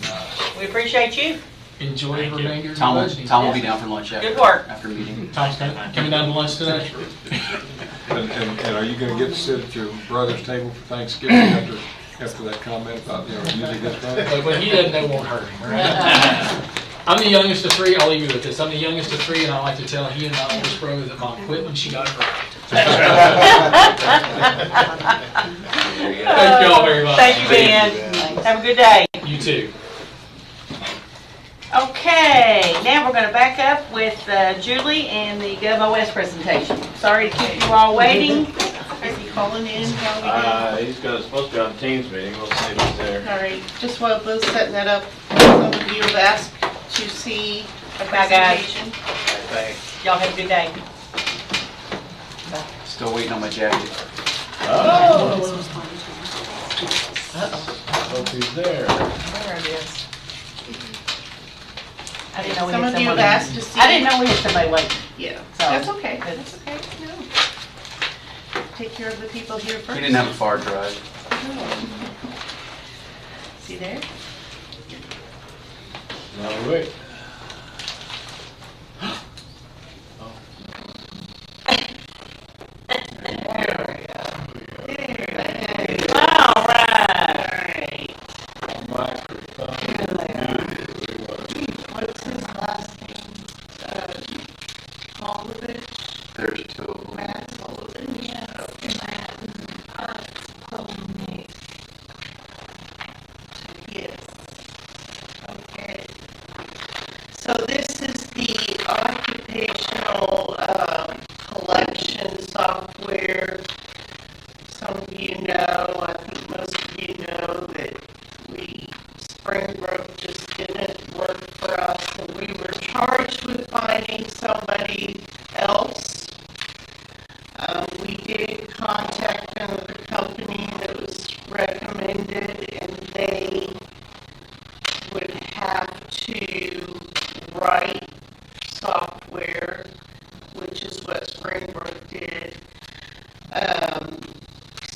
We appreciate you. enjoy the remainder of Tom your will, budgeting. Tom will be down for lunch after. Good work. After meeting. Tom's coming down to lunch today. And are you gonna get to sit at your brother's table for Thanksgiving after that comment about, usually gets right? But he doesn't know won't hurt him, right? I'm the youngest of three. I'll leave you with this. I'm the youngest of three, and I like to tell he and my oldest brother that Mom quit when she got it right. Thank you all very much. Thank you, Ben. Have a good day. You too. Okay, now we're gonna back up with Julie and the GovOS presentation. Sorry to keep you all waiting. Is he calling in? He's supposed to be on Teams meeting. We'll see if he's there. All right, just while Bill's setting that up, some of you have asked to see a Bye, guys. presentation. Thanks. Y'all have a good day. Still waiting on my jacket. Oh. Uh-oh. Hope he's there. There it is. I didn't know we Some had of you have someone- asked to see. I didn't know we had somebody waiting. Yeah, So- that's okay, that's okay, no. Take care of the people here first. He didn't have a far drive. See there? No, wait. All right. What's his last name? Polovich? There's two of them. Matt Polovich? Yeah. Matt Polovich. Yes. Okay. So this is the occupational collection software you know, I think most of you know that Springbrook just didn't work for us, and we were charged with finding somebody else. We did contact another company that was recommended, and they would have to write software, which is what Springbrook did.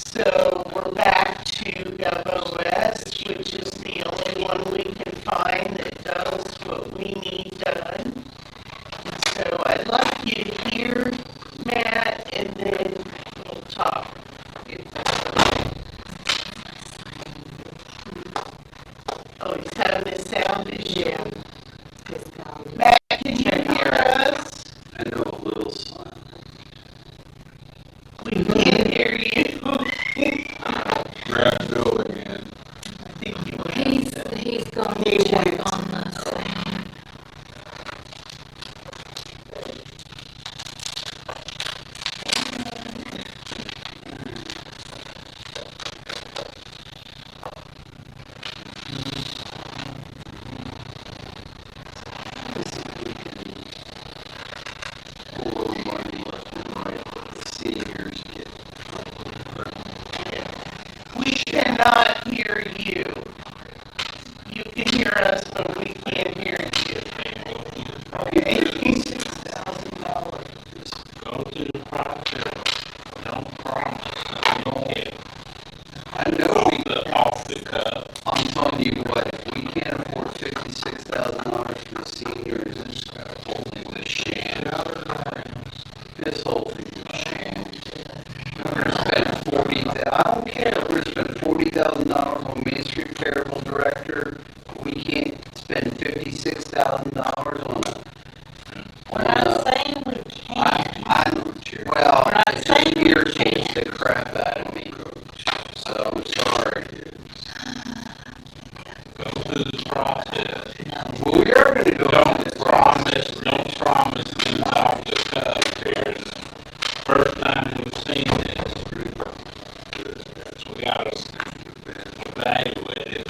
So we're back to GovOS, which is the only one we can find that does what we need done. And so I'd like you to hear Matt, and then we'll talk. If that's okay. Oh, he's having a sound issue. Yeah. Matt, can you hear us? I know a little slightly. We can't hear you. Grab Bill again. He's going to check on this. We cannot hear you. You can hear us, but we can't hear you. Okay? $6,000. Go through the process. Don't promise. Don't get I know off the cuff. I'm telling you what, if we can't afford $56,000 for seniors, it's a whole thing with a sham. This whole thing is a sham. We're gonna spend $40,000. I don't care. We're gonna spend $40,000 on Main Street Payroll Director. We can't spend $56,000 on a. We're not saying we can't. Well, We're not it saying we irritates the crap out of me. So I'm sorry. Go through the process. Well, we are gonna go. Don't promise things off the cuff here. First time we've seen this. So we gotta evaluate it.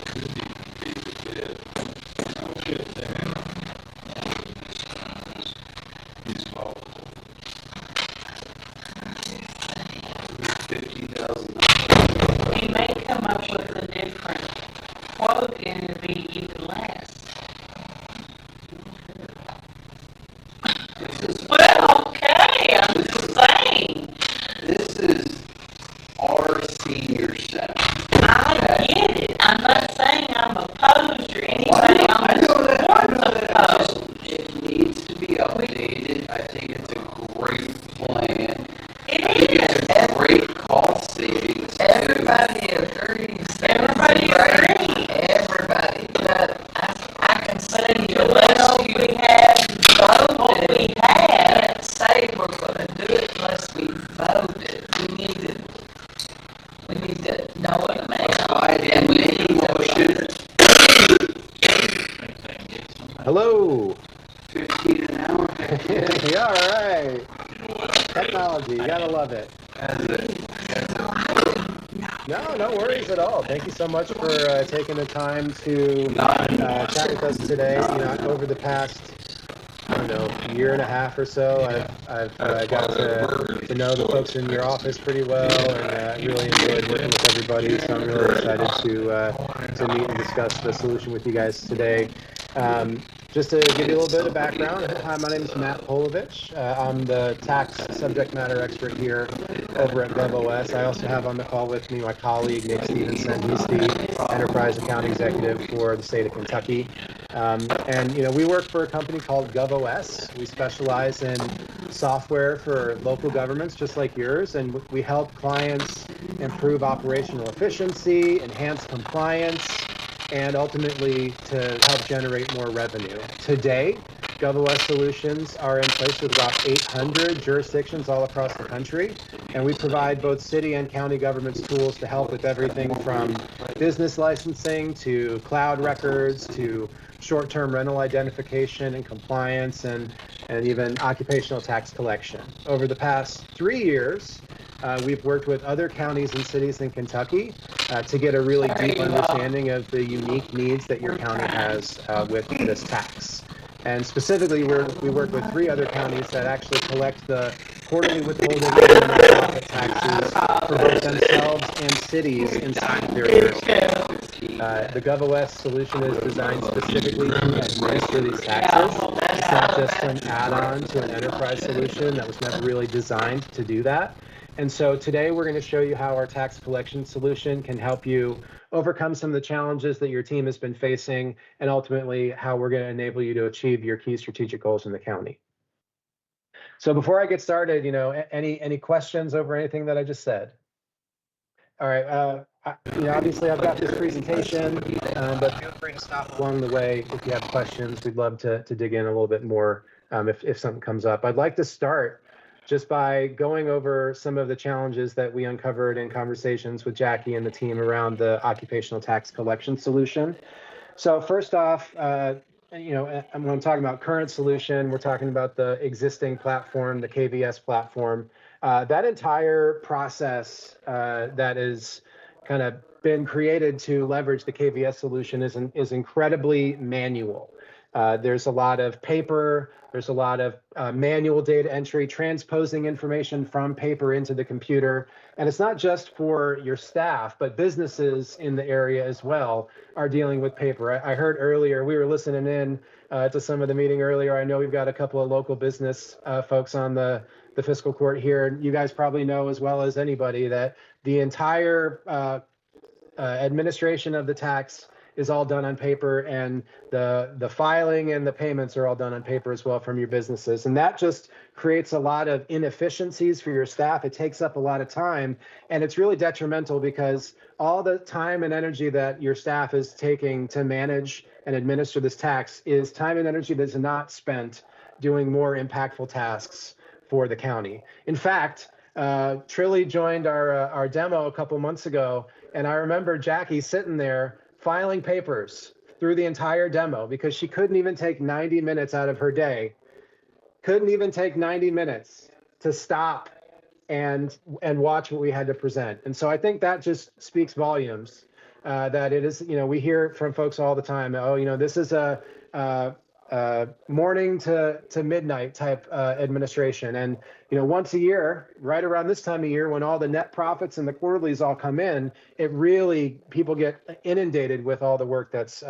We may come up with a different quote and it'll be even less. Well, okay, I'm just saying. This is our senior center. I get it. I'm not saying I'm opposed or anybody on this board's opposed. It needs to be updated. I think it's a great plan. It is. It's a great cost savings. Everybody agrees. Everybody agrees. Everybody, but I can see the Well, less you we had voted. what we had. Can't say we're gonna do it unless we voted. We need to know what amount. I didn't make a motion. Hello. 15 an hour. Yeah, all right. Technology, you gotta love it. No, no worries at all. Thank you so much for taking the time to chat with us today. You know, over the past, I don't know, year and a half or so, I've got to know the folks in your office pretty well, and really enjoyed working with everybody. So I'm really excited to meet and discuss the solution with you guys today. Just to give you a little bit of background, hi, my name is Matt Polovich. I'm the tax subject matter expert here over at GovOS. I also have on the call with me my colleague, Nick Stevenson. He's the Enterprise Account Executive for the state of Kentucky. And, you know, we work for a company called GovOS. We specialize in software for local governments just like yours, and we help clients improve operational efficiency, enhance compliance, and ultimately to help generate more revenue. Today, GovOS solutions are in place with about 800 jurisdictions all across the country, and we provide both city and county governments tools to help with everything from business licensing to cloud records to short-term rental identification and compliance, and and even occupational tax collection. Over the past 3 years, we've worked with other counties and cities in Kentucky to get a really deep understanding of the unique needs that your county has with this tax. And specifically, we work with 3 other counties that actually collect the quarterly withholding and profit taxes for both themselves and cities inside of their area. The GovOS solution is designed specifically to administer these taxes. It's not just an add-on to an enterprise solution that was never really designed to do that. And so today we're going to show you how our tax collection solution can help you overcome some of the challenges that your team has been facing, and ultimately how we're going to enable you to achieve your key strategic goals in the county. So before I get started, any questions over anything that I just said? All right, obviously I've got this presentation, but feel free to stop along the way if you have questions. We'd love to dig in a little bit more if something comes up. I'd like to start just by going over some of the challenges that we uncovered in conversations with Jackie and the team around the occupational tax collection solution. So first off, when I'm talking about current solution, we're talking about the existing platform, the KVS platform. That entire process that is kind of been created to leverage the KVS solution is incredibly manual. There's a lot of paper, there's a lot of manual data entry, transposing information from paper into the computer. And it's not just for your staff, but businesses in the area as well are dealing with paper. I heard earlier, we were listening in to some of the meeting earlier. I know we've got a couple of local business folks on the fiscal court here. You guys probably know as well as anybody that the entire administration of the tax is all done on paper, and the filing and the payments are all done on paper as well from your businesses. And that just creates a lot of inefficiencies for your staff. It takes up a lot of time, and it's really detrimental because all the time and energy that your staff is taking to manage and administer this tax is time and energy that's not spent doing more impactful tasks for the county. In fact, Trilly joined our demo a couple months ago, and I remember Jackie sitting there filing papers through the entire demo because she couldn't even take 90 minutes out of her day, couldn't even take 90 minutes to stop and watch what we had to present. And so I think that just speaks volumes that it is, we hear from folks all the time, this is a morning to midnight type administration. And, once a year, right around this time of year, when all the net profits and the quarterlies all come in, people get inundated with all the work that's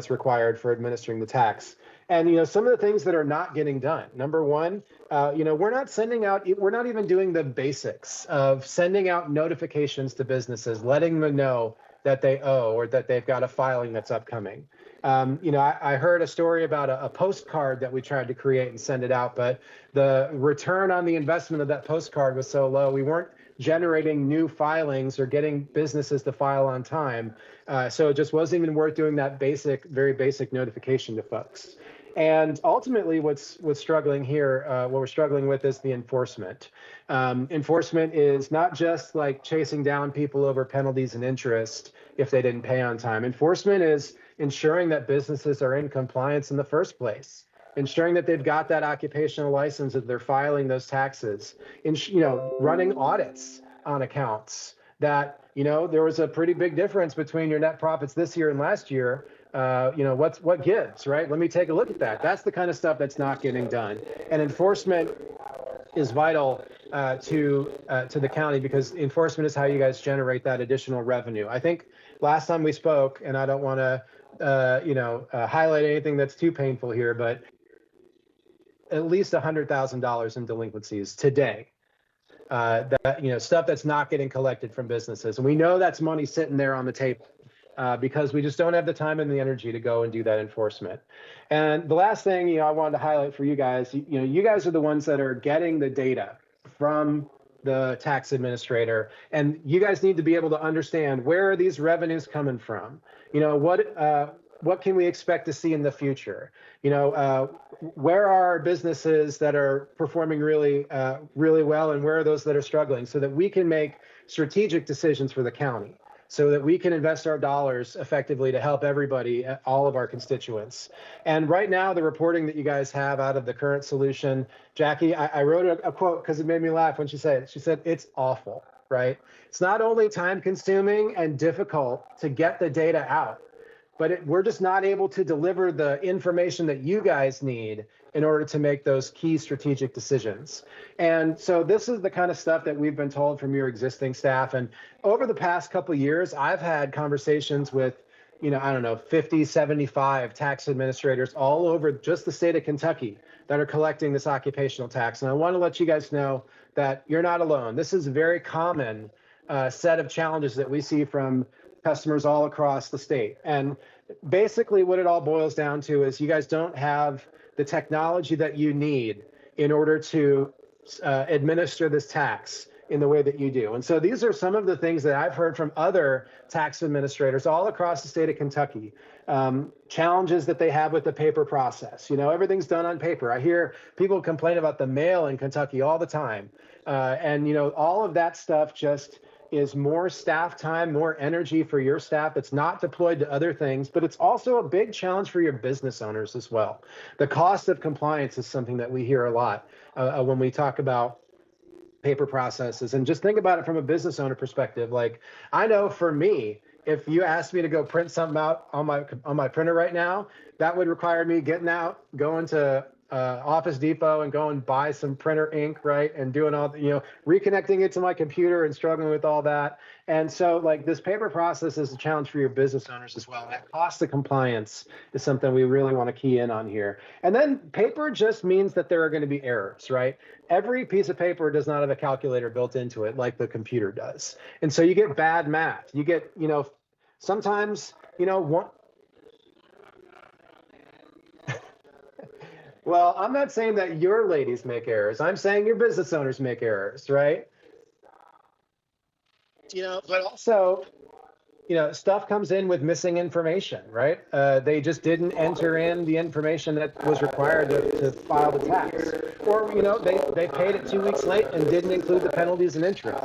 required for administering the tax. And, some of the things that are not getting done. Number one, we're not even doing the basics of sending out notifications to businesses, letting them know that they owe or that they've got a filing that's upcoming. I heard a story about a postcard that we tried to create and send it out, but the return on the investment of that postcard was so low, we weren't generating new filings or getting businesses to file on time. So it just wasn't even worth doing that very basic notification to folks. And ultimately, what's struggling here, what we're struggling with is the enforcement. Enforcement is not just like chasing down people over penalties and interest if they didn't pay on time. Enforcement is ensuring that businesses are in compliance in the first place, ensuring that they've got that occupational license, that they're filing those taxes, running audits on accounts that, there was a pretty big difference between your net profits this year and last year. What gives, right? Let me take a look at that. That's the kind of stuff that's not getting done. And enforcement is vital to the county because enforcement is how you guys generate that additional revenue. I think last time we spoke, and I don't want to highlight anything that's too painful here, but at least $100,000 in delinquencies today. Stuff that's not getting collected from businesses. And we know that's money sitting there on the table because we just don't have the time and the energy to go and do that enforcement. And the last thing, I wanted to highlight for you guys, you guys are the ones that are getting the data from the tax administrator, and you guys need to be able to understand where are these revenues coming from? What can we expect to see in the future? Where are businesses that are performing really well, and where are those that are struggling, so that we can make strategic decisions for the county. so that we can invest our dollars effectively to help everybody, all of our constituents. And right now, the reporting that you guys have out of the current solution, Jackie, I wrote a quote because it made me laugh when she said it. She said, it's awful, right? It's not only time consuming and difficult to get the data out, but we're just not able to deliver the information that you guys need in order to make those key strategic decisions. And so this is the kind of stuff that we've been told from your existing staff. And over the past couple of years, I've had conversations with, 50, 75 tax administrators all over just the state of Kentucky that are collecting this occupational tax. And I want to let you guys know that you're not alone. This is a very common set of challenges that we see from customers all across the state. And basically what it all boils down to is you guys don't have the technology that you need in order to administer this tax in the way that you do. And so these are some of the things that I've heard from other tax administrators all across the state of Kentucky, challenges that they have with the paper process. Everything's done on paper. I hear people complain about the mail in Kentucky all the time. And all of that stuff just is more staff time, more energy for your staff that's not deployed to other things, but it's also a big challenge for your business owners as well. The cost of compliance is something that we hear a lot when we talk about paper processes. And just think about it from a business owner perspective. Like, I know for me, if you asked me to go print something out on my printer right now, that would require me getting out, going to Office Depot and go and buy some printer ink, right? And doing all the, reconnecting it to my computer and struggling with all that. And so like this paper process is a challenge for your business owners as well. That cost of compliance is something we really want to key in on here. And then paper just means that there are going to be errors, right? Every piece of paper does not have a calculator built into it like the computer does. And so you get bad math. You get, sometimes, one. Well, I'm not saying that your ladies make errors. I'm saying your business owners make errors, right? But also, stuff comes in with missing information, right? They just didn't enter in the information that was required to file the tax. Or, they paid it 2 weeks late and didn't include the penalties and interest.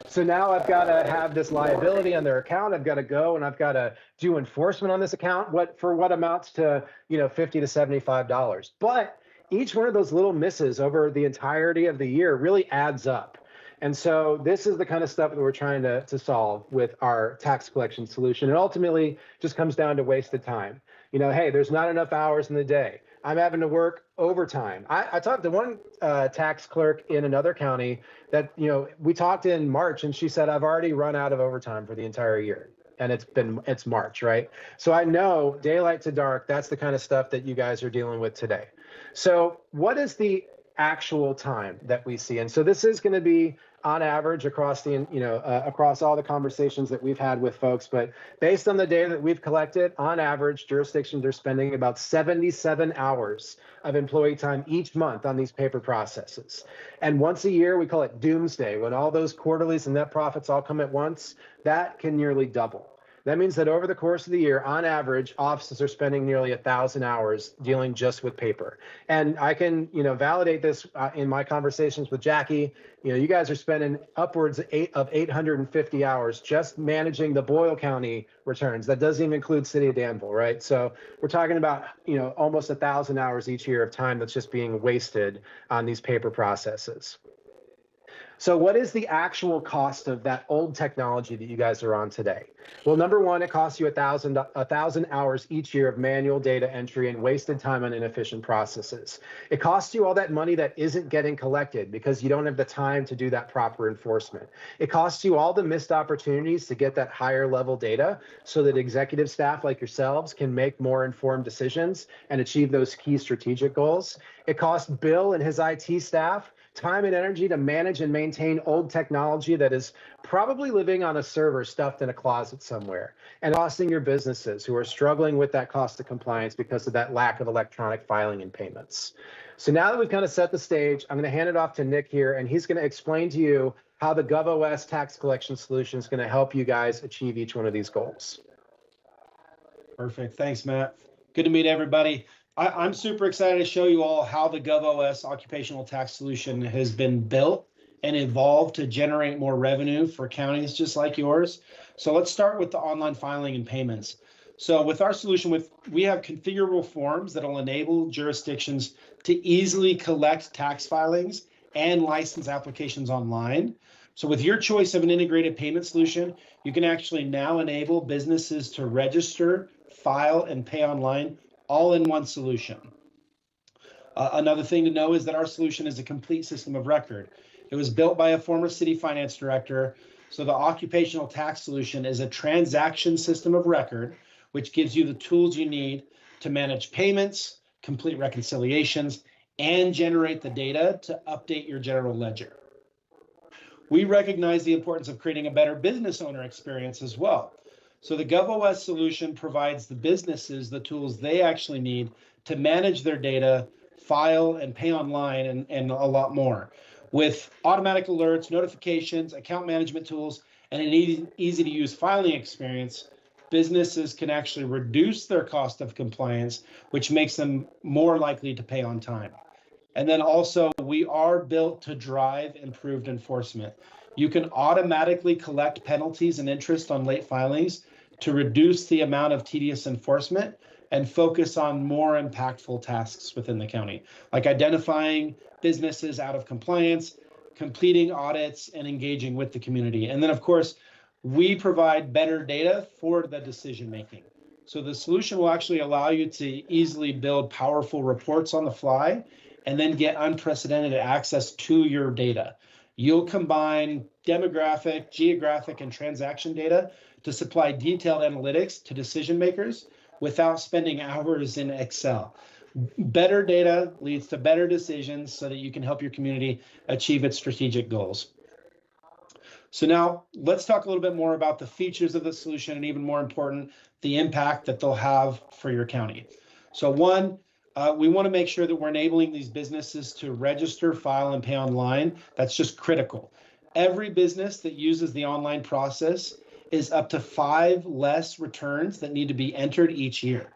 So now I've got to have this liability on their account. I've got to go and I've got to do enforcement on this account for what amounts to, $50 to $75. But each one of those little misses over the entirety of the year really adds up. And so this is the kind of stuff that we're trying to solve with our tax collection solution. It ultimately just comes down to wasted time. Hey, there's not enough hours in the day. I'm having to work overtime. I talked to one tax clerk in another county that, we talked in March and she said, I've already run out of overtime for the entire year. And it's March, right? So I know daylight to dark, that's the kind of stuff that you guys are dealing with today. So what is the actual time that we see? And so this is going to be on average across across all the conversations that we've had with folks, but based on the data that we've collected, on average, jurisdictions are spending about 77 hours of employee time each month on these paper processes. And once a year, we call it doomsday, when all those quarterlies and net profits all come at once, that can nearly double. That means that over the course of the year, on average, offices are spending nearly 1,000 hours dealing just with paper. And I can, validate this in my conversations with Jackie. You guys are spending upwards of 850 hours just managing the Boyle County returns. That doesn't even include City of Danville, right? So we're talking about, almost 1,000 hours each year of time that's just being wasted on these paper processes. So what is the actual cost of that old technology that you guys are on today? Well, number one, it costs you 1,000 hours each year of manual data entry and wasted time on inefficient processes. It costs you all that money that isn't getting collected because you don't have the time to do that proper enforcement. It costs you all the missed opportunities to get that higher level data so that executive staff like yourselves can make more informed decisions and achieve those key strategic goals. It costs Bill and his IT staff time and energy to manage and maintain old technology that is probably living on a server stuffed in a closet somewhere, and costing your businesses who are struggling with that cost of compliance because of that lack of electronic filing and payments. So now that we've kind of set the stage, I'm going to hand it off to Nick here, and he's going to explain to you how the GovOS tax collection solution is going to help you guys achieve each one of these goals. Perfect. Thanks, Matt. Good to meet everybody. I'm super excited to show you all how the GovOS occupational tax solution has been built and evolve to generate more revenue for counties just like yours. So let's start with the online filing and payments. So with our solution, we have configurable forms that will enable jurisdictions to easily collect tax filings and license applications online. So with your choice of an integrated payment solution, you can actually now enable businesses to register, file, and pay online all in one solution. Another thing to know is that our solution is a complete system of record. It was built by a former city finance director. So the occupational tax solution is a transaction system of record, which gives you the tools you need to manage payments, complete reconciliations, and generate the data to update your general ledger. We recognize the importance of creating a better business owner experience as well. So the GovOS solution provides the businesses the tools they actually need to manage their data, file, and pay online, and a lot more. With automatic alerts, notifications, account management tools, and an easy to use filing experience, businesses can actually reduce their cost of compliance, which makes them more likely to pay on time. And then also, we are built to drive improved enforcement. You can automatically collect penalties and interest on late filings to reduce the amount of tedious enforcement and focus on more impactful tasks within the county, like identifying businesses out of compliance, completing audits, and engaging with the community. And then, of course, we provide better data for the decision making. So the solution will actually allow you to easily build powerful reports on the fly and then get unprecedented access to your data. You'll combine demographic, geographic, and transaction data to supply detailed analytics to decision makers without spending hours in Excel. Better data leads to better decisions so that you can help your community achieve its strategic goals. So now let's talk a little bit more about the features of the solution, and even more important, the impact that they'll have for your county. So one, we want to make sure that we're enabling these businesses to register, file, and pay online. That's just critical. Every business that uses the online process is up to 5 less returns that need to be entered each year.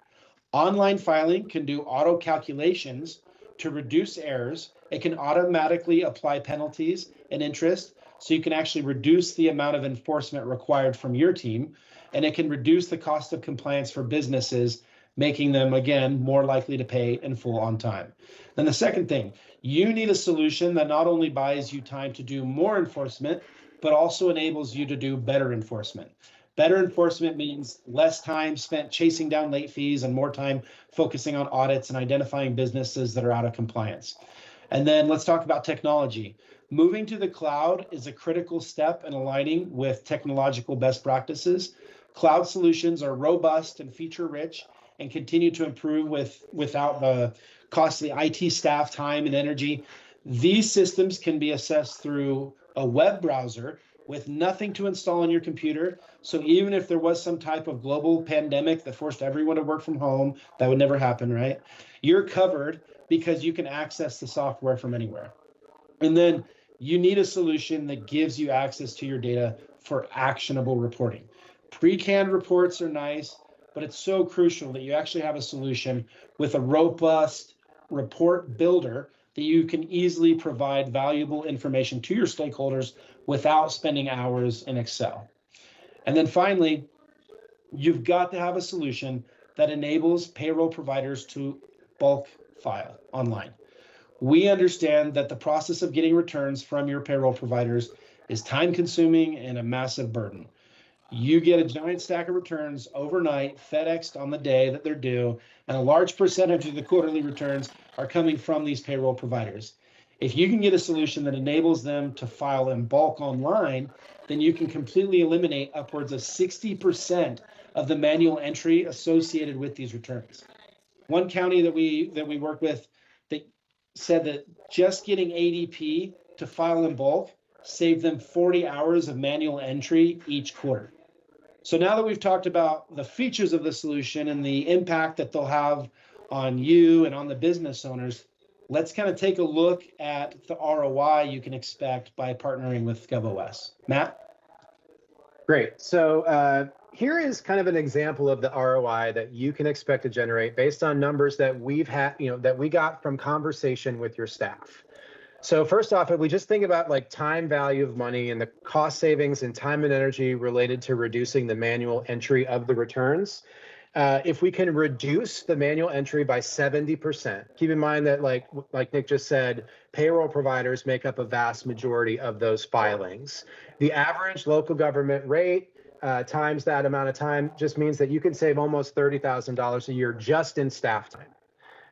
Online filing can do auto calculations to reduce errors. It can automatically apply penalties and interest, so you can actually reduce the amount of enforcement required from your team, and it can reduce the cost of compliance for businesses, making them, again, more likely to pay in full on time. Then the second thing, you need a solution that not only buys you time to do more enforcement, but also enables you to do better enforcement. Better enforcement means less time spent chasing down late fees and more time focusing on audits and identifying businesses that are out of compliance. And then let's talk about technology. Moving to the cloud is a critical step in aligning with technological best practices. Cloud solutions are robust and feature-rich and continue to improve without the costly IT staff time and energy. These systems can be accessed through a web browser with nothing to install on your computer. So even if there was some type of global pandemic that forced everyone to work from home, that would never happen, right? You're covered because you can access the software from anywhere. And then you need a solution that gives you access to your data for actionable reporting. Pre-canned reports are nice, but it's so crucial that you actually have a solution with a robust report builder that you can easily provide valuable information to your stakeholders without spending hours in Excel. And then finally, you've got to have a solution that enables payroll providers to bulk file online. We understand that the process of getting returns from your payroll providers is time consuming and a massive burden. You get a giant stack of returns overnight, FedExed on the day that they're due, and a large percentage of the quarterly returns are coming from these payroll providers. If you can get a solution that enables them to file in bulk online, then you can completely eliminate upwards of 60% of the manual entry associated with these returns. One county that we work with, they said that just getting ADP to file in bulk saved them 40 hours of manual entry each quarter. So now that we've talked about the features of the solution and the impact that they'll have on you and on the business owners, let's kind of take a look at the ROI you can expect by partnering with GovOS. Matt? Great. So here is kind of an example of the ROI that you can expect to generate based on numbers that we've had, that we got from conversation with your staff. So first off, if we just think about like time value of money and the cost savings and time and energy related to reducing the manual entry of the returns, if we can reduce the manual entry by 70%, keep in mind that like Nick just said, payroll providers make up a vast majority of those filings. The average local government rate times that amount of time just means that you can save almost $30,000 a year just in staff time.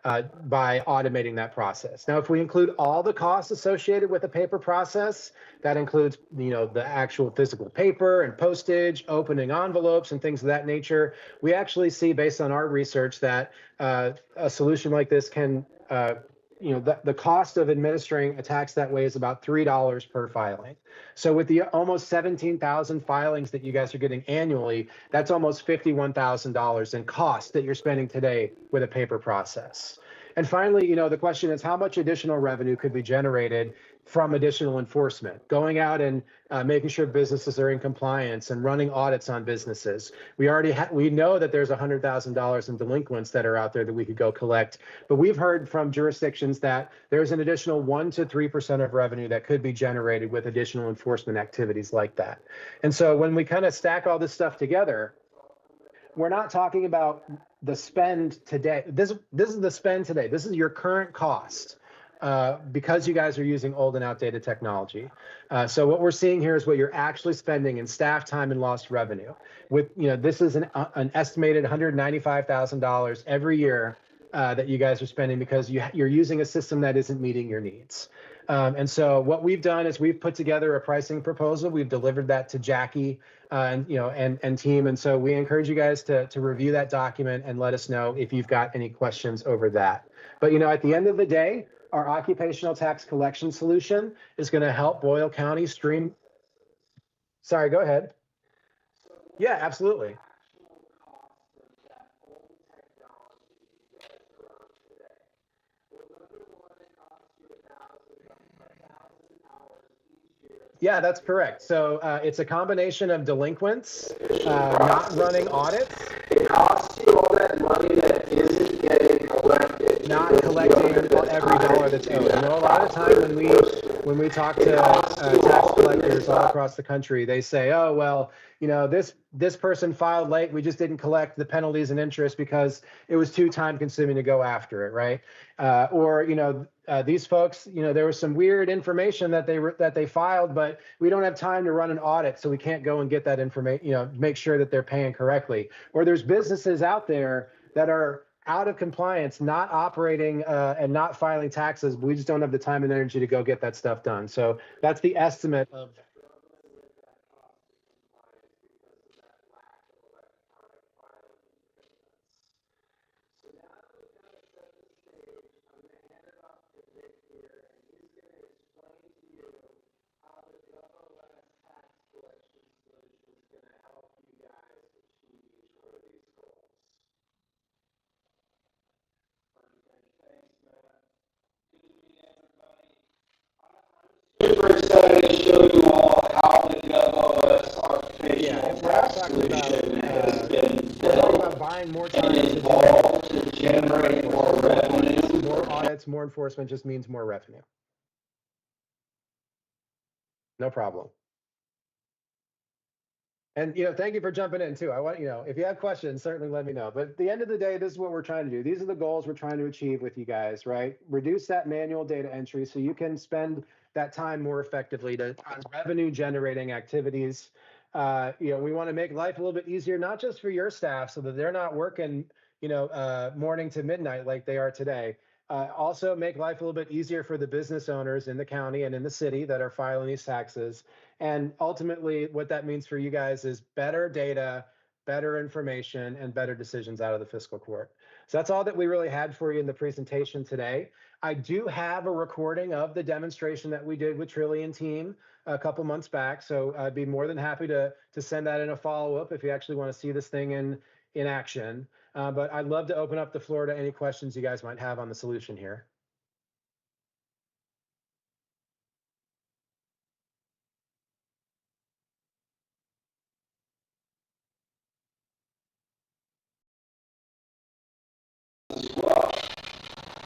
By automating that process. Now, if we include all the costs associated with the paper process, that includes, the actual physical paper and postage, opening envelopes and things of that nature, we actually see based on our research that a solution like this can, the cost of administering a tax that way is about $3 per filing. So with the almost 17,000 filings that you guys are getting annually, that's almost $51,000 in costs that you're spending today with a paper process. And finally, the question is how much additional revenue could be generated from additional enforcement, going out and making sure businesses are in compliance and running audits on businesses. We know that there's $100,000 in delinquents that are out there that we could go collect, but we've heard from jurisdictions that there's an additional 1 to 3% of revenue that could be generated with additional enforcement activities like that. And so when we kind of stack all this stuff together, we're not talking about the spend today. This is the spend today. This is your current cost. Because you guys are using old and outdated technology. So what we're seeing here is what you're actually spending in staff time and lost revenue. With, this is an estimated $195,000 every year that you guys are spending because you're using a system that isn't meeting your needs. And so what we've done is we've put together a pricing proposal. We've delivered that to Jackie and team. And so we encourage you guys to review that document and let us know if you've got any questions over that. But, at the end of the day, our occupational tax collection solution is going to help Boyle County stream. Sorry, go ahead. Yeah, absolutely. Yeah, that's correct. So it's a combination of delinquents, not running audits. It costs you all that money that isn't getting collected. Not collecting every dollar that's owed. A lot of time when we talk to tax collectors all across the country, they say, oh, well, this person filed late. We just didn't collect the penalties and interest because it was too time consuming to go after it, right? These folks, there was some weird information that they filed, but we don't have time to run an audit, so we can't go and get that information, make sure that they're paying correctly. Or there's businesses out there that are out of compliance, not operating and not filing taxes, but we just don't have the time and energy to go get that stuff done. So that's the estimate of. Super excited to show you all how the GovOS architectural tax solution has been built buying more time and involved to generate more revenue. More audits, more enforcement just means more revenue. No problem. And, thank you for jumping in too. I want, if you have questions, certainly let me know. But at the end of the day, this is what we're trying to do. These are the goals we're trying to achieve with you guys, right? Reduce that manual data entry so you can spend that time more effectively on revenue generating activities. We want to make life a little bit easier, not just for your staff so that they're not working, morning to midnight like they are today. Also make life a little bit easier for the business owners in the county and in the city that are filing these taxes. And ultimately, what that means for you guys is better data, better information, and better decisions out of the fiscal court. So that's all that we really had for you in the presentation today. I do have a recording of the demonstration that we did with Trillian team a couple months back. So I'd be more than happy to send that in a follow-up if you actually want to see this thing in action. But I'd love to open up the floor to any questions you guys might have on the solution here.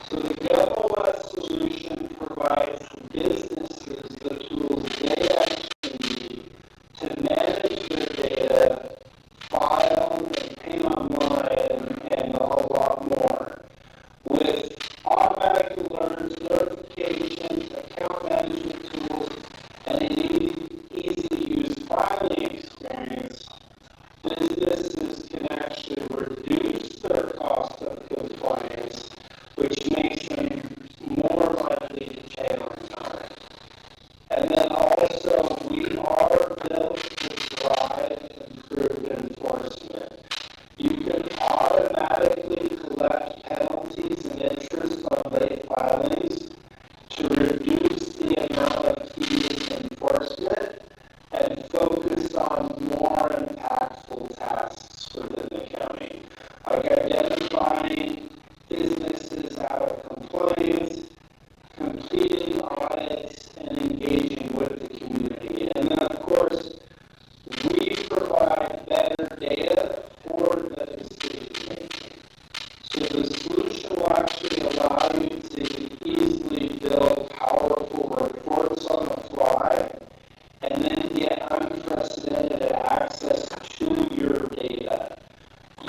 So the GovOS solution provides and then get unprecedented access to your data.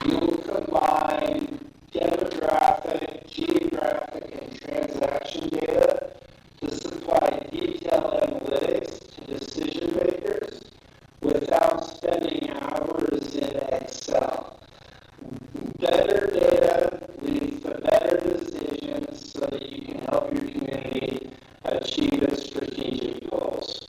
You'll combine demographic, geographic, and transaction data to supply detailed analytics to decision makers without spending hours in Excel. Better data leads to better decisions so that you can help your community achieve its strategic goals.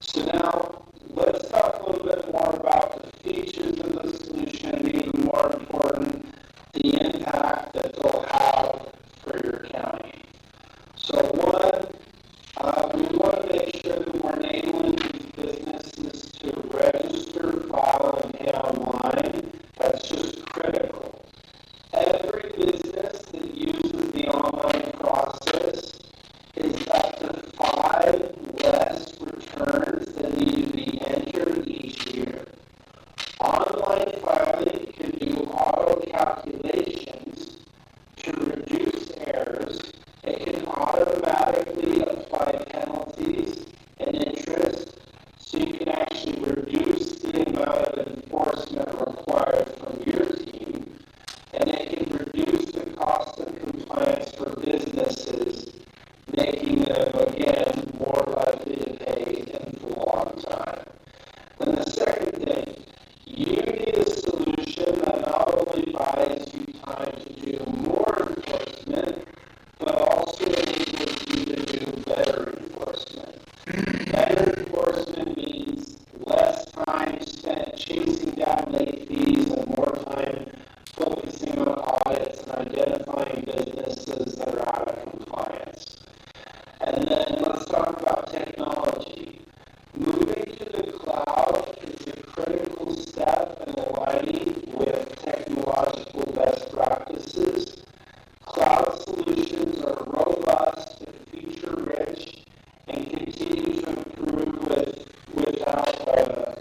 So now, let's talk a little bit more about the features of the solution, and even more important, the impact that they'll have for your county. So one, we want to make sure that we're enabling these businesses to register, file, and pay online. That's just critical. Every business that uses the online process is up to 5 less returns that need to be entered each year. Online filing can do auto calculations to reduce errors. It can automatically apply penalties and interest, so you can actually reduce the amount of enforcement required from your team, and it can reduce the cost of compliance for businesses, making them, again, more likely to pay in full on time. And the second thing, you need a solution that not only buys you time to do more enforcement, but also enables you to do better enforcement. Better enforcement means less time spent chasing down late fees and more time focusing on audits and identifying businesses that are out of compliance. And then let's talk about technology. Moving to the cloud is a critical step in aligning with technological best practices. Cloud solutions are robust and feature-rich and continue to improve without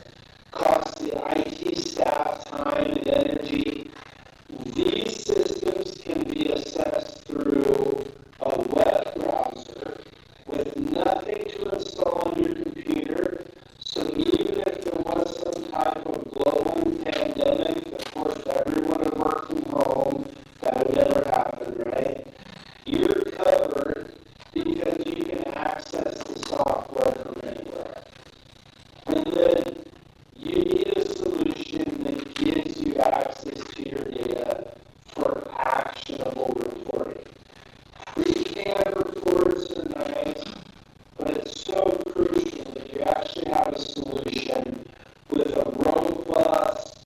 costly IT staff time and energy. These systems can be assessed through a web browser with nothing to install on your computer. So even if there was some type of global pandemic that forced everyone to work from home, that would never happen, right? You're covered because you can access the software from anywhere. And then you need a solution that gives you access to your data for actionable reporting. Pre-canned reports are nice, but it's so crucial that you actually have a solution with a robust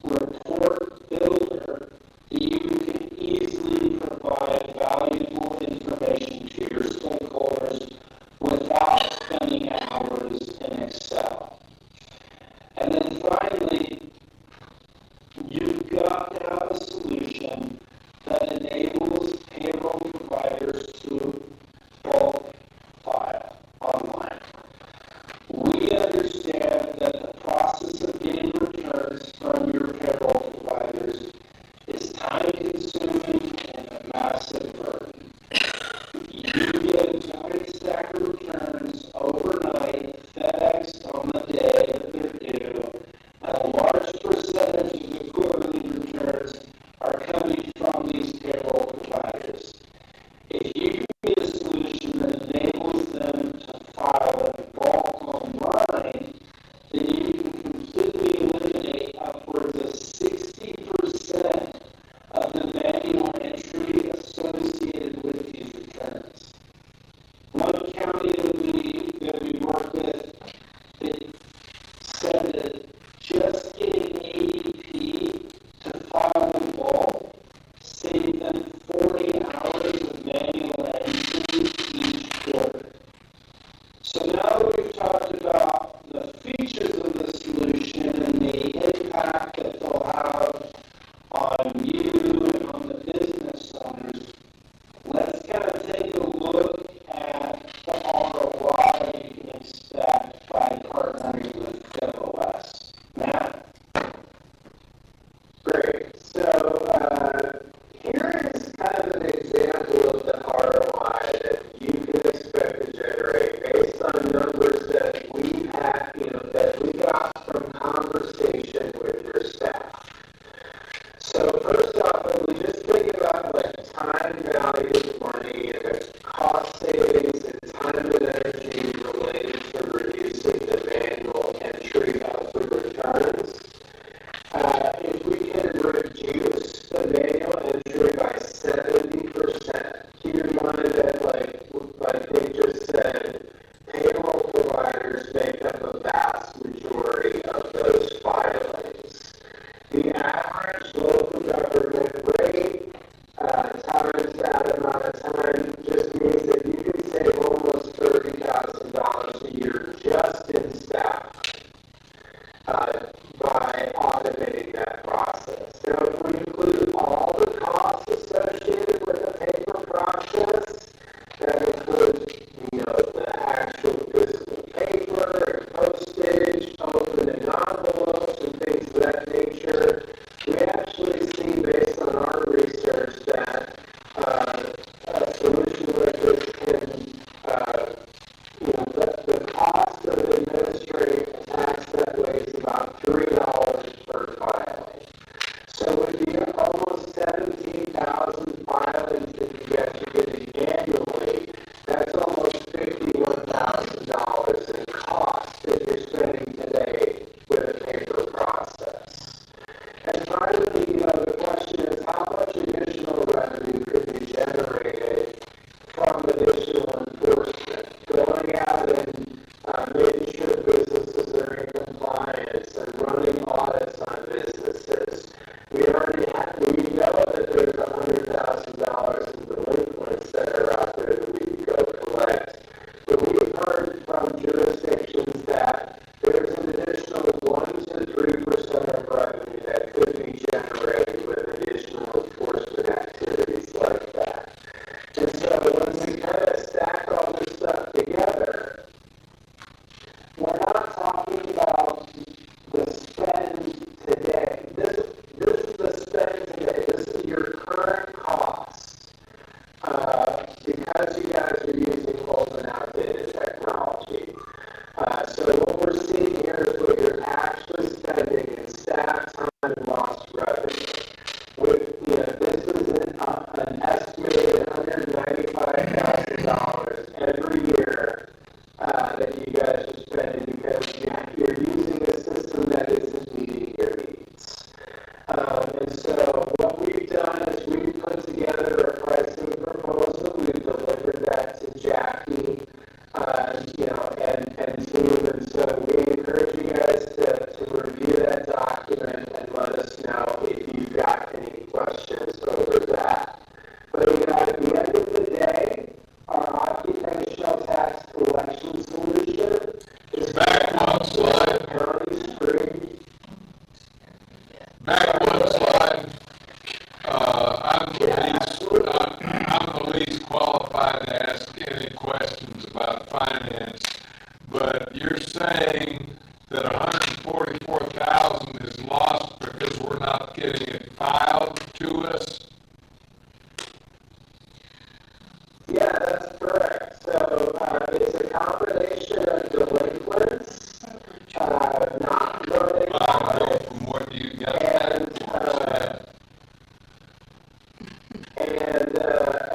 report builder that you can easily provide valuable information to your stakeholders without spending hours in Excel. And then finally, you've got to have a solution that enables payroll providers to bulk file online. We understand that the process of getting returns from your payroll providers is time-consuming and a massive burden. You get a giant stack of returns overnight, FedExed on the day that they're due, and a large percentage of the quarterly returns are coming from these payroll providers. If you get a solution that enables them to file in bulk online, then you can completely eliminate upwards of 60% of the manual entry associated with these returns. One county that we work with, they said that just getting ADP to file in bulk saved them 40 hours of manual entry each quarter. So now that we've talked about the features of the solution and the impact that they'll have on you and on the business owners, let's kind of take a look at the ROI you can expect by partnering with FiscalOS. Matt? Great. So here is kind of an example of the ROI that you can expect to generate based on your numbers that we had, that we got from conversation with your staff. So first off, when we just think about like time value of money and the cost savings and time and energy related to reducing the manual entry of the returns, if we can reduce the manual entry by 70%, keep in mind that like they just said, payroll providers make up a vast majority of those filings. The average local government rate times that amount of time just means that you can save almost $30,000 a year just in staff by automating that process. Now, if we include all the costs associated with the paper process, that includes, the actual physical paper and postage, opening envelopes and things of that nature, we actually see based on our research that a solution like this can, the cost of administering a tax that way is about $3 per filing. So with the almost 17,000 filings that you guys are getting annually, that's almost $51,000 in cost that you're spending today with a paper process. And finally, the question is how much additional revenue could be generated from additional enforcement, going out and making sure businesses are in compliance and running audits on businesses. We know that there's $100,000 in delinquents that are out there that we can go collect. But we've heard from jurisdictions that there's an additional 1 to 3% of revenue that could be generated with additional enforcement activities like that. And so when we kind of stack all this stuff together, we're not talking about the spend today. This is the spend today. This is your current cost because you guys are using old and outdated technology. So what we're seeing here is what you're actually spending in staff time and lost revenue. This is an estimated $195,000 every year that you guys are spending because you're using a system that isn't meeting your needs. And so what we've done is we've put together a pricing proposal. We've delivered that to Jackie, and team. And so we encourage you guys to review that document and let us know if you've got any questions over that. But at the end of the day, our occupational tax collection solution is back one slide. County Spring. Back one slide. I'm the least qualified to ask any questions about finance, but you're saying that $144,000 is lost because we're not getting it filed to us? Yeah, that's correct. So it's a combination of delinquents, not running audits, from what you got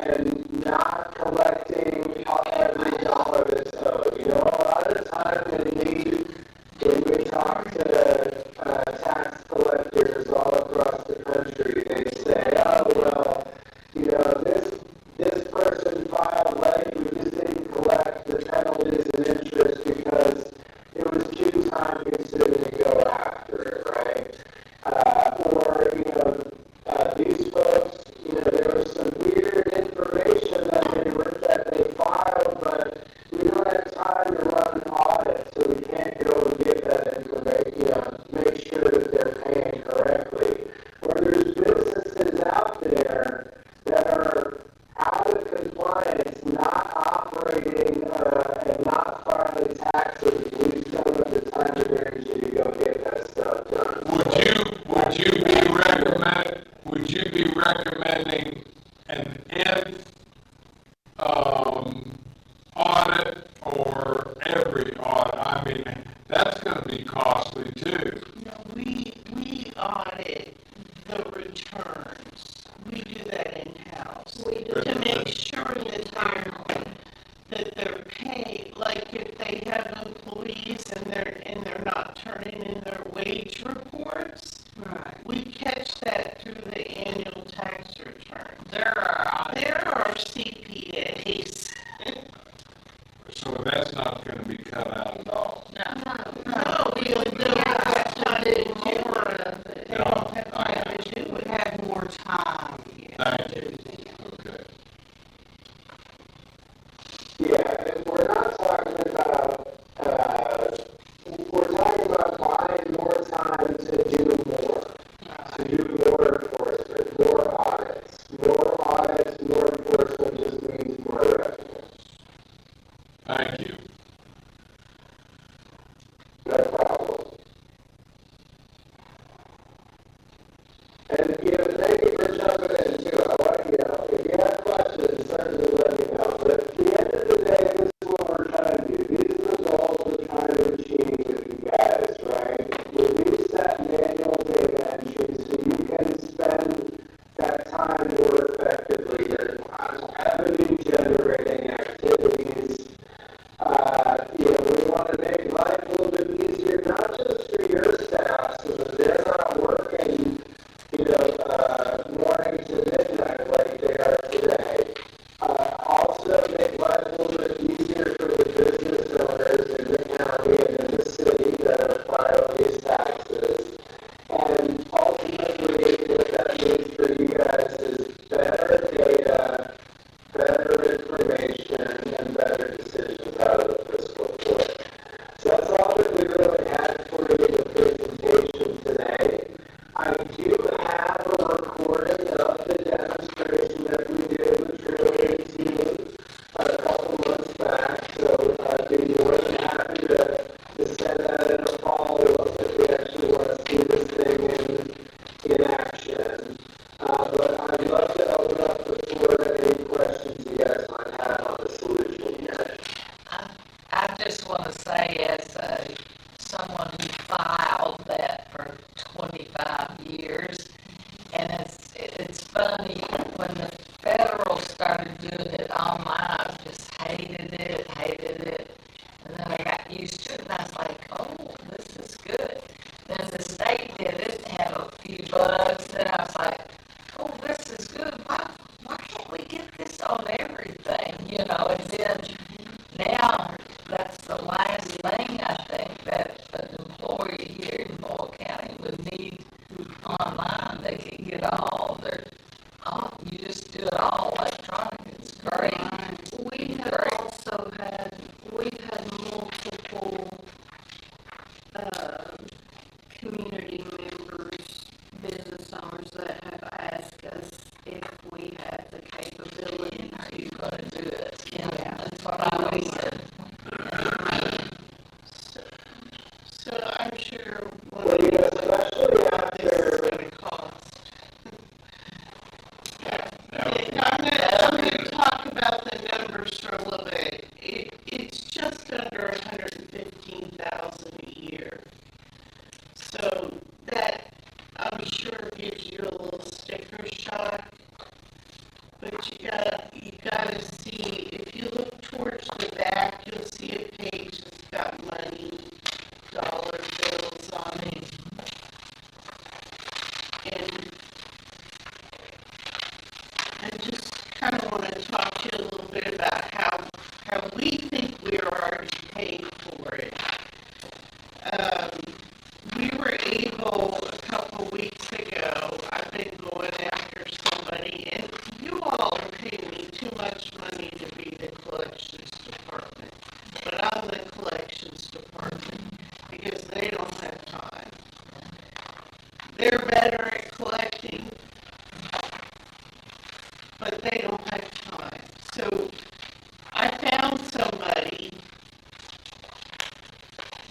and not collecting every dollar that's owed. A lot of time when we talk to tax collectors all across the country, they say, oh, well, this person filed late, we just didn't collect the penalties and interest because it was too time consuming to go after it, right? These folks, there was some weird information that they filed, but we don't have time to run an audit, so we can't go and get that information, make sure that they're paying correctly. Or there's businesses out there that are out of compliance, not operating and not filing taxes. We still have the time and energy to go get that stuff done. Would you be recommending an audit or every mean, that's gonna be costly too. We audit the returns. We do that in-house. To make sure that they're paid. Like if they have employees and they're not turning in their wage reports, we catch that through the annual tax return. There are CPAs. So that's not gonna be cut out at all. No, we'll do it. They don't have time to do it. Have more time. Thank you. Okay. Yeah, and we're not talking about, we're talking about buying more time to do more enforcement, more audits, more enforcement just means more revenue. Thank you. No problem. And, thank you for jumping in too. If you have questions, certainly let me know. But at the end of the day, this is what we're trying to do. These are the goals we're trying to achieve with you guys, right? Reduce that manual data entry so you can spend that time more effectively on revenue-generating activities. We want to make life a little bit easier, not just for your staff, so that they're not working, morning to midnight like they are today. Also make life a little bit easier for the business owners in the county and in the city that are filing these taxes. And ultimately, what that means for you guys is better data, better information, and better decisions out of the fiscal court. So that's all that we really had for you in the presentation today. I do have a recording of the demonstration that we did with Trail 18 a couple months back, so I'd be more than happy to send that in a follow-up if we actually want to see this thing in action. But I'd love to open up the floor to any questions you guys might have on the solution here. I just want to say, as someone who filed that for 25 years, and it's funny, when the federal started doing it online, I just hated it, and then I got used to it, and I was like, oh, this is good. Then the state did it, had a few bugs, and I was like, oh, this is good, why can't we get this on everything, and then now, that's the last thing I think that an employee here in Boyle County would need online. They can get you just do it all electronic. It's great. We've had multiple community members, business owners that have asked us if we have the capability. Are you going to do it? Yeah, that's what I always said. So I'm sure especially after going to cost. I'm going to talk about the numbers for a little bit. It's just under $115,000 a year. So that, I'm sure, gives you a little sticker shock. But you gotta see, if you look towards the back, you'll see a page that's got money, dollar bills on it. And I just kind of want to talk to you a little bit about how we think we're already paid for it. We were able, a couple weeks ago, I've been going after somebody, and you all are paying me too much money to be the collections department. But I'm the collections department because they don't have time. They're better at collecting, but they don't have time. So I found somebody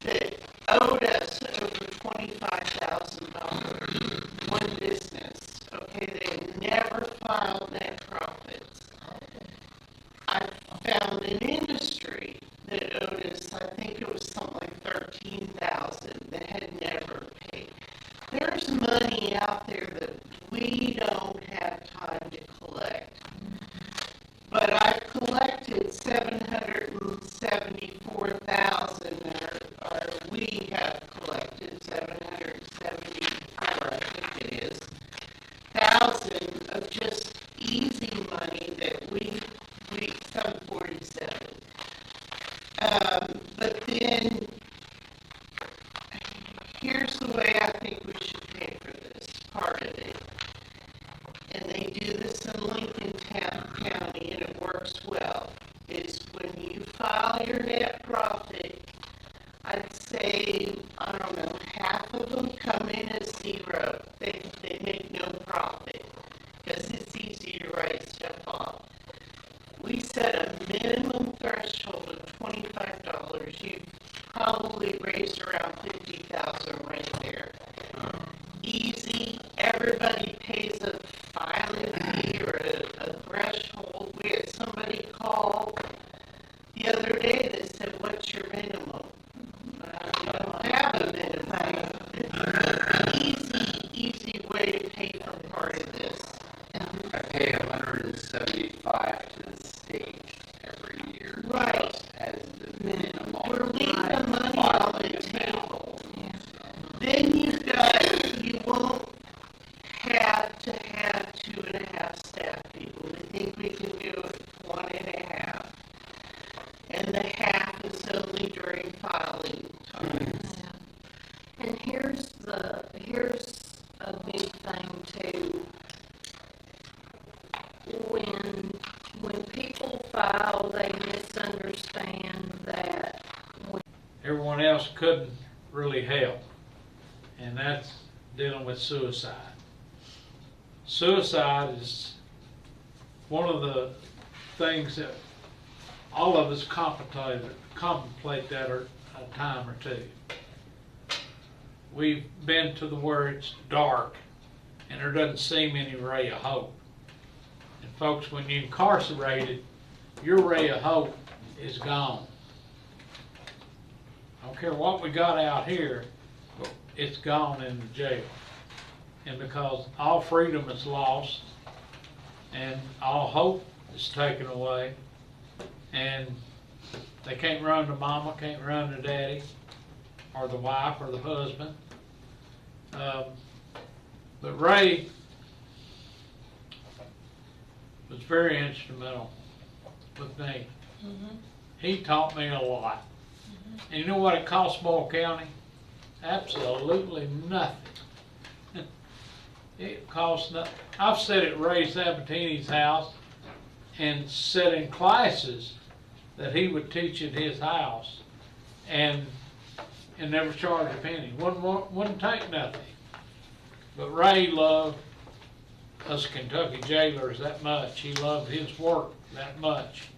that owed us over $25,000, one business. Okay, they never filed net profits. I found an industry that owed us, I think it was something like thousand that had never paid. There's money out there that we don't have time to collect. But I've collected 774,000, or we have collected 774, I think it is, thousand of just easy money that we some 47. But then, here's the way I think we should pay for this part of it. And they do this in Lincoln County, and it works well, is when you file your net profit, I'd say, I don't know, half of them come in as zero. They make no profit, because it's easy to write stuff off. We set a minimum threshold of $25. You've probably raised around $50,000 right there. Easy. Everybody pays a filing fee or a threshold. We had somebody call the other day that said, "What's your minimum?" We don't have a minimum. Easy way to pay for part of this. I pay $175 to the state every year. Right. As the minimum. We're leaving the money on the table. Then you won't have to have 2.5 staff people. I think we can do it 1.5. And the half is only during filing time. And here's a big thing too. When people file, they misunderstand that. Everyone else couldn't really help, and that's dealing with suicide. Suicide is one of the things that all of us contemplate that a time or two. We've been to the where it's dark and there doesn't seem any ray of hope. And folks, when you're incarcerated, your ray of hope is gone. I don't care what we got out here, but it's gone in the jail. And because all freedom is lost and all hope is taken away, and they can't run to mama, can't run to daddy, or the wife, or the husband. But Ray was very instrumental with me. He taught me a lot. And you know what it cost Boyle County? Absolutely nothing. It costs nothing. I've sat at Ray Sabatini's house and sat in classes that he would teach at his house, and never charged a penny. Wouldn't take nothing. But Ray loved us Kentucky jailers that much. He loved his work that much.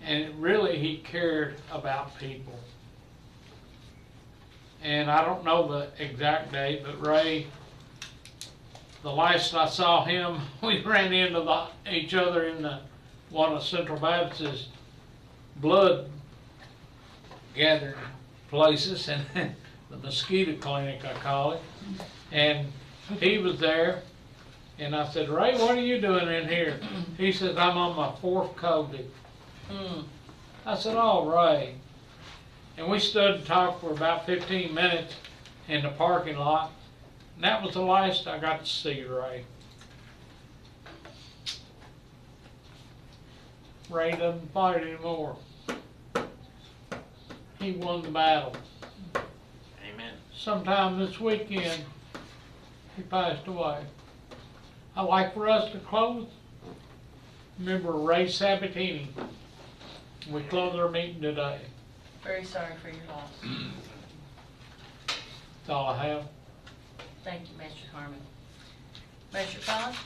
And really he cared about people. And I don't know the exact date, but Ray, the last I saw him, we ran into each other in one of Central Baptist's blood gathering places, and the mosquito clinic, I call it. And he was there, and I said, "Ray, what are you doing in here?" He says, "I'm on my 4th COVID." I said, "Oh, Ray." And we stood and talked for about 15 minutes in the parking lot, and that was the last I got to see Ray. Ray doesn't fight anymore. He won the battle. Amen. Sometime this weekend, he passed away. I'd like for us to close. Remember Ray Sabatini. We close our meeting today. Very sorry for your loss. That's all I have. Thank you, Mr. Harmon. Mr. Collins?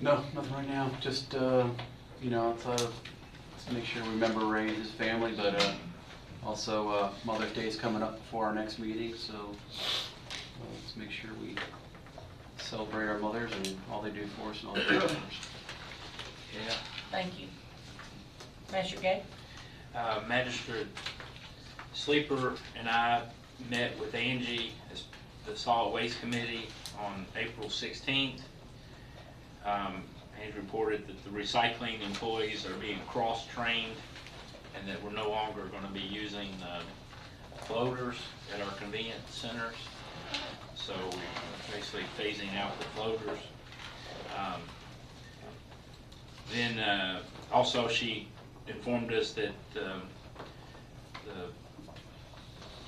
No, nothing right now. Just, outside of, let's make sure we remember Ray and his family, but also Mother's Day is coming up before our next meeting, so let's make sure we celebrate our mothers and all they do for us and all they do for us. Thank you. Mr. Gay? Magistrate Sleeper and I met with Angie as the Solid Waste Committee on April 16th. Angie reported that the recycling employees are being cross-trained and that we're no longer going to be using floaters at our convenience centers. So basically phasing out the floaters. Then also she informed us that the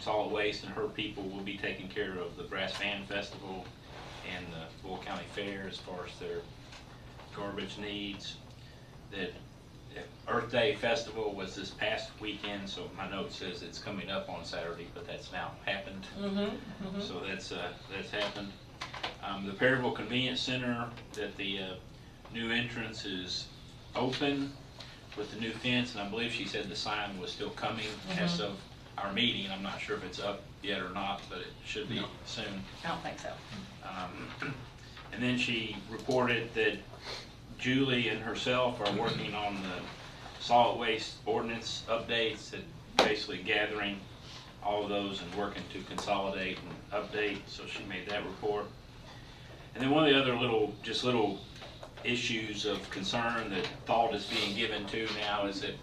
Solid Waste and her people will be taking care of the Brass Band Festival and the Boyle County Fair as far as their garbage needs. That Earth Day Festival was this past weekend, so my note says it's coming up on Saturday, but that's now happened. So that's happened. The Perryville Convenience Center, that the new entrance is open with the new fence, and I believe she said the sign was still coming as of our meeting. I'm not sure if it's up yet or not, but it should be soon. I don't think so. And then she reported that Julie and herself are working on the solid waste ordinance updates, and basically gathering all of those and working to consolidate and update. So she made that report. And then one of the other little issues of concern that thought is being given to now is that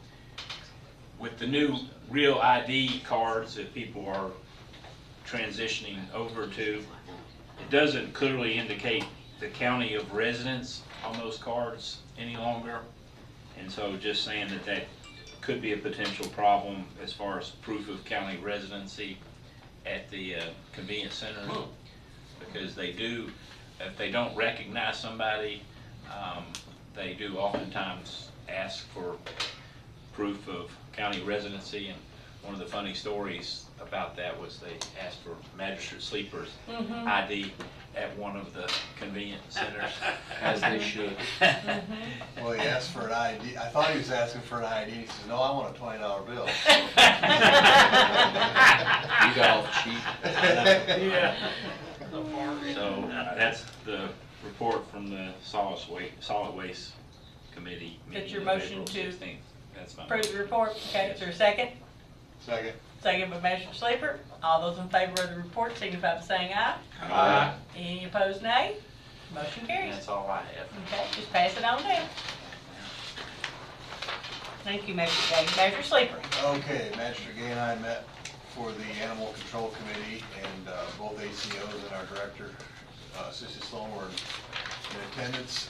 with the new real ID cards that people are transitioning over to, it doesn't clearly indicate the county of residence on those cards any longer. And so just saying that that could be a potential problem as far as proof of county residency at the convenience center, because they do, if they don't recognize somebody, they do oftentimes ask for proof of county residency. And one of the funny stories about that was they asked for Magistrate Sleeper's ID at one of the convenience centers. As they should. Well, he asked for an ID. I thought he was asking for an ID. He says, no, I want a $20 bill. You got off cheap. Yeah. So that's the report from the solid waste committee. That's your motion to That's my approve the report. Okay, is there a second? Second. Second by Magistrate Sleeper. All those in favor of the report signify by saying aye. Aye. Any opposed, nay? Motion carries. That's all I have. Okay, just pass it on down. Thank you, Magistrate Gay. Magistrate Sleeper. Okay, Magistrate Gay and I met for the Animal Control Committee, and both ACOs and our director, Sissy Sloan, were in attendance.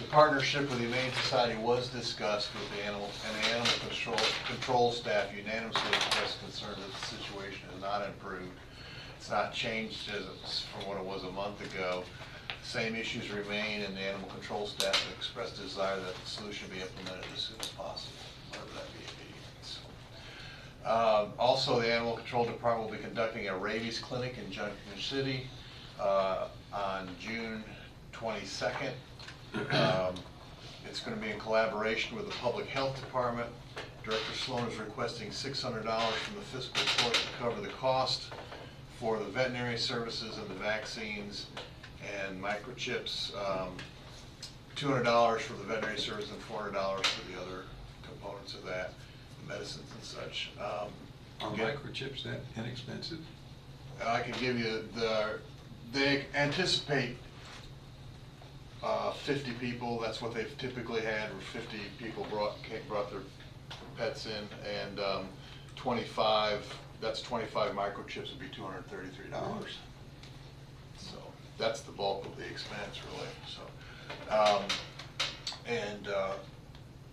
The partnership with the Humane Society was discussed with the animal control staff unanimously expressed concern that the situation has not improved. It's not changed from what it was a month ago. Same issues remain, and the animal control staff have expressed desire that the solution be implemented as soon as possible, whatever that may be. So, also, the Animal Control Department will be conducting a rabies clinic in Junction City on June 22nd. It's going to be in collaboration with the Public Health Department. Director Sloan is requesting $600 from the fiscal court to cover the cost for the veterinary services and the vaccines and microchips. $200 for the veterinary service and $400 for the other components of that, the medicines and such. Are microchips that inexpensive? I can give you they anticipate 50 people. That's what they've typically had, where 50 people brought their pets in, and 25 microchips would be $233. So that's the bulk of the expense, really. So,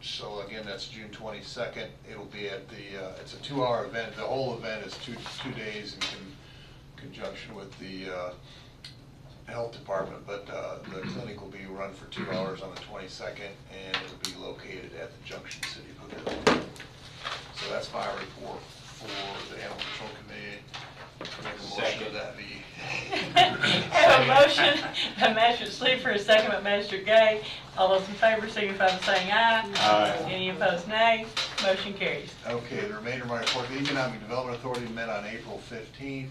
so again, that's June 22nd. It'll be at the, it's a 2-hour event. The whole event is two days in conjunction with the health department, but the clinic will be run for 2 hours on the 22nd, and it'll be located at the Junction City Pavilion. So that's my report for the Animal Control Committee. Make a motion that be. Have a motion by Magistrate Sleeper, a second by Magistrate Gay. All those in favor signify by saying aye. Aye. Any opposed, nay. Motion carries. Okay, the remainder of my report, the Economic Development Authority met on April 15th.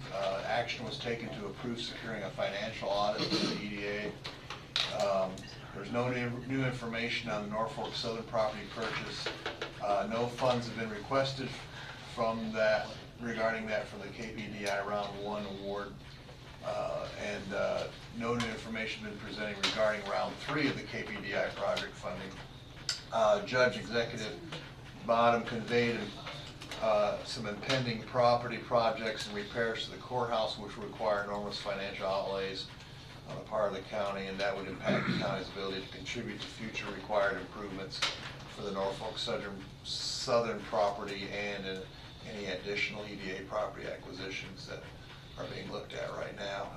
Action was taken to approve securing a financial audit for the EDA. There's no new information on the Norfolk Southern property purchase. No funds have been requested from that, regarding that from the KPDI Round 1 award. No new information been presented regarding Round 3 of the KPDI project funding. Judge Executive Bottom conveyed some impending property projects and repairs to the courthouse which would require enormous financial outlays on the part of the county, and that would impact the county's ability to contribute to future required improvements for the Norfolk Southern property and any additional EDA property acquisitions that are being looked at right now.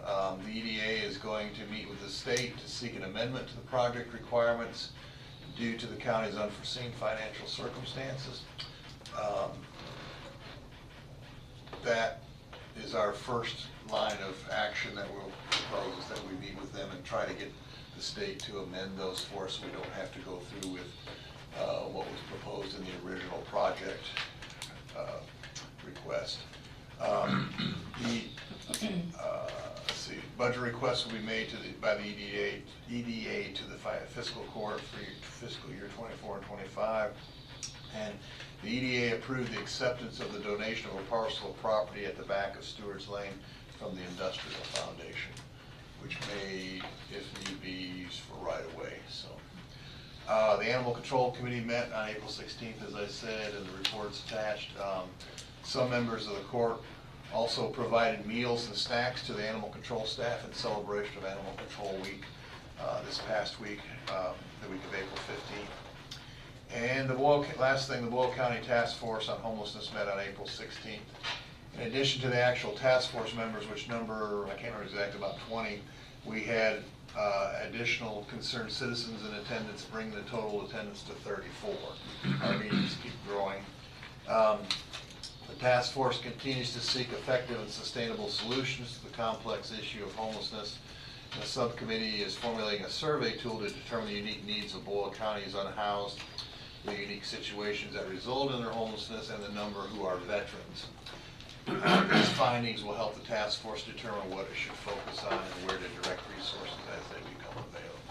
The EDA is going to meet with the state to seek an amendment to the project requirements due to the county's unforeseen financial circumstances. That is our first line of action that we'll propose, that we meet with them and try to get the state to amend those for us so we don't have to go through with what was proposed in the original project request. Let's see, budget requests will be made by the EDA to the fiscal court for fiscal year 24 and 25. And the EDA approved the acceptance of the donation of a parcel of property at the back of Stewart's Lane from the Industrial Foundation, which may, if need be, used for right-of-way. So, the Animal Control Committee met on April 16th, as I said, and the report's attached. Some members of the court also provided meals and snacks to the animal control staff in celebration of Animal Control Week this past week, the week of April 15th. And last thing, the Boyle County Task Force on Homelessness met on April 16th. In addition to the actual task force members, which number, I can't remember exactly, about 20, we had additional concerned citizens in attendance, bringing the total attendance to 34. Our meetings keep growing. The task force continues to seek effective and sustainable solutions to the complex issue of homelessness. The subcommittee is formulating a survey tool to determine the unique needs of Boyle County's unhoused, the unique situations that result in their homelessness, and the number who are veterans. These findings will help the task force determine what it should focus on and where to direct resources as they become available.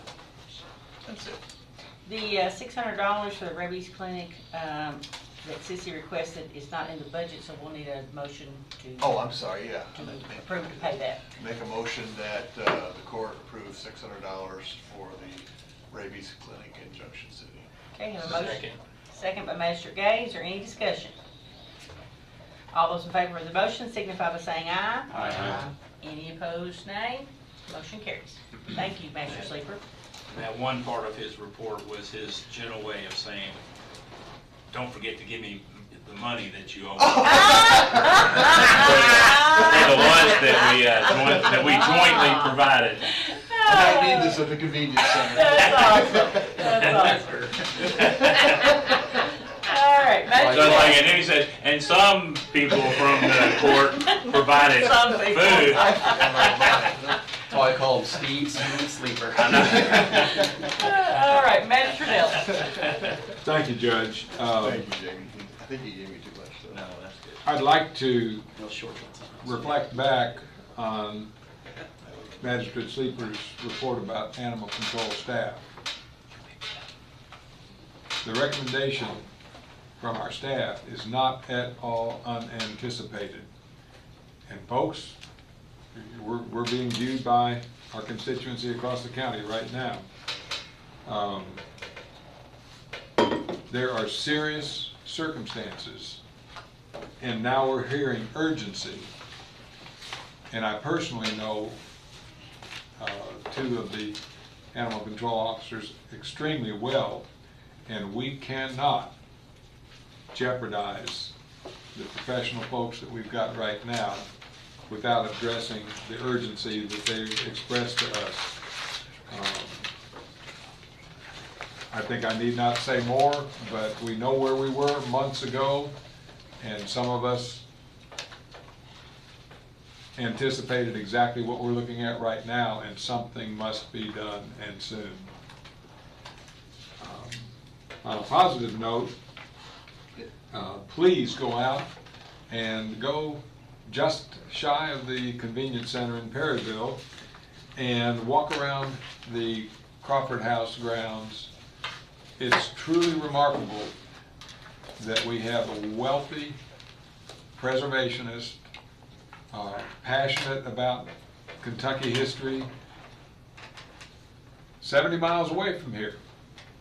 That's it. The $600 for the rabies clinic that Sissy requested is not in the budget, so we'll need a motion to. Oh, I'm sorry, yeah. To approve to pay that. Make a motion that the court approve $600 for the rabies clinic in Junction City. Okay, have a motion. Second by Magistrate Gay. Is there any discussion? All those in favor of the motion signify by saying aye. Aye. Any opposed, nay? Motion carries. Thank you, Master Sleeper. That one part of his report was his gentle way of saying, don't forget to give me the money that you owe me. For the lunch that we jointly provided. I don't need this at the convenience center. That's awesome. That's awesome. All right, So like, and then he said, and some people from the court provided food. That's why I call him Steve Sleeper. All right, Magistrate Dale. Thank you, Judge. Thank you, Jamie. I think you gave me too much, though. No, that's good. I'd like to reflect back on Magistrate Sleeper's report about animal control staff. The recommendation from our staff is not at all unanticipated. And folks, we're being viewed by our constituency across the county right now. There are serious circumstances, and now we're hearing urgency. And I personally know two of the animal control officers extremely well, and we cannot jeopardize the professional folks that we've got right now without addressing the urgency that they've expressed to us. I think I need not say more, but we know where we were months ago, and some of us anticipated exactly what we're looking at right now, and something must be done, and soon. On a positive note, please go out and go just shy of the convenience center in Perryville and walk around the Crawford House grounds. It's truly remarkable that we have a wealthy preservationist, passionate about Kentucky history, 70 miles away from here.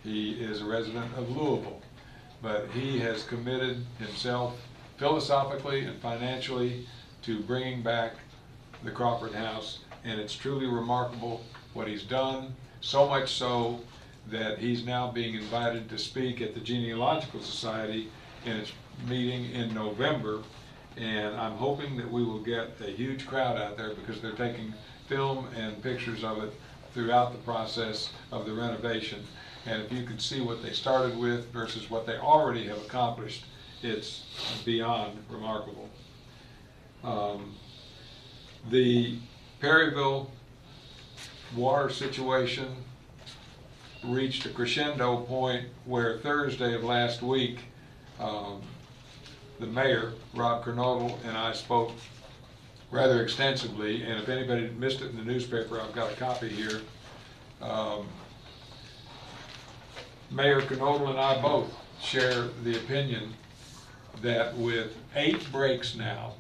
He is a resident of Louisville, but he has committed himself philosophically and financially to bringing back the Crawford House, and it's truly remarkable what he's done, so much so that he's now being invited to speak at the Genealogical Society in its meeting in November, and I'm hoping that we will get a huge crowd out there because they're taking film and pictures of it throughout the process of the renovation. And if you could see what they started with versus what they already have accomplished, it's beyond remarkable. The Perryville water situation reached a crescendo point where Thursday of last week, the mayor, Rob Kernodle, and I spoke rather extensively, and if anybody missed it in the newspaper, I've got a copy here. Mayor Kernodle and I both share the opinion that with 8 breaks now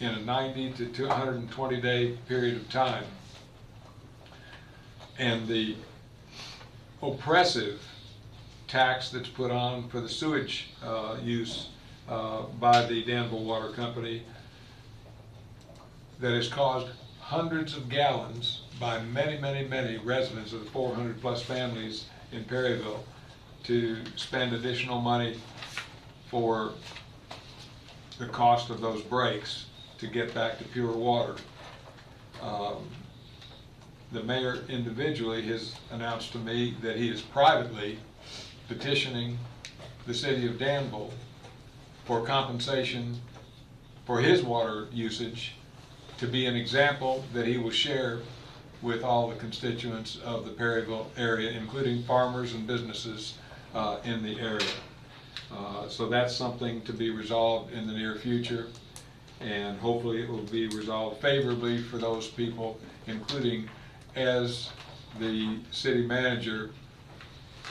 in a 90 to 220 day period of time, and the oppressive tax that's put on for the sewage use by the Danville Water Company that has caused hundreds of gallons by many, many, many residents of the 400 plus families in Perryville to spend additional money for the cost of those breaks to get back to pure water. The mayor individually has announced to me that he is privately petitioning the city of Danville for compensation for his water usage, to be an example that he will share with all the constituents of the Perryville area, including farmers and businesses in the area. So that's something to be resolved in the near future, and hopefully it will be resolved favorably for those people, including, as the city manager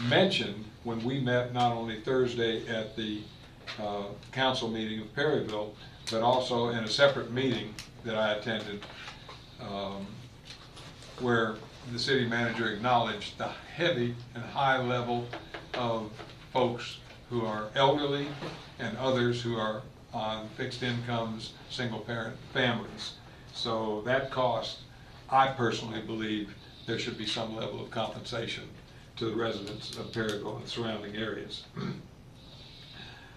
mentioned when we met not only Thursday at the council meeting of Perryville, but also in a separate meeting that I attended, where the city manager acknowledged the heavy and high level of folks who are elderly and others who are on fixed incomes, single parent families. So that cost, I personally believe there should be some level of compensation to the residents of Perryville and surrounding areas.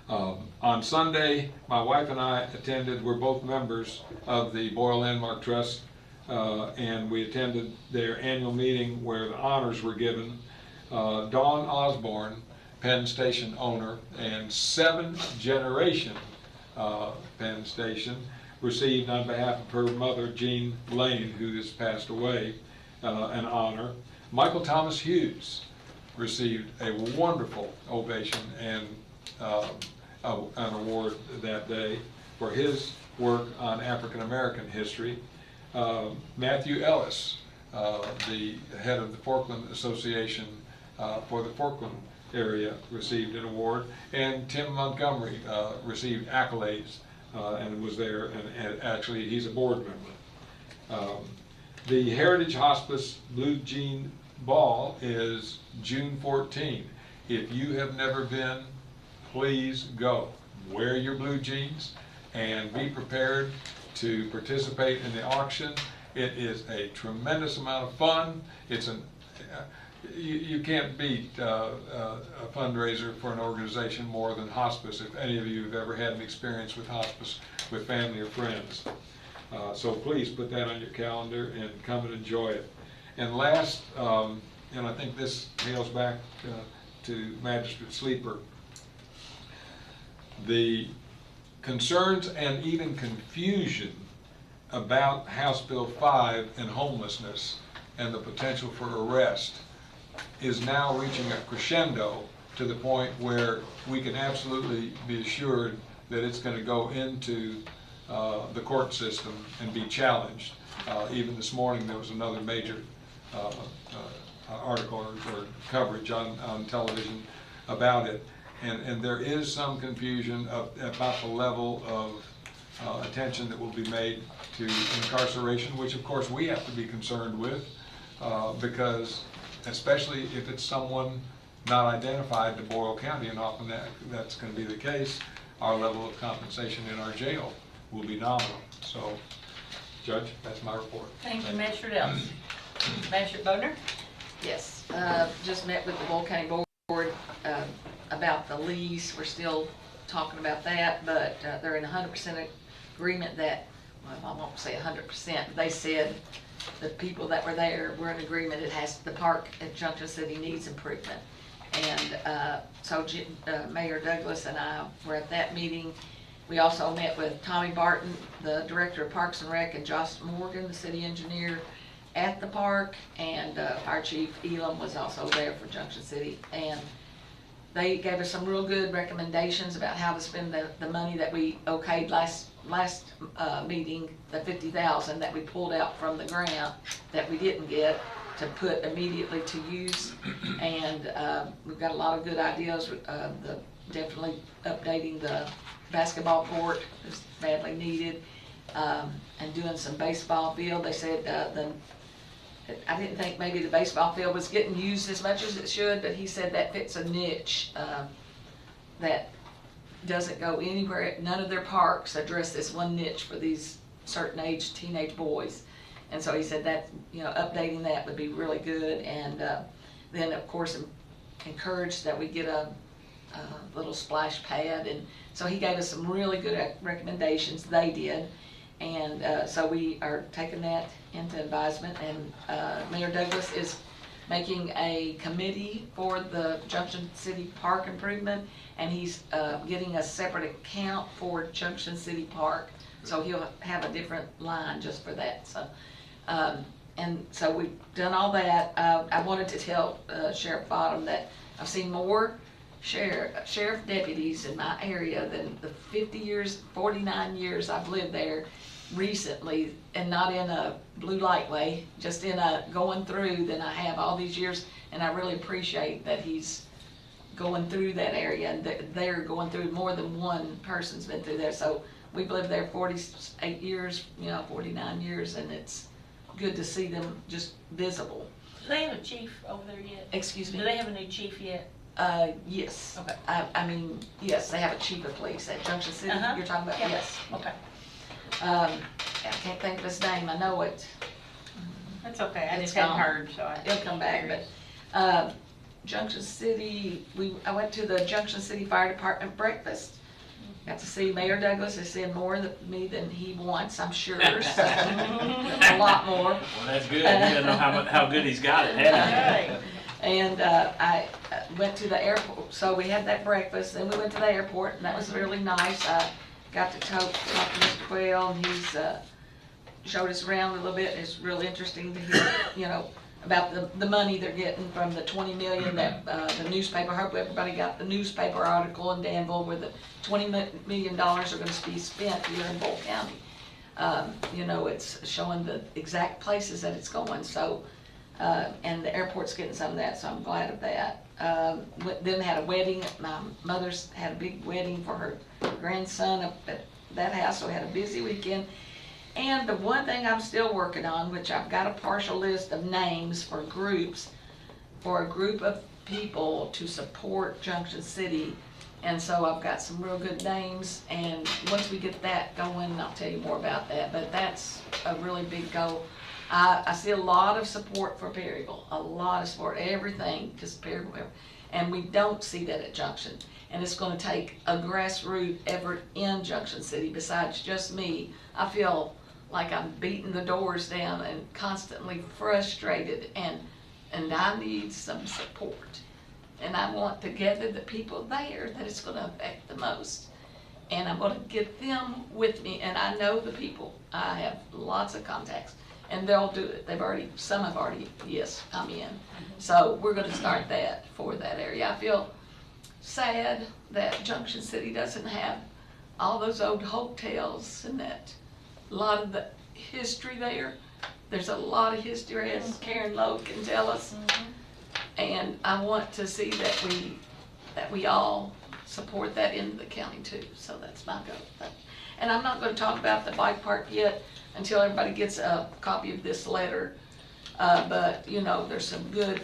On Sunday, my wife and I attended, we're both members of the Boyle Landmark Trust, and we attended their annual meeting where the honors were given. Dawn Osborne, Penn Station owner and 7th generation Penn Station, received on behalf of her mother, Jean Lane, who has passed away, an honor. Michael Thomas Hughes received a wonderful ovation and an award that day for his work on African American history. Matthew Ellis, the head of the Forkland Association for the Forkland area, received an award, and Tim Montgomery received accolades and was there, and actually he's a board member. The Heritage Hospice Blue Jean Ball is June 14. If you have never been, please go. Wear your blue jeans and be prepared to participate in the auction. It is a tremendous amount of fun. It's you can't beat a fundraiser for an organization more than hospice, if any of you have ever had an experience with hospice with family or friends. So please put that on your calendar and come and enjoy it. And last, and I think this hails back to Magistrate Sleeper, the concerns and even confusion about House Bill 5 and homelessness and the potential for arrest is now reaching a crescendo to the point where we can absolutely be assured that it's going to go into the court system and be challenged. Even this morning there was another major article or coverage on television about it, and there is some confusion about the level of attention that will be made to incarceration, which of course we have to be concerned with, because especially if it's someone not identified to Boyle County, and often that's going to be the case, our level of compensation in our jail will be nominal. So, Judge, that's my report. Thank you, Mr. Dell. Mr. Wagner? Yes, just met with the Boyle County Board about the lease. We're still talking about that, but they're in 100% agreement that, well, I won't say 100%, but they said the people that were there were in agreement the park at Junction City needs improvement. And so Mayor Douglas and I were at that meeting. We also met with Tommy Barton, the Director of Parks and Rec, and Josh Morgan, the City Engineer, at the park, and Fire Chief Elam was also there for Junction City. And they gave us some real good recommendations about how to spend the money that we okayed last meeting, the $50,000 that we pulled out from the grant that we didn't get to put immediately to use. And we've got a lot of good ideas, definitely updating the basketball court is badly needed, and doing some baseball field. They said I didn't think maybe the baseball field was getting used as much as it should, but he said that fits a niche that doesn't go anywhere. None of their parks address this one niche for these certain age teenage boys. And so he said that, updating that would be really good. And then, of course, encouraged that we get a little splash pad. And so he gave us some really good recommendations. They did. And so we are taking that into advisement. And Mayor Douglas is making a committee for the Junction City Park improvement. And he's getting a separate account for Junction City Park. So he'll have a different line just for that. So, and so we've done all that. I wanted to tell Sheriff Bottom that I've seen more sheriff deputies in my area than the 49 years I've lived there recently, and not in a blue light way, just in a going through than I have all these years. And I really appreciate that he's going through that area, and they're going through more than one person's been through there. So we've lived there 48 years, 49 years, and it's good to see them just visible. Do they have a chief over there yet? Excuse me? Do they have a new chief yet? Yes. Okay. I mean, yes, they have a chief of police at Junction City. You're talking about? Yeah. Yes. Okay. I can't think of his name. I know it. That's okay. I It's just hadn't gone. heard, so It'll come back. But Junction City, I went to the Junction City Fire Department breakfast. Got to see Mayor Douglas. They said more of me than he wants, I'm sure. So a lot more. Well, that's good. You don't know how good he's got it, hasn't he? And I went to the airport. So we had that breakfast. Then we went to the airport, and that was really nice. I got to talk to Mr. Quayle, and he's showed us around a little bit. It's really interesting to hear, about the money they're getting from the $20 million that the newspaper. I hope everybody got the newspaper article in Danville where the $20 million are going to be spent here in Boyle County. It's showing the exact places that it's going. So, and the airport's getting some of that, so I'm glad of that. Then had a wedding. My mother's had a big wedding for her grandson up at that house, so we had a busy weekend. And the one thing I'm still working on, which I've got a partial list of names for groups, for a group of people to support Junction City. And so I've got some real good names, and once we get that going, I'll tell you more about that. But that's a really big goal. I see a lot of support for Perryville, a lot of support, everything, just Perryville. And we don't see that at Junction. And it's going to take a grassroots effort in Junction City besides just me. I feel like I'm beating the doors down and constantly frustrated, and I need some support. And I want to gather the people there that it's going to affect the most. And I'm going to get them with me, and I know the people. I have lots of contacts, and they'll do it. Some have already, yes, come in. So we're going to start that for that area. I feel sad that Junction City doesn't have all those old hotels and that. A lot of the history there. There's a lot of history, as Karen Lowe can tell us. And I want to see that we all support that in the county too. So that's my goal. And I'm not gonna talk about the bike park yet until everybody gets a copy of this letter. But, you know, there's some good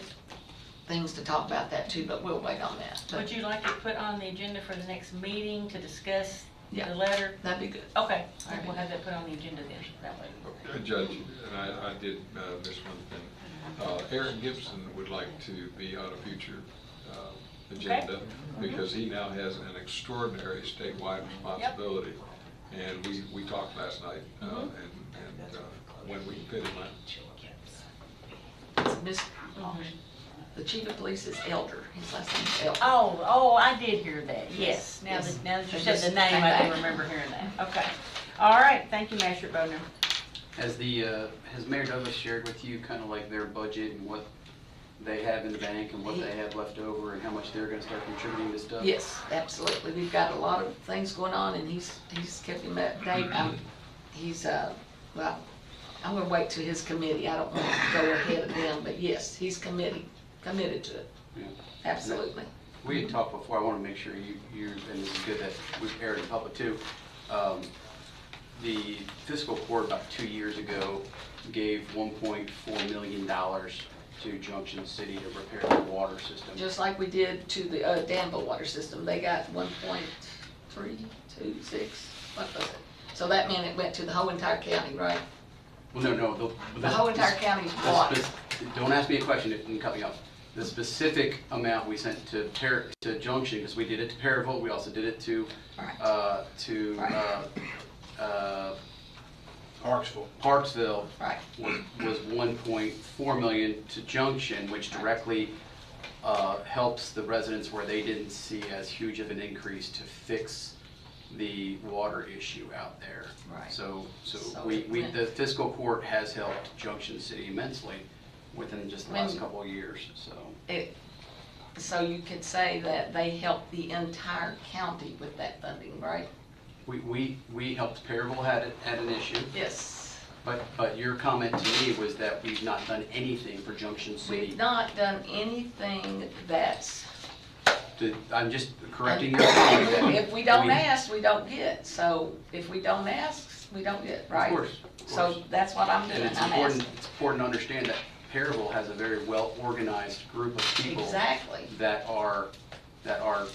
things to talk about that too, but we'll wait on that. But Would you like to put on the agenda for the next meeting to discuss Yeah. the letter? That'd be good. Okay, all right, we'll have that put on the agenda then, that way. Judge, and I did miss one thing. Aaron Gibson would like to be on a future agenda because he now has an extraordinary statewide responsibility. And we talked last night, and when we fit him in. The chief of police is Elder. His last name is Elder. Oh, I did hear that, yes. Now that you said the name, I do remember hearing that. Okay. All right, thank you, Master Bowner. Has Mayor Douglas shared with you kind of like their budget and what they have in the bank and what they have left over and how much they're gonna start contributing to stuff? Yes, absolutely. We've got a lot of things going on, and he's kept him up to date. Well, I'm gonna wait till his committee. I don't want to go ahead of them, but yes, he's committed to it. Yeah. Absolutely. We had talked before, I want to make sure you, and this is good that we've aired in public too. The fiscal court about 2 years ago gave $1.4 million to Junction City to repair the water system. Just like we did to the Danville water system. They got 1.326, what was it? So that meant it went to the whole entire county, right? Well, no. The whole entire county's water. Don't ask me a question and cut me off. The specific amount we sent to Junction, because we did it to Perryville, we also did it to Parksville. Right. Was 1.4 million to Junction, which directly helps the residents where they didn't see as huge of an increase to fix the water issue out there. Right. So the fiscal court has helped Junction City immensely within just the last couple of years, so. So you could say that they helped the entire county with that funding, right? We helped Perryville had an issue. Yes. But your comment to me was that we've not done anything for Junction City. We've not done anything that's. I'm just correcting your comment. If we don't ask, we don't get. So if we don't ask, we don't get, right? Of course. So that's what I'm doing. And it's important to understand that Perryville has a very well-organized group of people that are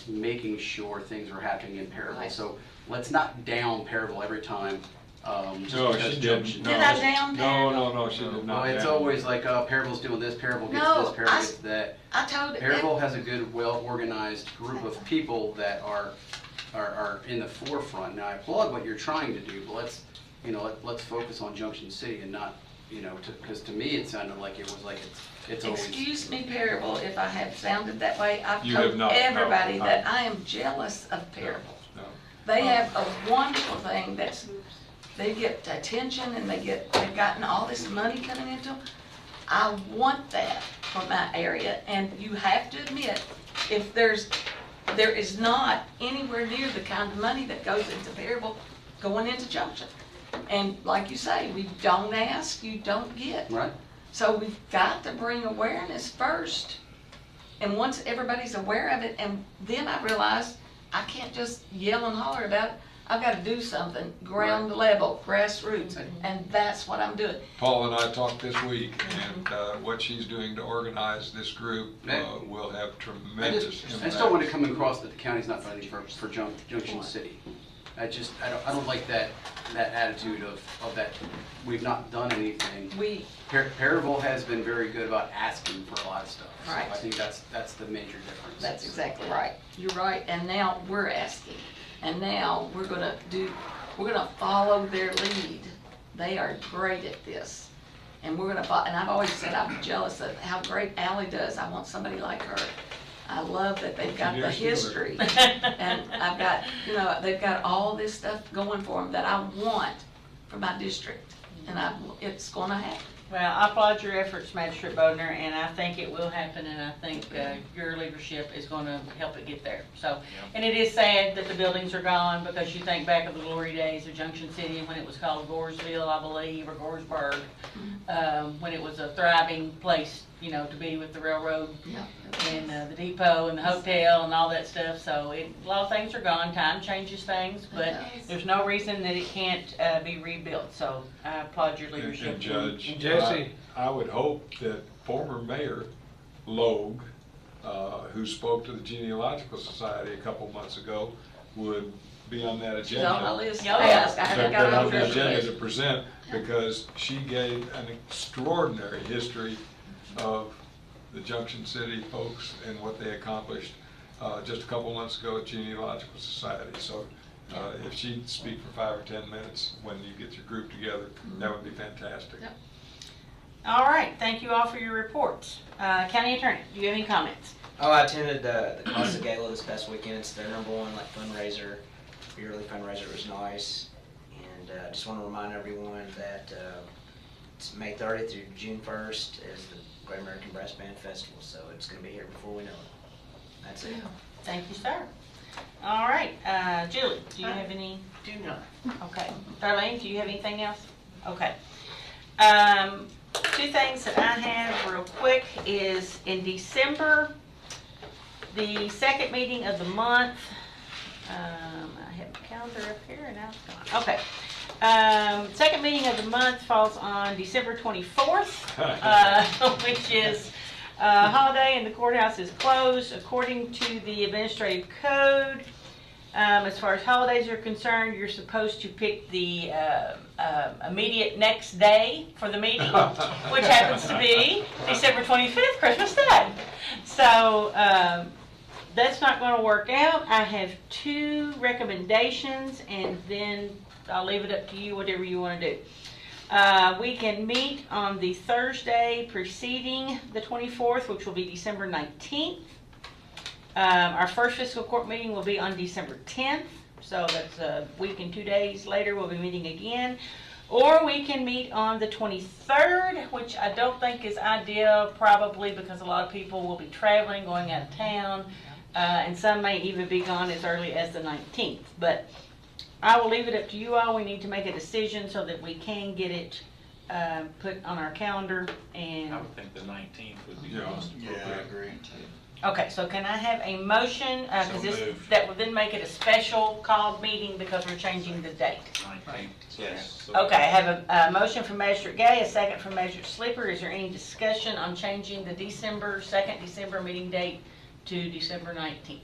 making sure things are happening in Perryville. Right. So let's not down Perryville every time. No, she didn't. Did I down Perryville? No, she did not. Well, it's always like, Perryville's doing this, Perryville gets this, Perryville gets that. I told it. Perryville has a good, well-organized group of people that are in the forefront. Now, I applaud what you're trying to do, but let's focus on Junction City and not, because to me, it sounded like it was like it's always. Excuse me, Perryville, if I have sounded that way. I've You told have not, everybody no. that I am jealous of Perryville. No. They have a wonderful thing they get attention and they've gotten all this money coming into them. I want that for my area, and you have to admit, if there is not anywhere near the kind of money that goes into Perryville going into Junction. And like you say, we don't ask, you don't get. Right. So we've got to bring awareness first. And once everybody's aware of it, and then I realized I can't just yell and holler about it. I've got to do something, ground level, grassroots, and that's what I'm doing. Paul and I talked this week, and what she's doing to organize this group will have tremendous impact. I just don't want to come across that the county's not funding for Junction City. I don't like that attitude of that we've not done anything. Perryville has been very good about asking for a lot of stuff. So Right. I think that's the major difference. That's exactly right. You're right, and now we're asking. And now we're gonna follow their lead. They are great at this. And we're gonna follow, and I've always said I'm jealous of how great Allie does. I want somebody like her. I love that they've got the history. And I've got, they've got all this stuff going for them that I want for my district. And it's gonna happen. Well, I applaud your efforts, Magistrate Bodner, and I think it will happen, and I think your leadership is going to help it get there. So, and it is sad that the buildings are gone, because you think back of the glory days of Junction City when it was called Goresville, I believe, or Goresburg, when it was a thriving place, you know, to be with the railroad and the depot and the hotel and all that stuff. So a lot of things are gone. Time changes things, but there's no reason that it can't be rebuilt. So I applaud your leadership. And Judge, Jesse. I would hope that former Mayor Logue, who spoke to the Genealogical Society a couple months ago, would be on that agenda. She's on my list. Oh, yes. I haven't got On on the the agenda list. to present, because she gave an extraordinary history of the Junction City folks and what they accomplished just a couple months ago at Genealogical Society. So if she'd speak for 5 or 10 minutes when you get your group together, that would be fantastic. Yep. All right, thank you all for your reports. County Attorney, do you have any comments? Oh, I attended the Casa Gala this past weekend. It's their #1 fundraiser, yearly fundraiser. It was nice, and just want to remind everyone that it's May 30th through June 1st is the Great American Brass Band Festival, so it's going to be here before we know it. That's it. Thank you, sir. All right, Julie, do you have any? Do not. Okay. Darlene, do you have anything else? Okay. Two things that I have real quick is in December, the second meeting of the month. I have my calendar up here and now it's gone. Okay. Second meeting of the month falls on December 24th, which is a holiday and the courthouse is closed according to the administrative code. As far as holidays are concerned, you're supposed to pick the immediate next day for the meeting, which happens to be December 25th, Christmas Day. So that's not going to work out. I have 2 recommendations, and then I'll leave it up to you, whatever you want to do. We can meet on the Thursday preceding the 24th, which will be December 19th. Our first fiscal court meeting will be on December 10th, so that's a week and 2 days later we'll be meeting again. Or we can meet on the 23rd, which I don't think is ideal, probably because a lot of people will be traveling, going out of town, and some may even be gone as early as the 19th. But I will leave it up to you all. We need to make a decision so that we can get it put on our calendar. And I would think the 19th would be Yeah, most appropriate. I agree. okay, so can I have a motion, because So moved. that will then make it a special called meeting because we're changing the date. 19th, yes. Okay, I have a motion from Magistrate Gay, a second from Magistrate Slipper. Is there any discussion on changing the second December meeting date to December 19th?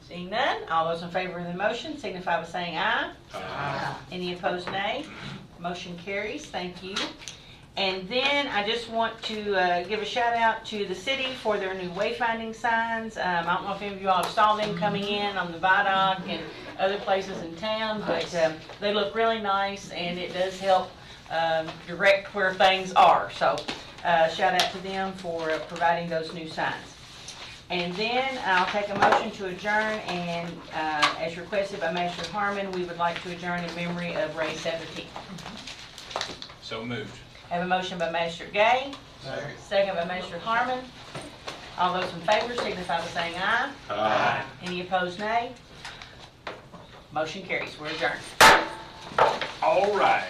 Seeing none, all those in favor of the motion signify by saying aye. Aye. Any opposed, nay? Motion carries. Thank you. And then I just want to give a shout out to the city for their new wayfinding signs. I don't know if any of you all saw them coming in on the Viaduct and other places in town, but they look really nice, and it does help direct where things are. So shout out to them for providing those new signs. And then I'll take a motion to adjourn, and as requested by Magistrate Harmon, we would like to adjourn in memory of Ray Severty. So moved. Have a motion by Magistrate Gay, second by Magistrate Harmon. All those in favor signify by saying aye. Aye. Any opposed, nay? Motion carries. We're adjourned. All right.